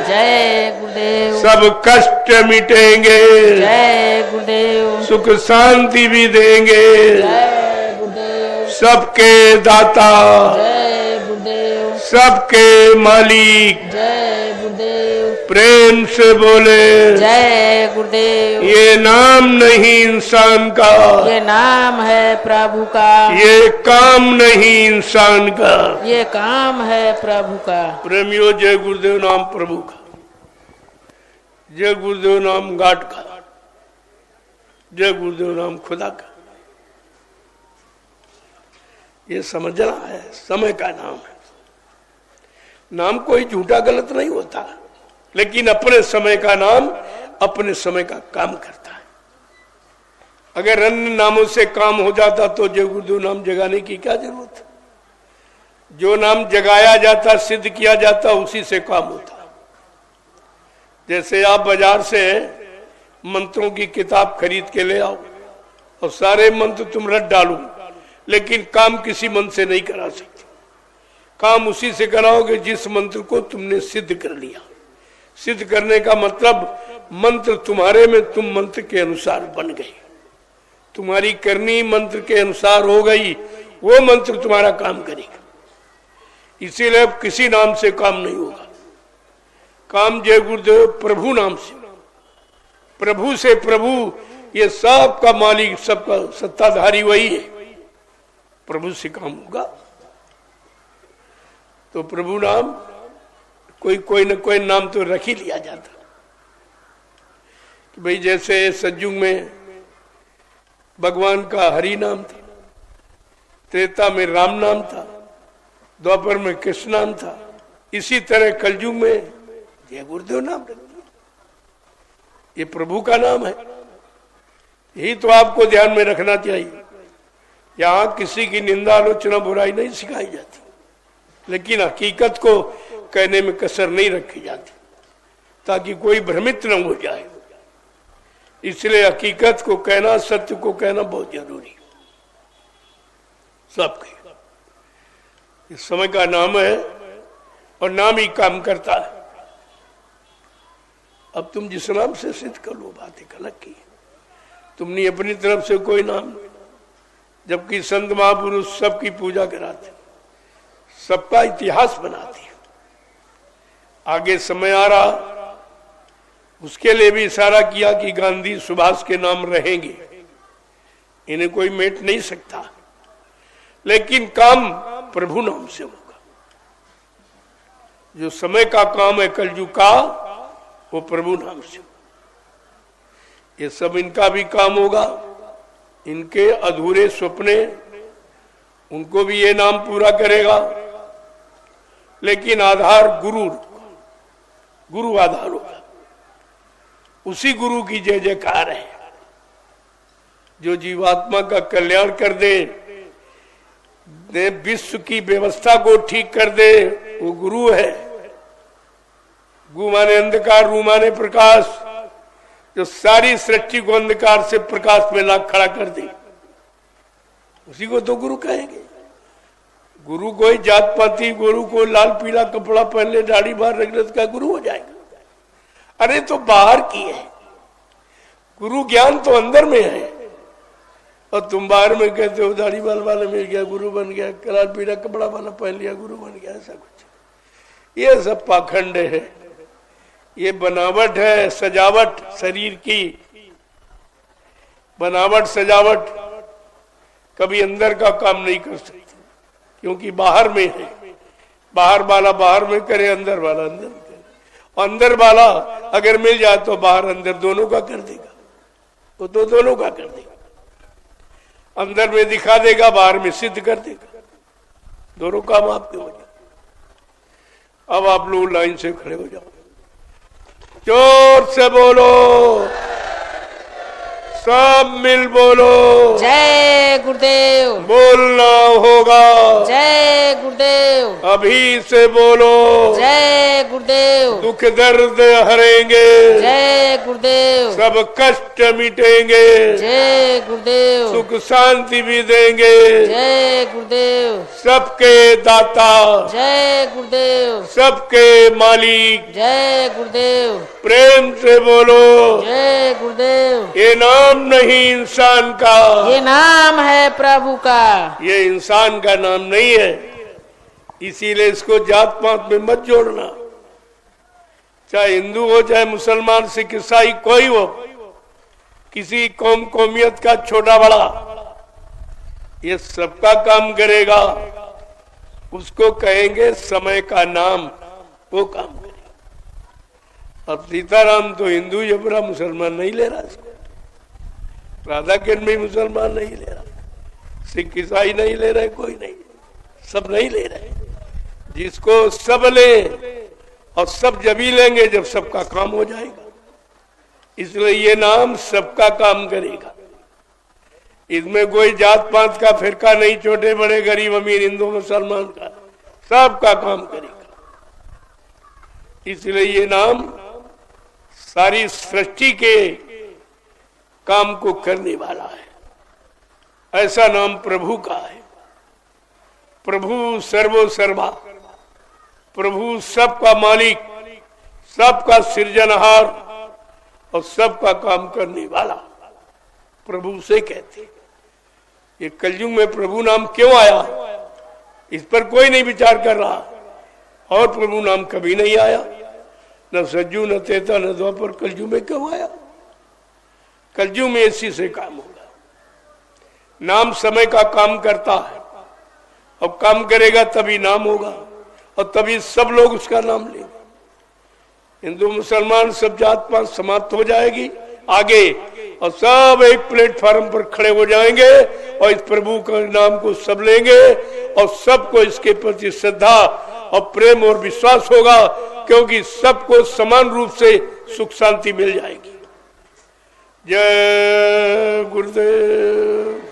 जय गुरुदेव। सब कष्ट मिटेंगे, जय गुरुदेव। सुख शांति भी देंगे, जय गुरुदेव। सबके दाता, जय गुरुदेव। सबके मालिक, जय गुरुदेव। प्रेम से बोले जय गुरुदेव। ये नाम नहीं इंसान का, ये नाम है प्रभु का। ये काम नहीं इंसान का, ये काम है प्रभु का। प्रेमियों, जय गुरुदेव नाम प्रभु का, जय गुरुदेव नाम घाट का, जय गुरुदेव नाम खुदा का। ये समझना है, समय का नाम है। नाम कोई झूठा गलत नहीं होता, लेकिन अपने समय का नाम अपने समय का काम करता है। अगर अन्य नामों से काम हो जाता तो जय गुरुदेव नाम जगाने की क्या जरूरत है। जो नाम जगाया जाता, सिद्ध किया जाता, उसी से काम होता। जैसे आप बाजार से मंत्रों की किताब खरीद के ले आओ और सारे मंत्र तुम रट डालो, लेकिन काम किसी मंत्र से नहीं करा सकते। काम उसी से कराओगे जिस मंत्र को तुमने सिद्ध कर लिया। सिद्ध करने का मतलब मंत्र तुम्हारे में, तुम मंत्र के अनुसार बन गए, तुम्हारी करनी मंत्र के अनुसार हो गई, वो मंत्र तुम्हारा काम करेगा। इसीलिए अब किसी नाम से काम नहीं होगा। काम जय गुरुदेव प्रभु नाम से, प्रभु से प्रभु, ये सबका मालिक, सबका सत्ताधारी वही है। प्रभु से काम होगा। तो प्रभु नाम कोई न कोई नाम तो रख ही लिया जाता कि भाई, जैसे सतयुग में भगवान का हरि नाम था, त्रेता में राम नाम था, द्वापर में कृष्ण नाम था, इसी तरह कलयुग में जय गुरुदेव नाम रख दिया। ये प्रभु का नाम है। यही तो आपको ध्यान में रखना चाहिए। यहां किसी की निंदा, आलोचना, बुराई नहीं सिखाई जाती, लेकिन हकीकत को कहने में कसर नहीं रखी जाती, ताकि कोई भ्रमित न हो जाए। इसलिए हकीकत को कहना, सत्य को कहना बहुत जरूरी। सबके इस समय का नाम है और नाम ही काम करता है। अब तुम जिस नाम से सिद्ध कर लो, बात एक अलग की। तुमने अपनी तरफ से कोई नाम, जबकि संत महापुरुष सबकी पूजा कराते, सबका इतिहास बनाते। आगे समय आ रहा, उसके लिए भी इशारा किया कि गांधी, सुभाष के नाम रहेंगे, इन्हें कोई मेट नहीं सकता, लेकिन काम प्रभु नाम से होगा। जो समय का काम है कलयुग का, वो प्रभु नाम से। ये सब इनका भी काम होगा। इनके अधूरे सपने, उनको भी ये नाम पूरा करेगा, लेकिन आधार गुरु आधार होगा। उसी गुरु की जय जयकार है। जो जीवात्मा का कल्याण कर दे, विश्व की व्यवस्था को ठीक कर दे, वो गुरु है। गु माने अंधकार, रू माने प्रकाश, जो सारी सृष्टि को अंधकार से प्रकाश में ला खड़ा कर दे, उसी को तो गुरु कहेंगे। गुरु कोई जात पाती, गुरु को लाल पीला कपड़ा पहन ले, दाढ़ी बाहर रख ले, का गुरु हो जाएगा। अरे तो बाहर की है, गुरु ज्ञान तो अंदर में है, और तुम बाहर में कहते हो दाढ़ी बाल वाला मिल गया गुरु बन गया, लाल पीला कपड़ा वाला पहन लिया गुरु बन गया। ऐसा कुछ, ये सब पाखंड है। ये बनावट है, सजावट, शरीर की बनावट, सजावट कभी अंदर का काम नहीं कर सकती, क्योंकि बाहर में है। बाहर वाला बाहर में करे, अंदर वाला अंदर में करे। अंदर वाला अगर मिल जाए तो बाहर अंदर दोनों का कर देगा, वो तो दोनों का कर देगा। अंदर में दिखा देगा, बाहर में सिद्ध कर देगा। दोनों काम आपके हो जाए। अब आप लोग लाइन से खड़े हो जाओ, जोर से बोलो, सब मिल बोलो, जय गुरुदेव। बोलना होगा, जय गुरुदेव। अभी से बोलो, जय गुरुदेव। दुख दर्द हरेंगे, जय गुरुदेव। सब कष्ट मिटेंगे, जय गुरुदेव। सुख शांति भी देंगे, जय गुरुदेव। सबके दाता, जय गुरुदेव। सबके मालिक, जय गुरुदेव। प्रेम से बोलो, जय गुरुदेव। ये नाम नहीं इंसान का, ये नाम है प्रभु का। ये इंसान का नाम नहीं है। इसीलिए इसको जात पात में मत जोड़ना। चाहे हिंदू हो चाहे मुसलमान सिख ईसाई कोई हो, किसी कौम कौमियत का छोटा बड़ा, ये सबका काम करेगा, उसको कहेंगे समय का नाम, वो काम करेगा। अब सीताराम तो हिंदू जबरा मुसलमान नहीं ले रहा इसको, राधा कृष्ण भी मुसलमान नहीं ले रहा, सिख ईसाई नहीं ले रहे, कोई नहीं, सब नहीं ले रहे। जिसको सब ले, और सब जब ही लेंगे जब सबका काम हो जाएगा। इसलिए ये नाम सबका काम करेगा। इसमें कोई जात पात का फिरका नहीं, छोटे बड़े गरीब अमीर हिंदू मुसलमान का, सबका काम करेगा। इसलिए ये नाम सारी सृष्टि के काम को करने वाला है। ऐसा नाम प्रभु का है। प्रभु सर्वो सर्वा, प्रभु सबका मालिक, सबका सृजनहार और सबका काम करने वाला, प्रभु से कहते। ये कलयुग में प्रभु नाम क्यों आया, इस पर कोई नहीं विचार कर रहा। और प्रभु नाम कभी नहीं आया, न सज्जू न तेता न द्वापर, कलयुग में क्यों आया? कलयुग में इसी से काम होगा। नाम समय का काम करता है, अब काम करेगा तभी नाम होगा, और तभी सब लोग उसका नाम लेंगे। हिंदू मुसलमान सब जात पात समाप्त हो जाएगी आगे, और सब एक प्लेटफार्म पर खड़े हो जाएंगे और इस प्रभु के नाम को सब लेंगे, और सबको इसके प्रति श्रद्धा और प्रेम और विश्वास होगा, क्योंकि सबको समान रूप से सुख शांति मिल जाएगी। जय गुरुदेव।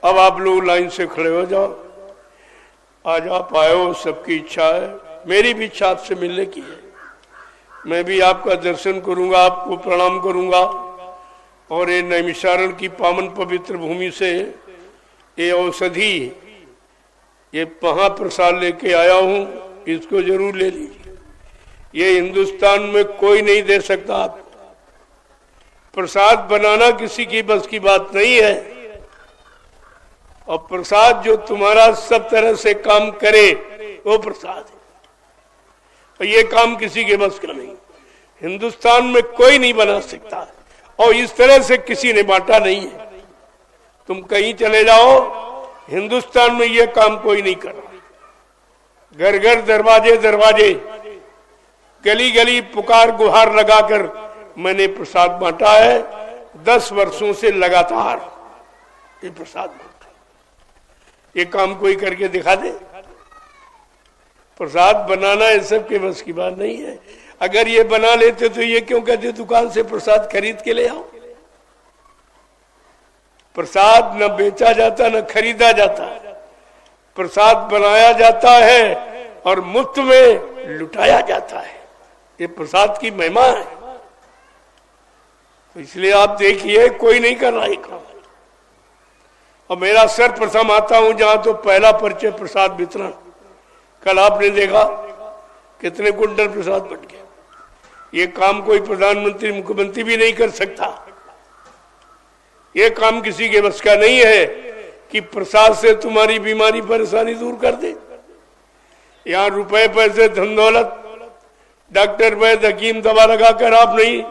अब आप लोग लाइन से खड़े हो जाओ। आज आप आए हो, सबकी इच्छा है, मेरी भी इच्छा आपसे मिलने की है। मैं भी आपका दर्शन करूंगा, आपको प्रणाम करूंगा, और ये नैमिषारण की पावन पवित्र भूमि से ये औषधि, ये महाप्रसाद लेके आया हूं, इसको जरूर ले लीजिए। ये हिंदुस्तान में कोई नहीं दे सकता आपको। प्रसाद बनाना किसी की बस की बात नहीं है, और प्रसाद जो तुम्हारा सब तरह से काम करे वो प्रसाद है, और ये काम किसी के बस का नहीं। हिंदुस्तान में कोई नहीं बना सकता, और इस तरह से किसी ने बांटा नहीं है। तुम कहीं चले जाओ, हिंदुस्तान में ये काम कोई नहीं कर रहा। घर घर दरवाजे दरवाजे, गली गली पुकार गुहार लगाकर मैंने प्रसाद बांटा है। 10 वर्षों से लगातार ये प्रसाद बांटा। ये काम कोई करके दिखा दे? प्रसाद बनाना ये सब के बस की बात नहीं है। अगर ये बना लेते तो ये क्यों कहते दुकान से प्रसाद खरीद के ले आओ? प्रसाद न बेचा जाता न खरीदा जाता, प्रसाद बनाया जाता है और मुफ्त में लुटाया जाता है। ये प्रसाद की महिमा है। तो इसलिए आप देखिए, कोई नहीं कर रहा है काम। और मेरा सर्वप्रथम आता हूं जहां, तो पहला परिचय प्रसाद वितरण। कल आपने देखा कितने कुंटल प्रसाद बट गए। ये काम कोई प्रधानमंत्री मुख्यमंत्री भी नहीं कर सकता। ये काम किसी के बस का नहीं है कि प्रसाद से तुम्हारी बीमारी परेशानी दूर कर दे। यहाँ रुपए पैसे धन दौलत, डॉक्टर वैद्य हकीम दवा लगाकर आप नहीं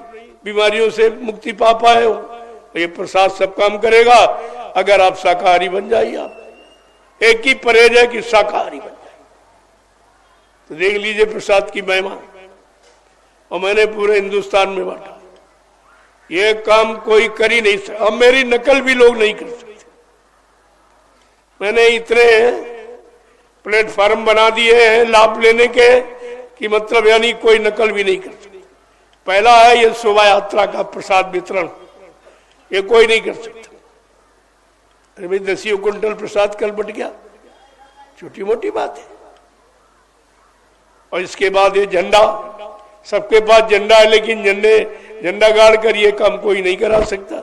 बीमारियों से मुक्ति पा पाए हो। ये प्रसाद सब काम करेगा अगर आप शाकाहारी बन जाइए। आप एक ही परहेज है कि शाकाहारी बन जाए। तो देख लीजिए प्रसाद की महिमा। और मैंने पूरे हिंदुस्तान में बांटा। ये काम कोई कर ही नहीं सकता। अब मेरी नकल भी लोग नहीं कर सकते। मैंने इतने प्लेटफार्म बना दिए हैं लाभ लेने के कि मतलब यानी कोई नकल भी नहीं कर सकता। पहला है ये शोभा यात्रा का प्रसाद वितरण, ये कोई नहीं कर सकता। अरे भाई 10 कुंटल प्रसाद कल बट गया, छोटी मोटी बात है। और इसके बाद ये झंडा, सबके पास झंडा है, लेकिन झंडा गाड़ कर ये काम कोई नहीं करा सकता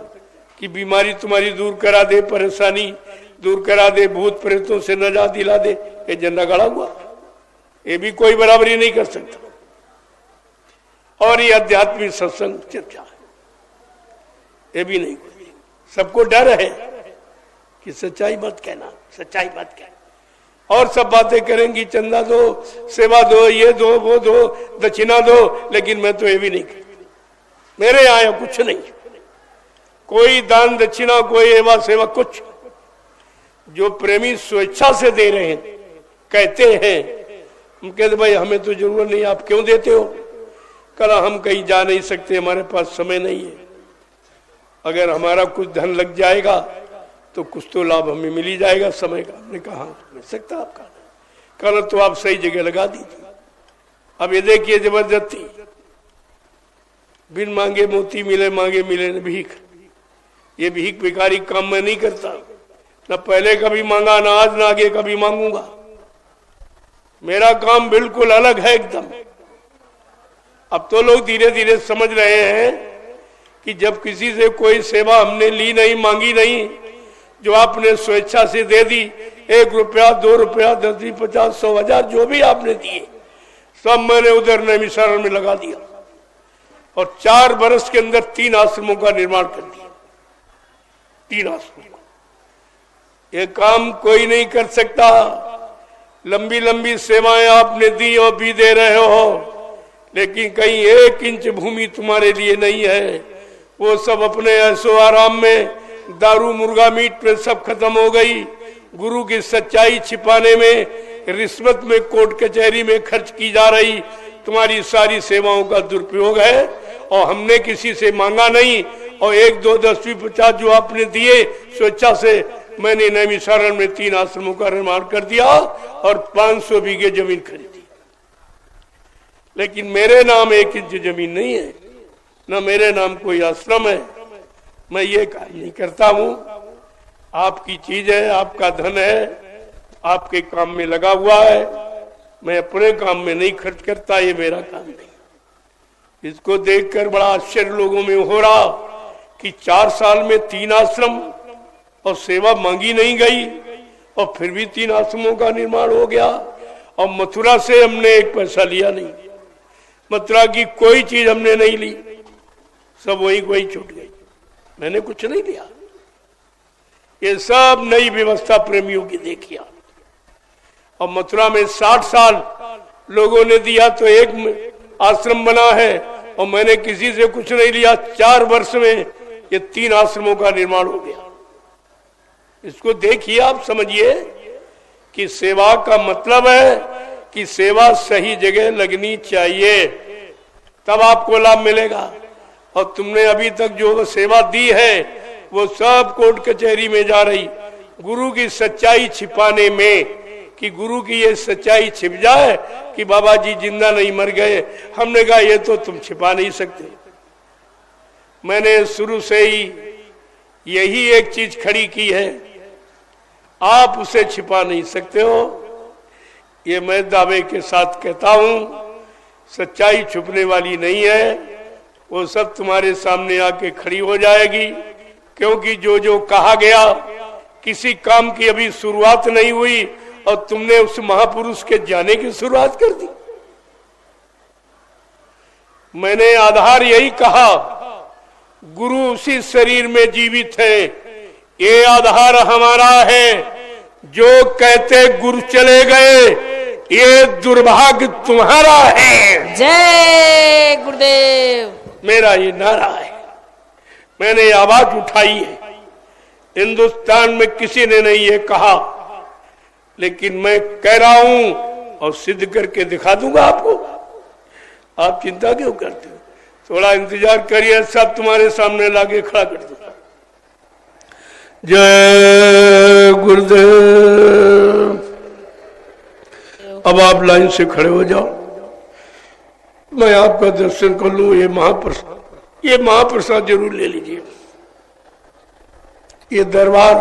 कि बीमारी तुम्हारी दूर करा दे, परेशानी दूर करा दे, भूत प्रेतों से नजात दिला दे। ये झंडा गाड़ा हुआ, ये भी कोई बराबरी नहीं कर सकता। और ये आध्यात्मिक सत्संग चर्चा है, ये भी नहीं। सबको डर है कि सच्चाई मत कहना, सच्चाई मत कहना। और सब बातें करेंगी, चंदा दो, सेवा दो, ये दो, वो दो, दक्षिणा दो, लेकिन मैं तो ये भी नहीं कर, मेरे यहाँ कुछ नहीं, कोई दान दक्षिणा, कोई एवा सेवा, कुछ। जो प्रेमी स्वेच्छा से दे रहे हैं, कहते हैं, हम कहते भाई हमें तो जरूरत नहीं, आप क्यों देते हो? कल हम कहीं जा नहीं सकते, हमारे पास समय नहीं है, अगर हमारा कुछ धन लग जाएगा तो कुछ तो लाभ हमें मिल ही जाएगा समय का। हमने कहा मिल सकता आपका, कल तो आप सही जगह लगा दीजिए। अब ये देखिए जबरदस्ती, बिन मांगे मोती मिले, मांगे मिले न भीख। ये भीख भिखारी काम मैं नहीं करता, न पहले कभी मांगा, न आज, न आगे कभी मांगूंगा। मेरा काम बिल्कुल अलग है एकदम। अब तो लोग धीरे धीरे समझ रहे हैं कि जब किसी से कोई सेवा हमने ली नहीं, मांगी नहीं, जो आपने स्वेच्छा से दे दी, 1 रुपया, 2 रुपया, 10, 20, 50, 100, 1000 जो भी आपने दिए, सब मैंने उधर नैमिषारण्य में लगा दिया और 4 वर्ष के अंदर 3 आश्रमों का निर्माण कर दिया। 3 आश्रमों का ये काम कोई नहीं कर सकता। लंबी लंबी सेवाएं आपने दी और भी दे रहे हो, लेकिन कहीं 1 इंच भूमि तुम्हारे लिए नहीं है। वो सब अपने ऐसो आराम में, दारू मुर्गा मीट में सब खत्म हो गई। गुरु की सच्चाई छिपाने में, रिश्वत में, कोर्ट कचहरी में खर्च की जा रही तुम्हारी सारी सेवाओं का दुरुपयोग है। और हमने किसी से मांगा नहीं, और 1, 2, 10, 20, 50 जो आपने दिए स्वेच्छा से, मैंने नैमिषारण्य में 3 आश्रमों का निर्माण कर दिया और 500 बीघे जमीन खरीदी। लेकिन मेरे नाम 1 इंच जमीन नहीं है, न मेरे नाम कोई आश्रम है। मैं ये काम नहीं करता हूं। आपकी चीज है, आपका धन है, आपके काम में लगा हुआ है। मैं अपने काम में नहीं खर्च करता, ये मेरा काम नहीं। इसको देखकर बड़ा आश्चर्य लोगों में हो रहा कि 4 साल में 3 आश्रम और सेवा मांगी नहीं गई, और फिर भी 3 आश्रमों का निर्माण हो गया। और मथुरा से हमने 1 पैसा लिया नहीं, मथुरा की कोई चीज हमने नहीं ली, सब वही छूट गई, मैंने कुछ नहीं लिया। ये सब नई व्यवस्था प्रेमियों की देखिए। और मथुरा में 60 साल लोगों ने दिया तो 1 आश्रम बना है, और मैंने किसी से कुछ नहीं लिया। 4 वर्ष में ये 3 आश्रमों का निर्माण हो गया। इसको देखिए, आप समझिए कि सेवा का मतलब है कि सेवा सही जगह लगनी चाहिए, तब आपको लाभ मिलेगा। और तुमने अभी तक जो सेवा दी है वो सब कोर्ट कचहरी में जा रही, गुरु की सच्चाई छिपाने में, कि गुरु की ये सच्चाई छिप जाए कि बाबा जी जिंदा नहीं मर गए। हमने कहा ये तो तुम छिपा नहीं सकते। मैंने शुरू से ही यही एक चीज खड़ी की है, आप उसे छिपा नहीं सकते हो। ये मैं दावे के साथ कहता हूं, सच्चाई छुपने वाली नहीं है, वो सब तुम्हारे सामने आके खड़ी हो जाएगी। क्योंकि जो जो कहा गया, किसी काम की अभी शुरुआत नहीं हुई और तुमने उस महापुरुष के जाने की शुरुआत कर दी। मैंने आधार यही कहा, गुरु उसी शरीर में जीवित है, ये आधार हमारा है। जो कहते गुरु चले गए, ये दुर्भाग्य तुम्हारा है। जय गुरुदेव। मेरा ये नारा है, मैंने आवाज उठाई है। हिंदुस्तान में किसी ने नहीं ये कहा, लेकिन मैं कह रहा हूं और सिद्ध करके दिखा दूंगा आपको। आप चिंता क्यों करते हो? थोड़ा इंतजार करिए, सब तुम्हारे सामने लाके खड़ा कर दूंगा। जय गुरुदेव। अब आप लाइन से खड़े हो जाओ, मैं आपका दर्शन कर लूं। ये महाप्रसाद जरूर ले लीजिए। ये दरबार